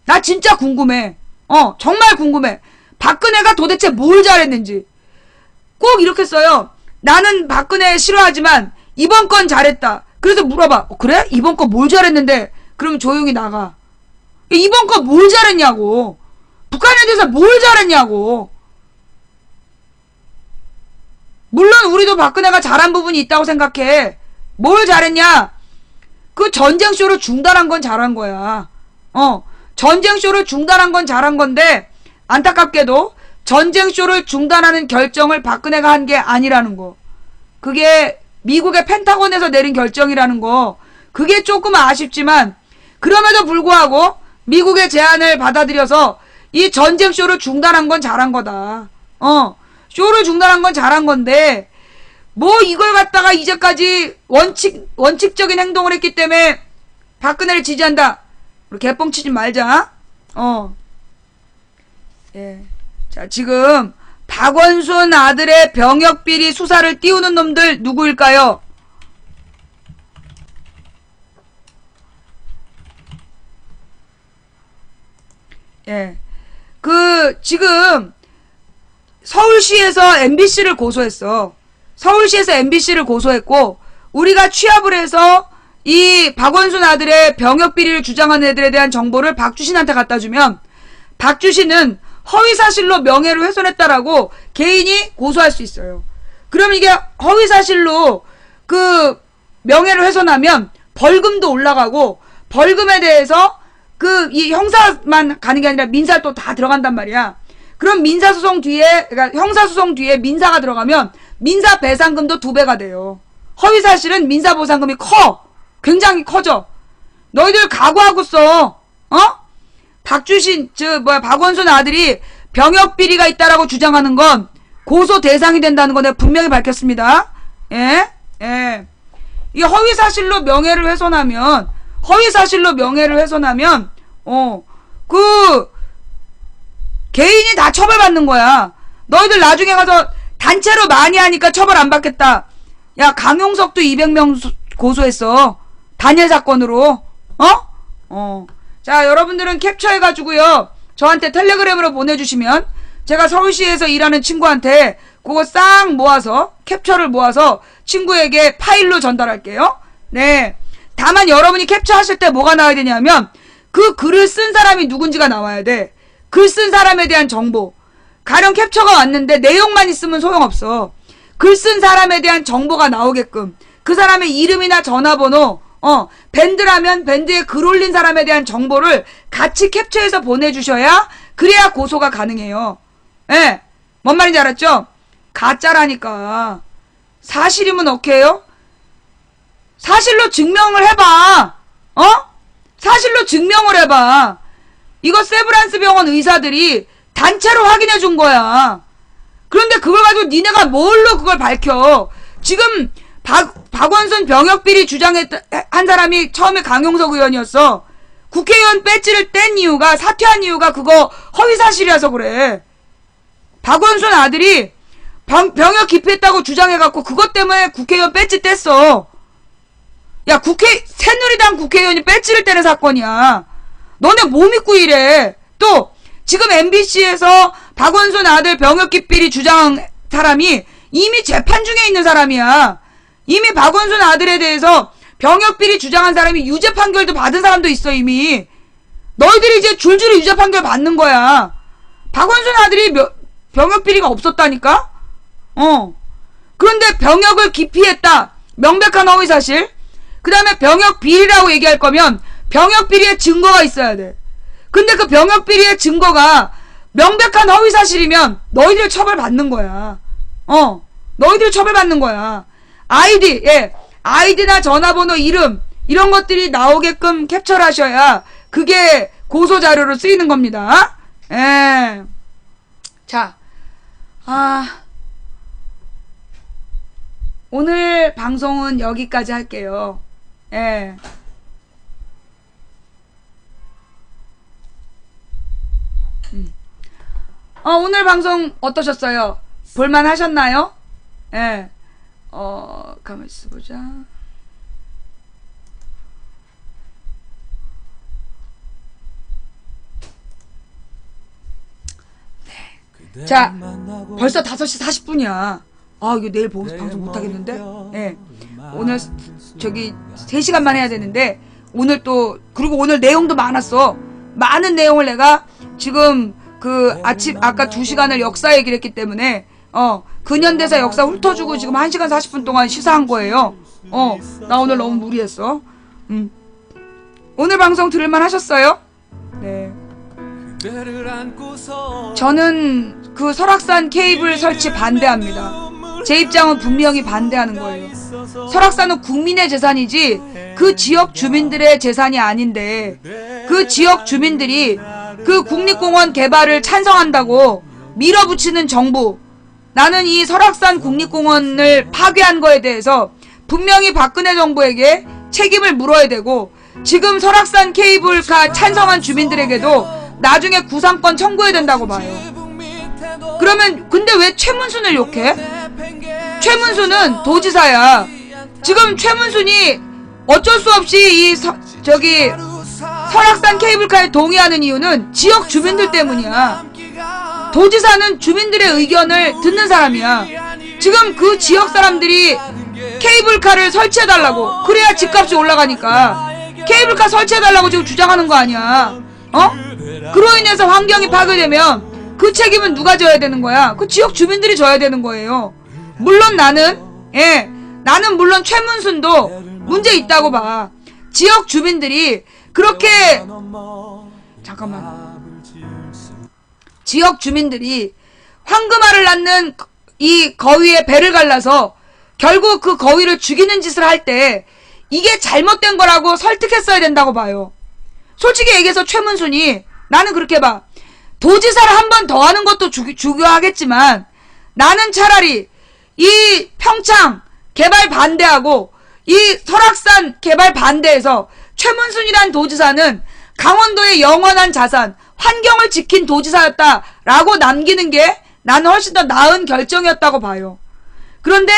나 진짜 궁금해. 정말 궁금해. 박근혜가 도대체 뭘 잘했는지. 꼭 이렇게 써요. 나는 박근혜 싫어하지만 이번 건 잘했다. 그래서 물어봐. 그래? 이번 건 뭘 잘했는데? 그러면 조용히 나가. 이번 건 뭘 잘했냐고. 북한에 대해서 뭘 잘했냐고. 물론 우리도 박근혜가 잘한 부분이 있다고 생각해. 뭘 잘했냐? 그 전쟁쇼를 중단한 건 잘한 거야. 전쟁쇼를 중단한 건 잘한 건데, 안타깝게도 전쟁쇼를 중단하는 결정을 박근혜가 한 게 아니라는 거. 그게 미국의 펜타곤에서 내린 결정이라는 거. 그게 조금 아쉽지만, 그럼에도 불구하고 미국의 제안을 받아들여서 이 전쟁쇼를 중단한 건 잘한 거다. 쇼를 중단한 건 잘한 건데, 뭐 이걸 갖다가 이제까지 원칙적인 행동을 했기 때문에 박근혜를 지지한다. 우리 개뻥치지 말자. 예. 자, 지금 박원순 아들의 병역비리 수사를 띄우는 놈들 누구일까요? 예. 지금 서울시에서 MBC를 고소했어. 서울시에서 MBC를 고소했고, 우리가 취합을 해서 이 박원순 아들의 병역비리를 주장하는 애들에 대한 정보를 박주신한테 갖다 주면, 박주신은 허위사실로 명예를 훼손했다라고 개인이 고소할 수 있어요. 그럼 이게 허위사실로 명예를 훼손하면 벌금도 올라가고, 벌금에 대해서 이 형사만 가는 게 아니라 민사 또 다 들어간단 말이야. 그럼 민사소송 뒤에, 그러니까 형사소송 뒤에 민사가 들어가면 민사 배상금도 2배가 돼요. 허위사실은 민사보상금이 커. 굉장히 커져. 너희들 각오하고 써. 박주신, 박원순 아들이 병역비리가 있다라고 주장하는 건 고소 대상이 된다는 거 내가 분명히 밝혔습니다. 예? 예. 이 허위사실로 명예를 훼손하면, 개인이 다 처벌받는 거야. 너희들 나중에 가서 단체로 많이 하니까 처벌 안 받겠다. 야, 강용석도 200명 고소했어. 단일 사건으로. 자, 여러분들은 캡처해가지고요, 저한테 텔레그램으로 보내주시면 제가 서울시에서 일하는 친구한테 그거 싹 모아서, 캡처를 모아서 친구에게 파일로 전달할게요. 네. 다만 여러분이 캡처하실 때 뭐가 나와야 되냐면, 그 글을 쓴 사람이 누군지가 나와야 돼. 글 쓴 사람에 대한 정보. 가령 캡처가 왔는데 내용만 있으면 소용없어. 글 쓴 사람에 대한 정보가 나오게끔, 그 사람의 이름이나 전화번호, 밴드라면 밴드에 글 올린 사람에 대한 정보를 같이 캡처해서 보내주셔야, 그래야 고소가 가능해요. 예. 뭔 말인지 알았죠? 가짜라니까. 사실이면 오케이요? 사실로 증명을 해봐. 사실로 증명을 해봐. 이거 세브란스 병원 의사들이 단체로 확인해 준 거야. 그런데 그걸 가지고 니네가 뭘로 그걸 밝혀? 지금 박원순 병역비리 주장한 사람이 처음에 강용석 의원이었어. 국회의원 배지를 뗀 이유가, 사퇴한 이유가 그거 허위사실이라서 그래. 박원순 아들이 병역 기피했다고 주장해갖고 그것 때문에 국회의원 배지 뗐어. 야, 새누리당 국회의원이 배지를 떼는 사건이야. 너네 뭐 믿고 이래? 또 지금 MBC에서 박원순 아들 병역기 비리 주장한 사람이 이미 재판 중에 있는 사람이야. 이미 박원순 아들에 대해서 병역비리 주장한 사람이 유죄 판결도 받은 사람도 있어. 이미 너희들이 이제 줄줄이 유죄 판결 받는 거야. 박원순 아들이 병역비리가 없었다니까? 그런데 병역을 기피했다, 명백한 허위사실. 그 다음에 병역비리라고 얘기할 거면 병역비리의 증거가 있어야 돼. 근데 그 병역비리의 증거가 명백한 허위사실이면 너희들 처벌받는 거야. 너희들 처벌받는 거야. 아이디나 전화번호, 이름 이런 것들이 나오게끔 캡처를 하셔야 그게 고소자료로 쓰이는 겁니다. 예. 자, 오늘 방송은 여기까지 할게요. 예. 오늘 방송 어떠셨어요? 볼만 하셨나요? 예. 가만히 있어보자. 네. 자, 벌써 5시 40분이야. 이거 내일 방송 못하겠는데? 예. 오늘, 3시간만 해야 되는데, 오늘 또, 그리고 오늘 내용도 많았어. 많은 내용을 내가 지금, 아까 2시간을 역사 얘기를 했기 때문에, 근현대사 역사 훑어주고 지금 1시간 40분 동안 시사한 거예요. 나 오늘 너무 무리했어. 오늘 방송 들을만 하셨어요? 네. 저는 그 설악산 케이블 설치 반대합니다. 제 입장은 분명히 반대하는 거예요. 설악산은 국민의 재산이지 그 지역 주민들의 재산이 아닌데, 그 지역 주민들이 그 국립공원 개발을 찬성한다고 밀어붙이는 정부, 나는 이 설악산 국립공원을 파괴한 거에 대해서 분명히 박근혜 정부에게 책임을 물어야 되고, 지금 설악산 케이블카 찬성한 주민들에게도 나중에 구상권 청구해야 된다고 봐요. 그러면 근데 왜 최문순을 욕해? 최문순은 도지사야. 지금 최문순이 어쩔 수 없이 설악산 케이블카에 동의하는 이유는 지역 주민들 때문이야. 도지사는 주민들의 의견을 듣는 사람이야. 지금 그 지역 사람들이 케이블카를 설치해달라고, 그래야 집값이 올라가니까 케이블카 설치해달라고 지금 주장하는 거 아니야. 그로 인해서 환경이 파괴되면 그 책임은 누가 져야 되는 거야? 그 지역 주민들이 져야 되는 거예요. 물론 나는 물론 최문순도 문제 있다고 봐. 지역 주민들이 그렇게, 지역 주민들이 황금알을 낳는 이 거위에 배를 갈라서 결국 그 거위를 죽이는 짓을 할 때 이게 잘못된 거라고 설득했어야 된다고 봐요. 솔직히 얘기해서 최문순이, 나는 그렇게 봐. 도지사를 한 번 더 하는 것도 중요하겠지만, 나는 차라리 이 평창 개발 반대하고 이 설악산 개발 반대해서 최문순이란 도지사는 강원도의 영원한 자산, 환경을 지킨 도지사였다라고 남기는 게 나는 훨씬 더 나은 결정이었다고 봐요. 그런데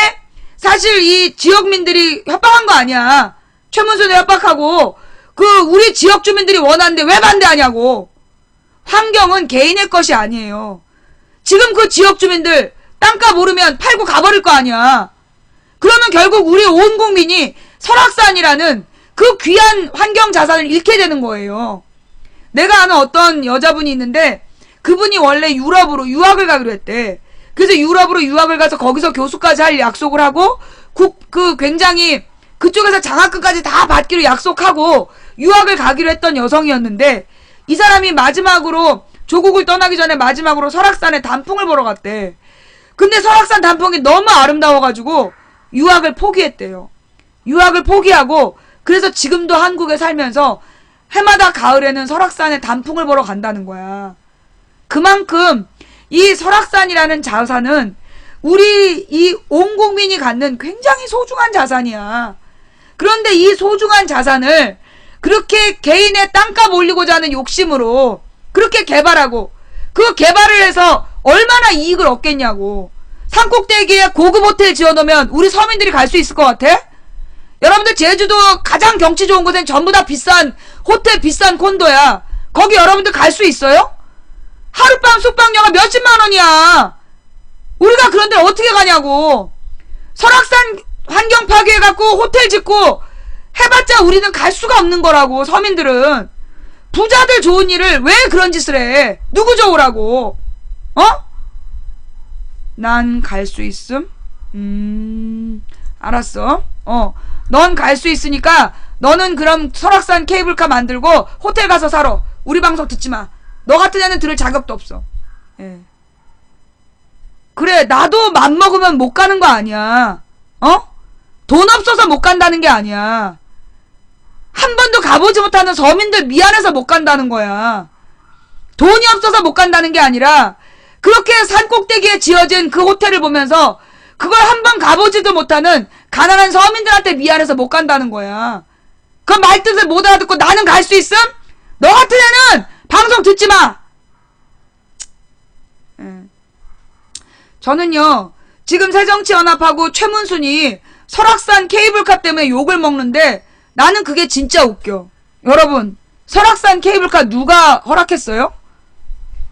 사실 이 지역민들이 협박한 거 아니야. 최문순이 협박하고 우리 지역 주민들이 원하는데 왜 반대하냐고. 환경은 개인의 것이 아니에요. 지금 그 지역 주민들 땅값 오르면 팔고 가버릴 거 아니야. 그러면 결국 우리 온 국민이 설악산이라는 그 귀한 환경 자산을 잃게 되는 거예요. 내가 아는 어떤 여자분이 있는데, 그분이 원래 유럽으로 유학을 가기로 했대. 그래서 유럽으로 유학을 가서 거기서 교수까지 할 약속을 하고, 굉장히 그쪽에서 장학금까지 다 받기로 약속하고 유학을 가기로 했던 여성이었는데, 이 사람이 마지막으로 조국을 떠나기 전에 마지막으로 설악산에 단풍을 보러 갔대. 근데 설악산 단풍이 너무 아름다워가지고 유학을 포기했대요. 유학을 포기하고, 그래서 지금도 한국에 살면서 해마다 가을에는 설악산에 단풍을 보러 간다는 거야. 그만큼 이 설악산이라는 자산은 우리 이 온 국민이 갖는 굉장히 소중한 자산이야. 그런데 이 소중한 자산을 그렇게 개인의 땅값 올리고자 하는 욕심으로 그렇게 개발하고 그 개발을 해서 얼마나 이익을 얻겠냐고. 산꼭대기에 고급 호텔 지어놓으면 우리 서민들이 갈 수 있을 것 같아? 여러분들 제주도 가장 경치 좋은 곳엔 전부 다 비싼 호텔, 비싼 콘도야. 거기 여러분들 갈 수 있어요? 하룻밤 숙박료가 몇십만 원이야. 우리가 그런 데를 어떻게 가냐고. 설악산 환경 파괴해갖고 호텔 짓고 해봤자 우리는 갈 수가 없는 거라고. 서민들은 부자들 좋은 일을 왜 그런 짓을 해? 누구 좋으라고? 어? 난 갈 수 있음? 알았어. 넌 갈 수 있으니까 너는 그럼 설악산 케이블카 만들고 호텔 가서 살아. 우리 방송 듣지 마. 너 같은 애는 들을 자격도 없어. 예. 그래, 나도 맘먹으면 못 가는 거 아니야. 돈 없어서 못 간다는 게 아니야. 한 번도 가보지 못하는 서민들 미안해서 못 간다는 거야. 돈이 없어서 못 간다는 게 아니라 그렇게 산꼭대기에 지어진 그 호텔을 보면서 그걸 한 번 가보지도 못하는 가난한 서민들한테 미안해서 못 간다는 거야. 그 말뜻을 못 알아듣고 나는 갈 수 있음? 너 같은 애는 방송 듣지 마. 저는요 지금 새정치연합하고 최문순이 설악산 케이블카 때문에 욕을 먹는데 나는 그게 진짜 웃겨. 여러분, 설악산 케이블카 누가 허락했어요?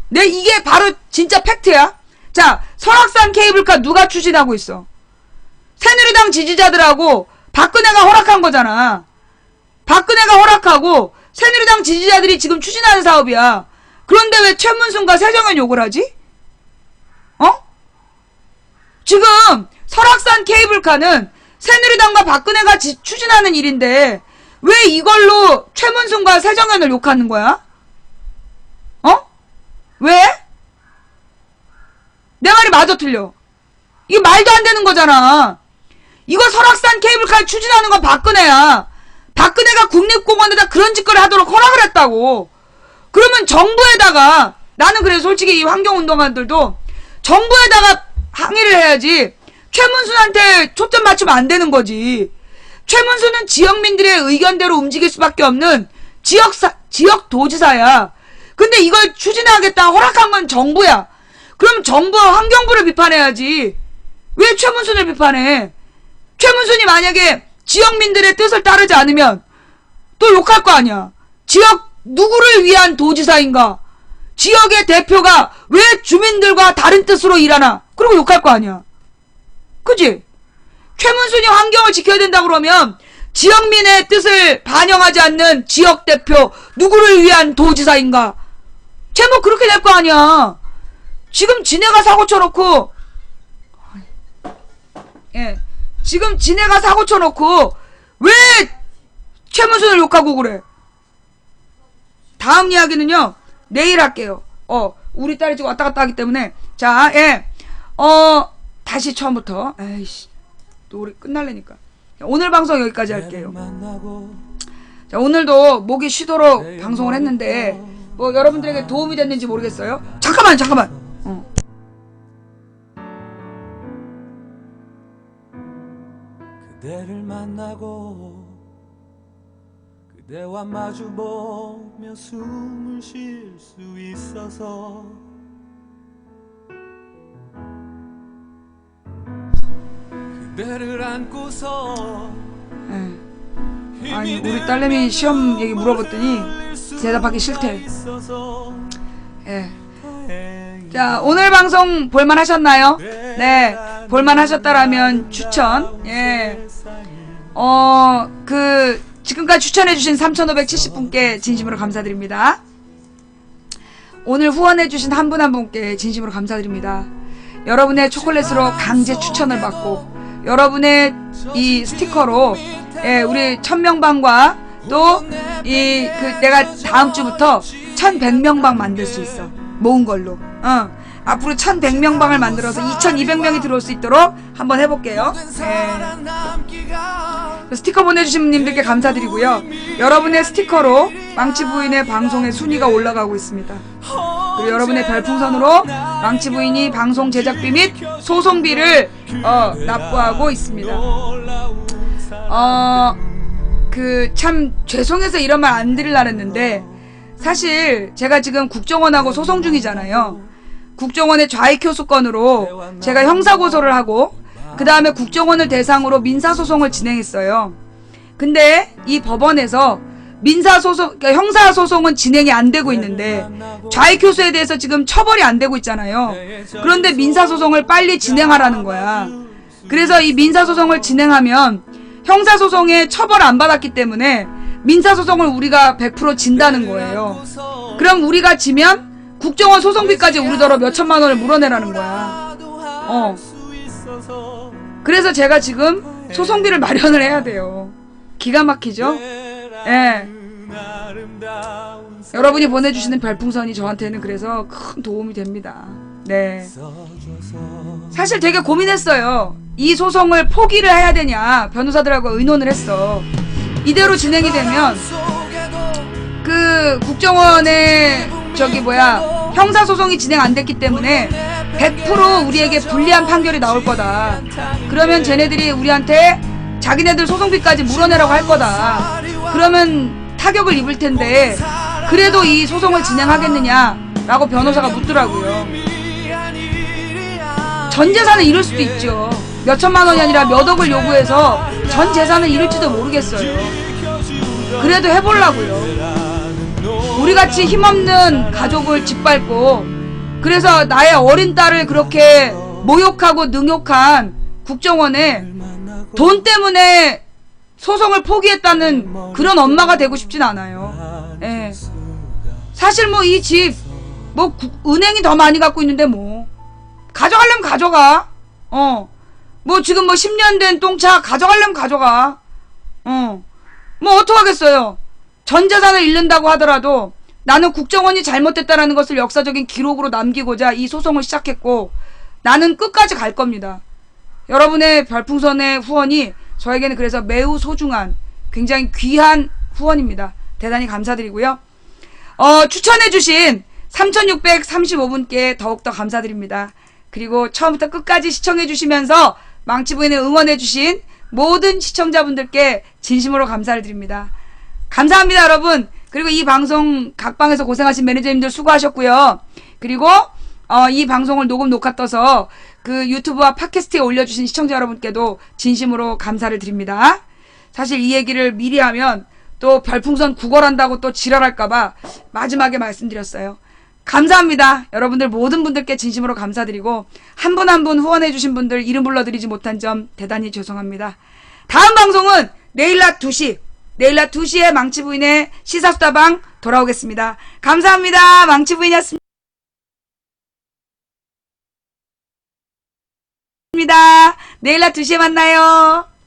네, 이게 바로 진짜 팩트야. 자, 설악산 케이블카 누가 추진하고 있어? 새누리당 지지자들하고 박근혜가 허락한 거잖아. 박근혜가 허락하고 새누리당 지지자들이 지금 추진하는 사업이야. 그런데 왜 최문순과 세정연 욕을 하지? 지금 설악산 케이블카는 새누리당과 박근혜가 추진하는 일인데 왜 이걸로 최문순과 세정연을 욕하는 거야? 왜? 내 말이 마저 틀려. 이게 말도 안 되는 거잖아. 이거 설악산 케이블카 추진하는 건 박근혜야. 박근혜가 국립공원에다 그런 짓거리 하도록 허락을 했다고. 그러면 정부에다가, 나는 그래서 솔직히 이 환경운동가들도 정부에다가 항의를 해야지 최문순한테 초점 맞추면 안 되는 거지. 최문순은 지역민들의 의견대로 움직일 수밖에 없는 지역 도지사야. 근데 이걸 추진하겠다 허락한 건 정부야. 그럼 정부와 환경부를 비판해야지. 왜 최문순을 비판해? 최문순이 만약에 지역민들의 뜻을 따르지 않으면 또 욕할 거 아니야. 지역 누구를 위한 도지사인가? 지역의 대표가 왜 주민들과 다른 뜻으로 일하나? 그러고 욕할 거 아니야. 그지? 최문순이 환경을 지켜야 된다 그러면 지역민의 뜻을 반영하지 않는 지역 대표 누구를 위한 도지사인가? 제목 그렇게 될 거 아니야. 지금 지네가 사고 쳐놓고 지금 지네가 사고 쳐놓고 왜 최문순을 욕하고 그래? 다음 이야기는요 내일 할게요. 우리 딸이 지금 왔다 갔다 하기 때문에 자, 다시 처음부터. 에이씨, 또 우리 끝날래니까. 오늘 방송 여기까지 할게요. 자, 오늘도 목이 쉬도록 방송을 했는데 뭐 여러분들에게 도움이 됐는지 모르겠어요. 잠깐만.
그대를 만나고 그대와 마주보며 숨을 쉴 수 있어서 그대를 안고서
아니 우리 딸내미 시험 얘기 물어봤더니 대답하기 싫대. 자, 오늘 방송 볼만 하셨나요? 네, 볼만 하셨다라면 추천. 지금까지 추천해주신 3,570분께 진심으로 감사드립니다. 오늘 후원해주신 한 분 한 분께 진심으로 감사드립니다. 여러분의 초콜릿으로 강제 추천을 받고 여러분의 이 스티커로 우리 1000명방과 또 내가 다음 주부터 1100명방 만들 수 있어. 모은 걸로. 앞으로 1100명방을 만들어서 2200명이 들어올 수 있도록 한번 해볼게요. 스티커 보내주신 분님들께 감사드리고요. 여러분의 스티커로 망치 부인의 방송의 순위가 올라가고 있습니다. 그리고 여러분의 별풍선으로 망치 부인이 방송 제작비 및 소송비를 납부하고 있습니다. 참 죄송해서 이런 말 안 드리려 했는데 사실 제가 지금 국정원하고 소송 중이잖아요. 국정원의 좌익효수건으로 제가 형사고소를 하고 그 다음에 국정원을 대상으로 민사소송을 진행했어요. 근데 이 법원에서 그러니까 형사소송은 진행이 안 되고 있는데 좌익효수에 대해서 지금 처벌이 안 되고 있잖아요. 그런데 민사소송을 빨리 진행하라는 거야. 그래서 이 민사소송을 진행하면 형사소송에 처벌 안 받았기 때문에 민사소송을 우리가 100% 진다는 거예요. 그럼 우리가 지면 국정원 소송비까지 우리더러 몇천만 원을 물어내라는 거야. 그래서 제가 지금 소송비를 마련을 해야 돼요. 기가 막히죠? 예. 여러분이 보내주시는 별풍선이 저한테는 그래서 큰 도움이 됩니다. 네. 사실 되게 고민했어요. 이 소송을 포기를 해야 되냐 변호사들하고 의논을 했어. 이대로 진행이 되면 그 국정원의 형사소송이 진행 안 됐기 때문에 100% 우리에게 불리한 판결이 나올 거다. 그러면 쟤네들이 우리한테 자기네들 소송비까지 물어내라고 할 거다. 그러면 타격을 입을 텐데 그래도 이 소송을 진행하겠느냐라고 변호사가 묻더라고요. 전 재산을 잃을 수도 있죠. 몇천만 원이 아니라 몇 억을 요구해서 전 재산을 잃을지도 모르겠어요. 그래도 해보려고요. 우리같이 힘없는 가족을 짓밟고 그래서 나의 어린 딸을 그렇게 모욕하고 능욕한 국정원에 돈 때문에 소송을 포기했다는 그런 엄마가 되고 싶진 않아요. 예. 사실 이 집 은행이 더 많이 갖고 있는데 가져가려면 가져가. 지금 10년 된 똥차 가져가려면 가져가. 어떡하겠어요. 전 재산을 잃는다고 하더라도 나는 국정원이 잘못됐다라는 것을 역사적인 기록으로 남기고자 이 소송을 시작했고 나는 끝까지 갈 겁니다. 여러분의 별풍선의 후원이 저에게는 그래서 매우 소중한 굉장히 귀한 후원입니다. 대단히 감사드리고요. 추천해주신 3635분께 더욱더 감사드립니다. 그리고 처음부터 끝까지 시청해주시면서 망치부인을 응원해주신 모든 시청자분들께 진심으로 감사를 드립니다. 감사합니다, 여러분. 그리고 이 방송 각방에서 고생하신 매니저님들 수고하셨고요. 그리고 이 방송을 녹화 떠서 그 유튜브와 팟캐스트에 올려주신 시청자 여러분께도 진심으로 감사를 드립니다. 사실 이 얘기를 미리 하면 또 별풍선 구걸한다고 또 지랄할까봐 마지막에 말씀드렸어요. 감사합니다. 여러분들 모든 분들께 진심으로 감사드리고 한 분 한 분 후원해주신 분들 이름 불러드리지 못한 점 대단히 죄송합니다. 다음 방송은 내일 낮 2시에 망치부인의 시사수다방 돌아오겠습니다. 감사합니다. 망치부인이었습니다. 내일 낮 2시에 만나요.